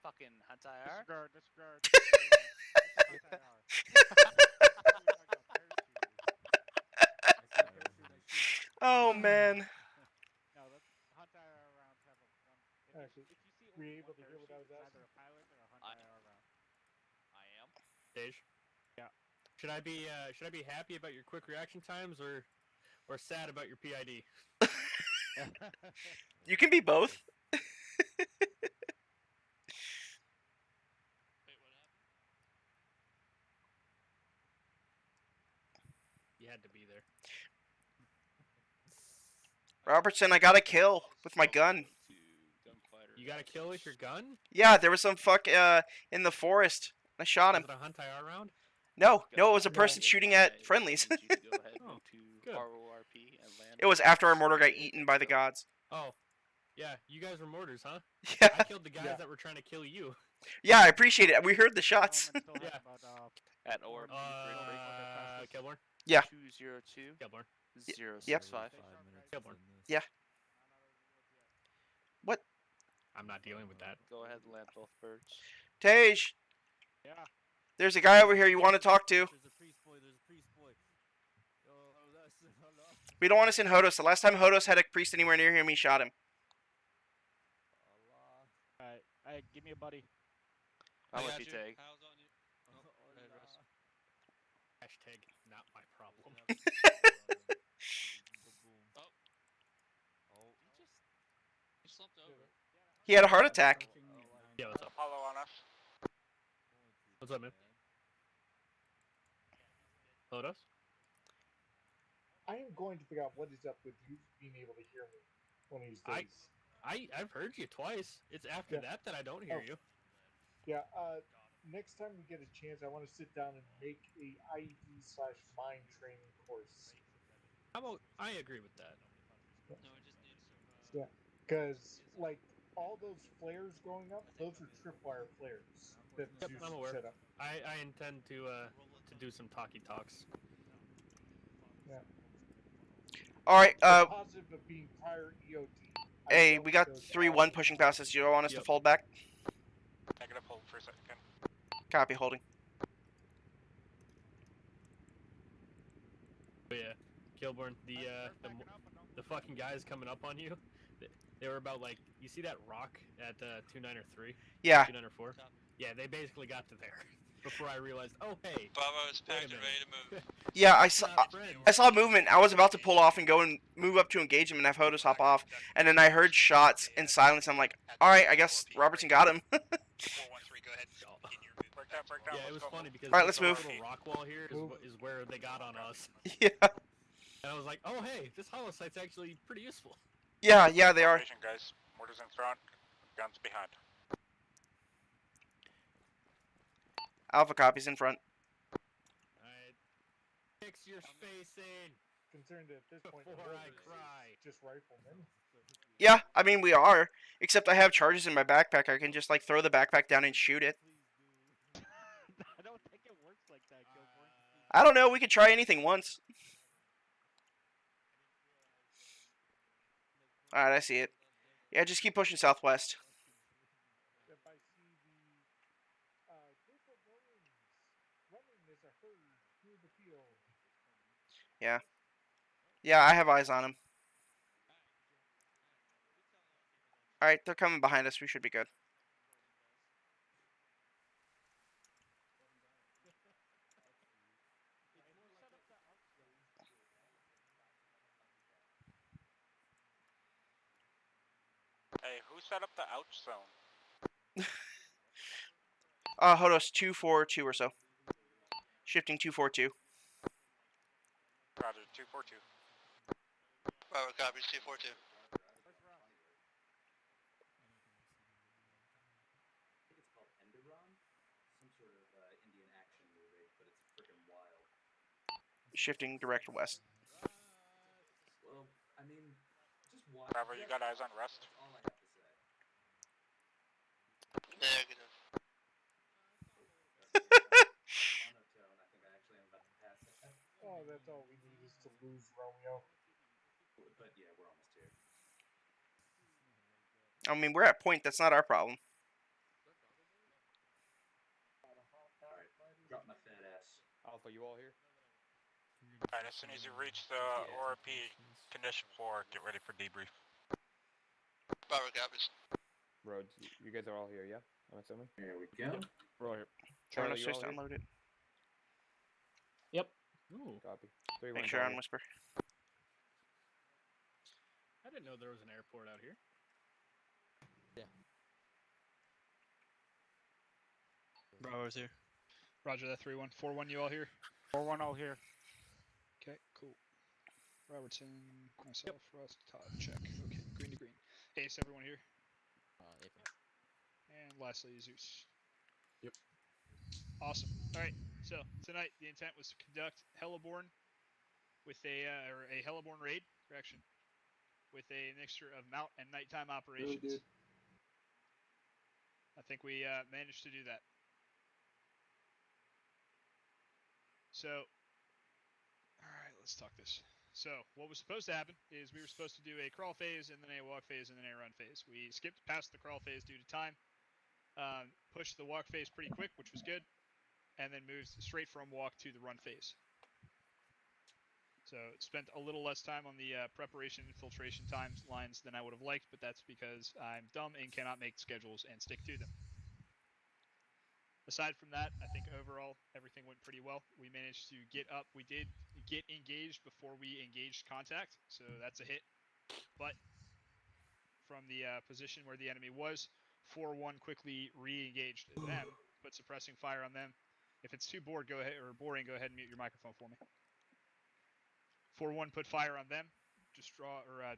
fucking Huntai R? Disregard. Oh man. No, that's Huntai rounds have a one. Actually, If you see were only you able one to hear what I was parachute, it's asking? either a pilot or a Huntai round. I am. Dej? Yeah. Should I be happy about your quick reaction times or sad about your PID? You can be both. You had to be there. Robertson, I got a kill with my gun. You got a kill with your gun? Yeah, there was some fuck in the forest. I shot him. Was it a Huntai R round? No, it was a person shooting at friendlies. Go ahead, Oh, move to good. RORP and land. It was after our mortar got eaten by the gods. Oh, yeah, you guys were mortars, huh? Yeah. I killed the guys that were trying to kill you. Yeah, I appreciate it. We heard the shots. Yeah. At ORP, Kilborn? Yeah. 202 Kilborn. 065. Kilborn. Yeah. What? I'm not dealing with that. Go ahead and land both birds. Tej, Yeah. there's a guy over here you want to talk to. There's a priest boy. Oh, that's We don't want to send Hodos. The last time Hodos had a priest anywhere near him, he shot him. Alright, give me a buddy. How much you take? Hashtag not my problem. He slumped over. He had a heart attack. Yeah, what's up? Apollo on us. What's up, man? Lodos? I am going to figure out what is up with you being able to hear me one of these days. I've heard you twice. It's after that I don't hear you. Yeah, next time we get a chance, I want to sit down and make a IED/mine training course. I agree with that. No, we just need some. Yeah, because like all those flares going up, those are tripwire flares that Yep, Zeus I'm aware. set up. I intend to do some talkie talks. Yeah. All right. The positive of being prior EOD. Hey, we got 3-1 pushing past us. You want us to fold back? Negative, hold for a second. Copy, holding. But yeah, Kilborn, the fucking guys coming up on you, they were about like, you see that rock at 2903? Yeah. 2904? Yeah, they basically got to there before I realized, oh hey. Bravo is packed and ready to move. Yeah, I saw movement. I was about to pull off and go and move up to engage him and have Hodos hop off, and then I heard shots and silence. I'm like, all right, I guess Robertson got him. 413, go ahead. Break down, Yeah, it was funny because All right, let's this move. little rock wall here is where they got on us. Yeah. And I was like, oh hey, this holosite's actually pretty useful. Yeah, they are. Formation, guys. Mortars in front, guns behind. Alpha copies in front. Alright. Fix your spacing. Concerned at this point before I cry. Just riflemen. Yeah, I mean we are. Except I have charges in my backpack. I can just like throw the backpack down and shoot it. I don't think it works like that, Kilborn. I don't know. We could try anything once. All right, I see it. Yeah, just keep pushing southwest. If I see the group of Marines running as a herd through the field. Yeah. Yeah, I have eyes on him. All right, they're coming behind us. We should be good. Hey, who set up the ouch zone? Hodos 242 or so. Shifting 242. Roger, 242. Robert, copy, C42. Shifting direct west. Well, I mean, just watch. Bravo, you got eyes on Rust? That's all I have to say. Negative. Monotone. I think I actually am about to pass that. Oh, that's all we need is to lose Romeo. But yeah, we're almost here. I mean, we're at point. That's not our problem. Alright, drop my fat ass. Alpha, you all here? Alright, as soon as you reach the ORP condition 4, get ready for debrief. Robert, copies. Rhodes, you guys are all here, yeah? I'm assuming? There we go. Yep. We're all here. Charlie, Charlie, you all here? download it. Yep. Ooh. Copy. 3-1 Make sure on Charlie. whisper. I didn't know there was an airport out here. Yeah. Bravo's here. Roger that. 3-1. 4-1. You all here? 4-1 all here. Okay. Cool. Robertson, myself, Rust, Todd, check. Okay. Green to green. Ace, everyone here? And lastly, Zeus. Yep. Awesome. All right. So tonight the intent was to conduct Heliborn with a Heliborn raid, correction, with a mixture of mount and nighttime operations. Really good. I think we managed to do that. So, all right, let's talk this. So, what was supposed to happen is we were supposed to do a crawl phase and then a walk phase and then a run phase. We skipped past the crawl phase due to time, pushed the walk phase pretty quick, which was good, and then moved straight from walk to the run phase. So, spent a little less time on the preparation and filtration lines than I would have liked, but that's because I'm dumb and cannot make schedules and stick to them. Aside from that, I think overall everything went pretty well. We managed to get up. We did get engaged before we engaged contact, so that's a hit. But from the position where the enemy was, 4-1 quickly re-engaged them, put suppressing fire on them. If it's too boring, go ahead and mute your microphone for me. 4-1 put fire on them, just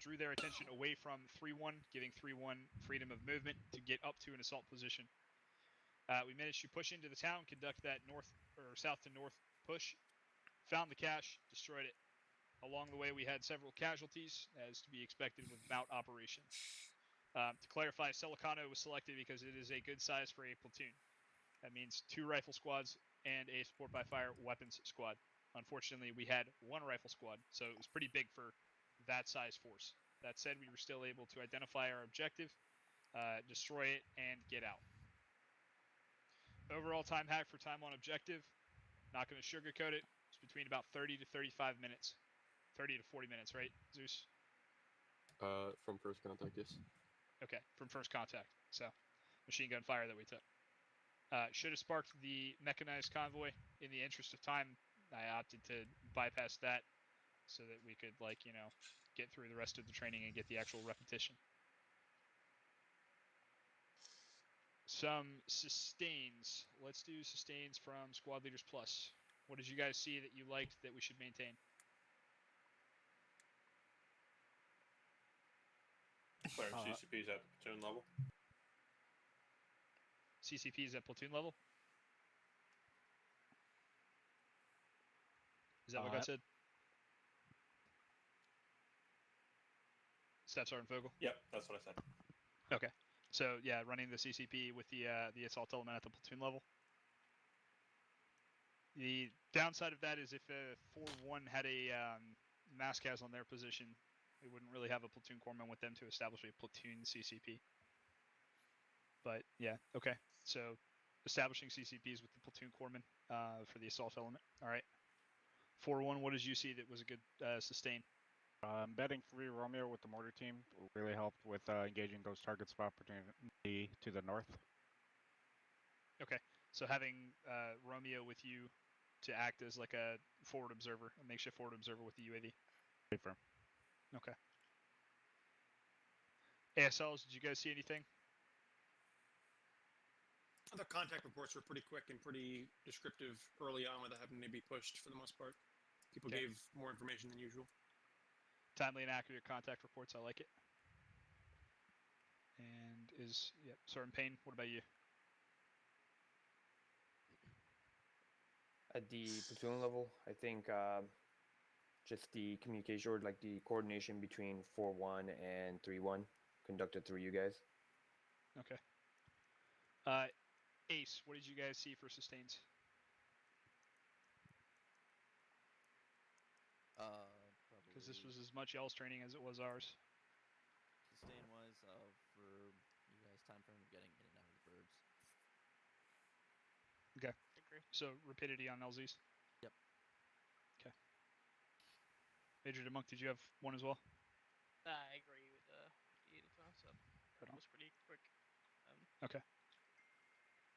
drew their attention away from 3-1, giving 3-1 freedom of movement to get up to an assault position. We managed to push into the town, conduct that south to north push, found the cache, destroyed it. Along the way, we had several casualties, as to be expected with mount operation. To clarify, Celicano was selected because it is a good size for a platoon. That means 2 rifle squads and a support by fire weapons squad. Unfortunately, we had 1 rifle squad, so it was pretty big for that size force. That said, we were still able to identify our objective, destroy it, and get out. Overall time hack for time on objective, not going to sugarcoat it, it's between about 30 to 35 minutes. 30 to 40 minutes, right, Zeus? From first contact, yes. Okay, from first contact. So, machine gun fire that we took. Should have sparked the mechanized convoy. In the interest of time, I opted to bypass that so that we could, get through the rest of the training and get the actual repetition. Some sustains. Let's do sustains from Squad Leaders Plus. What did you guys see that you liked that we should maintain? Declaring CCPs at platoon level. CCPs at platoon level? Is that what got said? Staff Sergeant Vogel? Yep, that's what I said. Okay. So, yeah, running the CCP with the assault element at the platoon level. The downside of that is if 4-1 had a Mascaz on their position, we wouldn't really have a platoon corpsman with them to establish a platoon CCP. But, yeah, okay. So, establishing CCPs with the platoon corpsman for the assault element. All right. 4-1, what did you see that was a good sustain? Embedding free Romeo with the mortar team really helped with engaging those targets of opportunity to the north. Okay, so having Romeo with you to act as like a forward observer, a makeshift forward observer with the UAV. Confirm. Okay. ASLs, did you guys see anything? The contact reports were pretty quick and pretty descriptive early on without having to be pushed for the most part. People Okay. gave more information than usual. Timely and accurate contact reports, I like it. And yep, Sergeant Payne, what about you? At the platoon level, I think just the communication or like the coordination between 4-1 and 3-1 conducted through you guys. Okay. Ace, what did you guys see for sustains? Because this was as much y'all's training as it was ours. Sustain was for you guys time frame of getting in and out of the birds. Okay. So rapidity on LZs? Yep. Okay. Major DeMonk, did you have one as well? I agree with Edith. So it was pretty quick. Okay.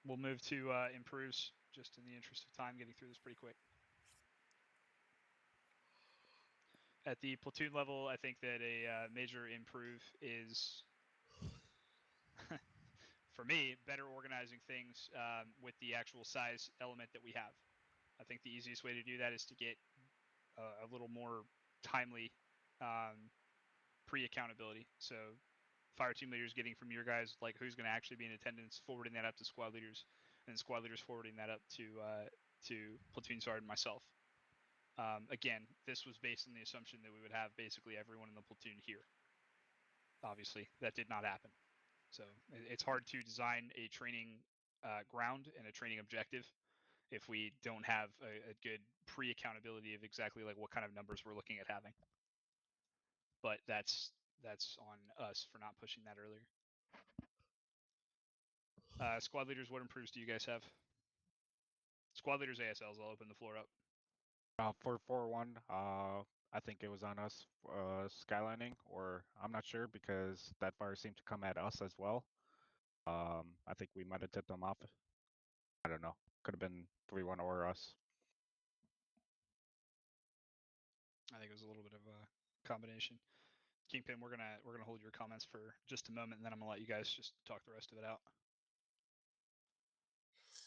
We'll move to improves, just in the interest of time, getting through this pretty quick. At the platoon level, I think that a major improve is, for me, better organizing things with the actual size element that we have. I think the easiest way to do that is to get a little more timely pre-accountability. So fire team leaders getting from your guys, like who's going to actually be in attendance, forwarding that up to squad leaders, and squad leaders forwarding that up to platoon sergeant and myself. Again, this was based on the assumption that we would have basically everyone in the platoon here. Obviously, that did not happen. So it's hard to design a training ground and a training objective if we don't have a good pre-accountability of exactly like what kind of numbers we're looking at having. But that's on us for not pushing that earlier. Squad leaders, what improves do you guys have? Squad leaders, ASLs, I'll open the floor up. For 4-1, I think it was on us skylining, or I'm not sure because that fire seemed to come at us as well. I think we might have tipped them off. I don't know. Could have been 3-1 or us. I think it was a little bit of a combination. Kingpin, we're gonna hold your comments for just a moment, and then I'm gonna let you guys just talk the rest of it out.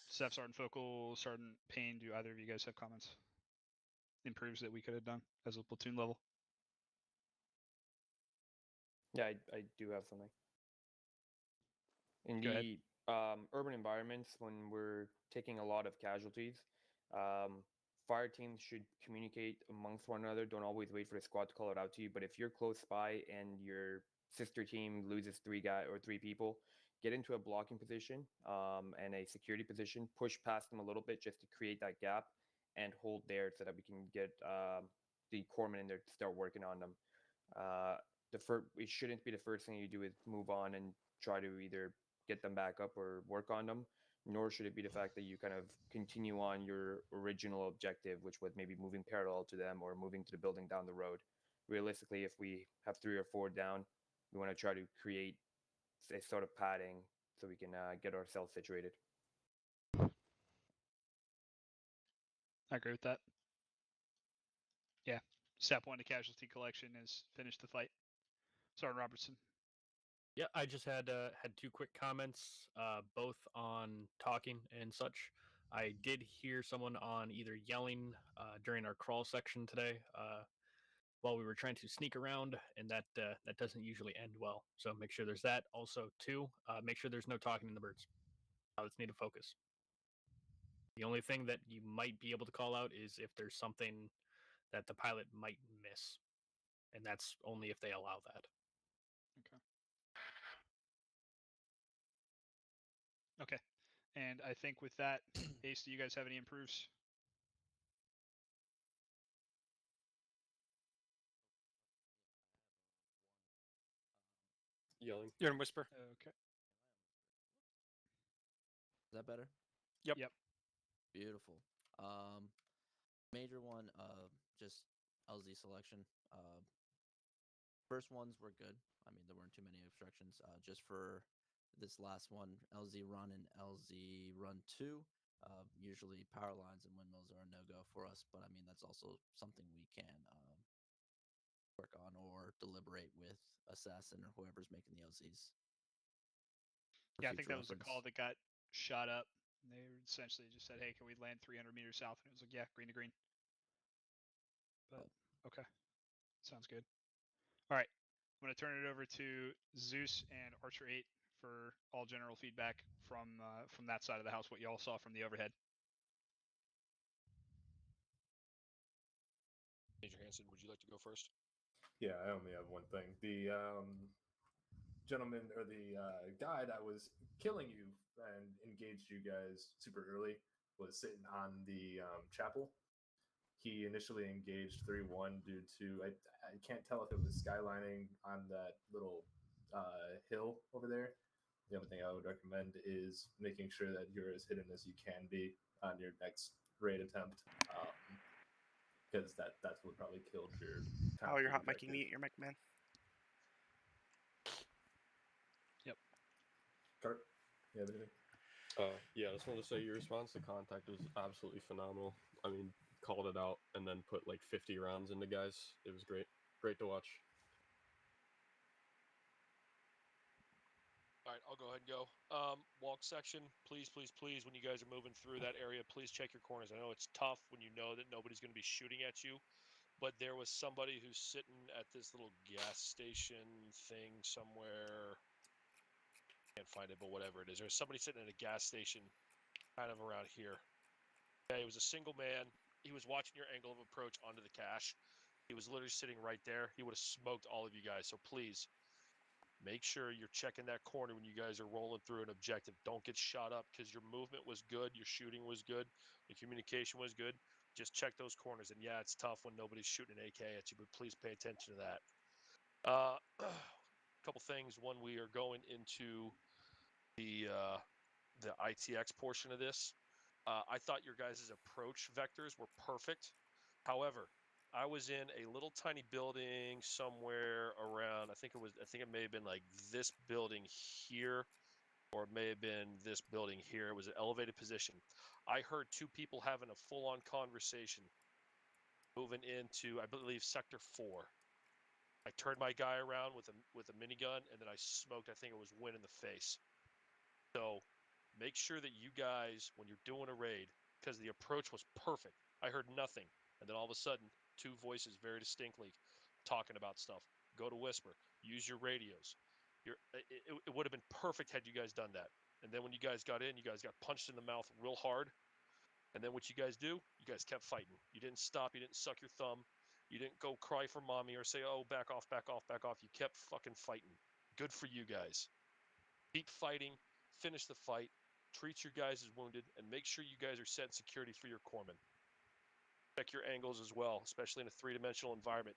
Staff Sergeant Focal, Sergeant Payne, do either of you guys have comments? Improves that we could have done as a platoon level? Yeah, I do have something. In Go the urban environments, when we're taking a lot of casualties, fire teams should communicate amongst one another. Don't always wait for the squad to call it out to you. But if you're close by and your sister team loses 3 people, get into a blocking position and a security position. Push past them a little bit just to create that gap and hold there so that we can get the corpsmen in there to start working on them. It shouldn't be the first thing you do is move on and try to either get them back up or work on them, nor should it be the fact that you kind of continue on your original objective, which was maybe moving parallel to them or moving to the building down the road. Realistically, if we have 3 or 4 down, we want to try to create a sort of padding so we can get ourselves situated. I agree with that. Yeah. Step 1 to casualty collection is finish the fight. Sergeant Robertson. Yeah, I just had 2 quick comments, both on talking and such. I did hear someone on either yelling during our crawl section today while we were trying to sneak around, and that doesn't usually end well. So make sure there's that. Also, 2, make sure there's no talking in the birds. Let's need to focus. The only thing that you might be able to call out is if there's something that the pilot might miss, and that's only if they allow that. Okay. Okay. And I think with that, Ace, do you guys have any improves? Yelling. You're in whisper. Okay. Is that better? Yep. Yep. Beautiful. Major one, just LZ selection. First ones were good. I mean, there weren't too many obstructions. Just for this last one, LZ Run and LZ Run 2, usually power lines and windmills are a no-go for us, but I mean, that's also something we can work on or deliberate with Assassin or whoever's making the LZs. Yeah, I think that was a call that got shot up. They essentially just said, hey, can we land 300 meters south? And it was like, yeah, green to green. But, okay. Sounds good. All right. I'm going to turn it over to Zeus and Archer 8 for all general feedback from that side of the house, what you all saw from the overhead. Major Hanson, would you like to go first? Yeah, I only have one thing. The gentleman or the guy that was killing you and engaged you guys super early was sitting on the chapel. He initially engaged 3-1 due to, I can't tell if it was skylining on that little hill over there. The other thing I would recommend is making sure that you're as hidden as you can be on your next raid attempt, because that's what probably killed your Oh, you're hot micing me at your mic, man. Yep. Cart, you have anything? Yeah, I just wanted to say your response to contact was absolutely phenomenal. I mean, called it out and then put like 50 rounds into guys. It was great. Great to watch. All right, I'll go ahead and go. Walk section, please, please, please, when you guys are moving through that area, please check your corners. I know it's tough when you know that nobody's going to be shooting at you, but there was somebody who's sitting at this little gas station thing somewhere. Can't find it, but whatever it is. There's somebody sitting at a gas station kind of around here. Okay, it was a single man. He was watching your angle of approach onto the cache. He was literally sitting right there. He would have smoked all of you guys, so please make sure you're checking that corner when you guys are rolling through an objective. Don't get shot up because your movement was good, your shooting was good, your communication was good. Just check those corners. And yeah, it's tough when nobody's shooting an AK at you, but please pay attention to that. A couple things. One, we are going into the ITX portion of this. I thought your guys' approach vectors were perfect. However, I was in a little tiny building somewhere around, I think it may have been like this building here, or it may have been this building here. It was an elevated position. I heard two people having a full-on conversation moving into, I believe, Sector 4. I turned my guy around with a minigun, and then I smoked, I think it was Win in the face. So make sure that you guys, when you're doing a raid, because the approach was perfect, I heard nothing. And then all of a sudden, two voices very distinctly talking about stuff. Go to whisper. Use your radios. It would have been perfect had you guys done that. And then when you guys got in, you guys got punched in the mouth real hard. And then what you guys do, you guys kept fighting. You didn't stop. You didn't suck your thumb. You didn't go cry for mommy or say, oh, back off, back off, back off. You kept fucking fighting. Good for you guys. Keep fighting. Finish the fight. Treat your guys as wounded. And make sure you guys are setting security for your corpsmen. Check your angles as well, especially in a three-dimensional environment.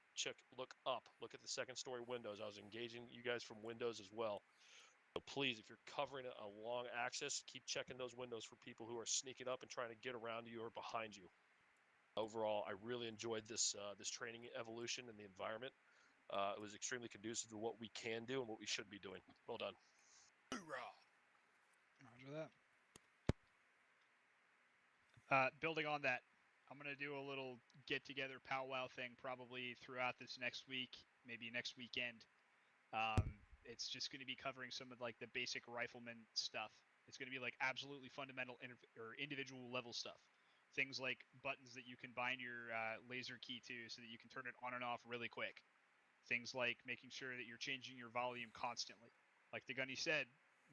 Look up. Look at the second-story windows. I was engaging you guys from windows as well. So please, if you're covering a long axis, keep checking those windows for people who are sneaking up and trying to get around you or behind you. Overall, I really enjoyed this this training evolution in the environment. It was extremely conducive to what we can do and what we should be doing. Well done. Hoorah! Roger that. Building on that, I'm going to do a little get-together powwow thing probably throughout this next week, maybe next weekend. It's just going to be covering some of like the basic rifleman stuff. It's going to be like absolutely fundamental or individual level stuff. Things like buttons that you can bind your laser key to so that you can turn it on and off really quick. Things like making sure that you're changing your volume constantly. Like the gunny said,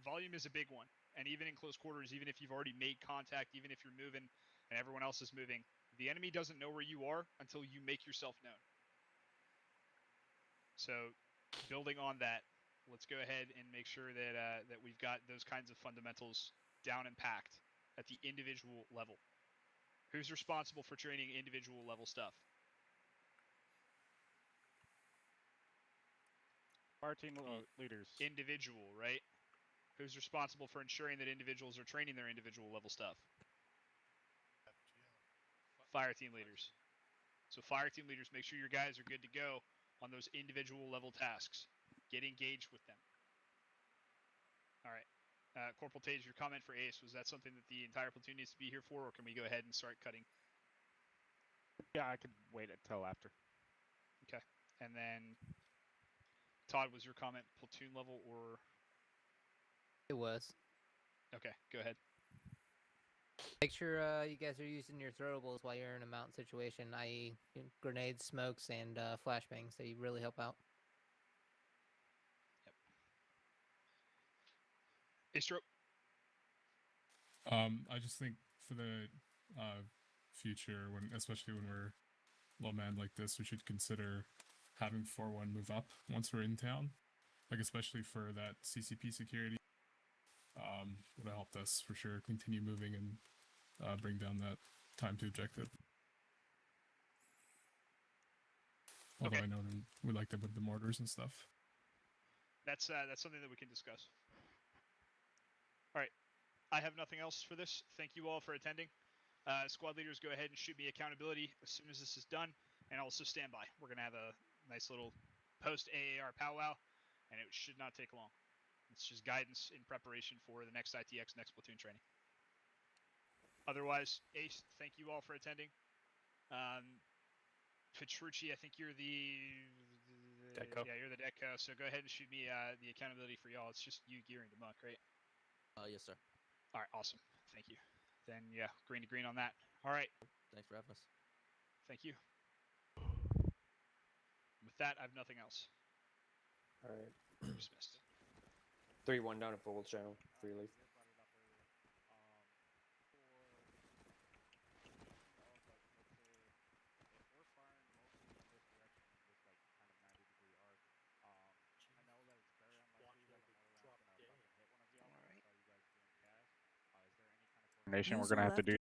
volume is a big one. And even in close quarters, even if you've already made contact, even if you're moving and everyone else is moving, the enemy doesn't know where you are until you make yourself known. So building on that, let's go ahead and make sure that that we've got those kinds of fundamentals down and packed at the individual level. Who's responsible for training individual level stuff? Our team leaders. Individual, right? Who's responsible for ensuring that individuals are training their individual level stuff? Fire team leaders. So fire team leaders, make sure your guys are good to go on those individual level tasks. Get engaged with them. All right. Corporal Tage, your comment for Ace, was that something that the entire platoon needs to be here for, or can we go ahead and start cutting? Yeah, I could wait until after. Okay. And then, Todd, was your comment platoon level or? It was. Okay, go ahead. Make sure you guys are using your throwables while you're in a mountain situation, i.e. grenades, smokes, and flashbangs. They really help out. Istro. I just think for the future, especially when we're low manned like this, we should consider having 4-1 move up once we're in town. Like especially for that CCP security, would have helped us for sure continue moving and bring down that time to objective. Although I know we like them with the mortars and stuff. That's something that we can discuss. All right, I have nothing else for this. Thank you all for attending. Squad leaders, go ahead and shoot me accountability as soon as this is done, and also stand by. We're gonna have a nice little post AAR powwow, and it should not take long. It's just guidance in preparation for the next ITX, next platoon training. Otherwise, Ace, thank you all for attending. Petrucci, I think you're the Deco. Yeah, you're the deco. So go ahead and shoot me the accountability for y'all. It's just you gearing the muck, right? Yes, sir. All right, awesome. Thank you. Then yeah, green to green on that. All right. Thanks for having us. Thank you. With that, I have nothing else. All right. Dismissed. 3-1 down at Football Channel. Free leave. We're gonna have to do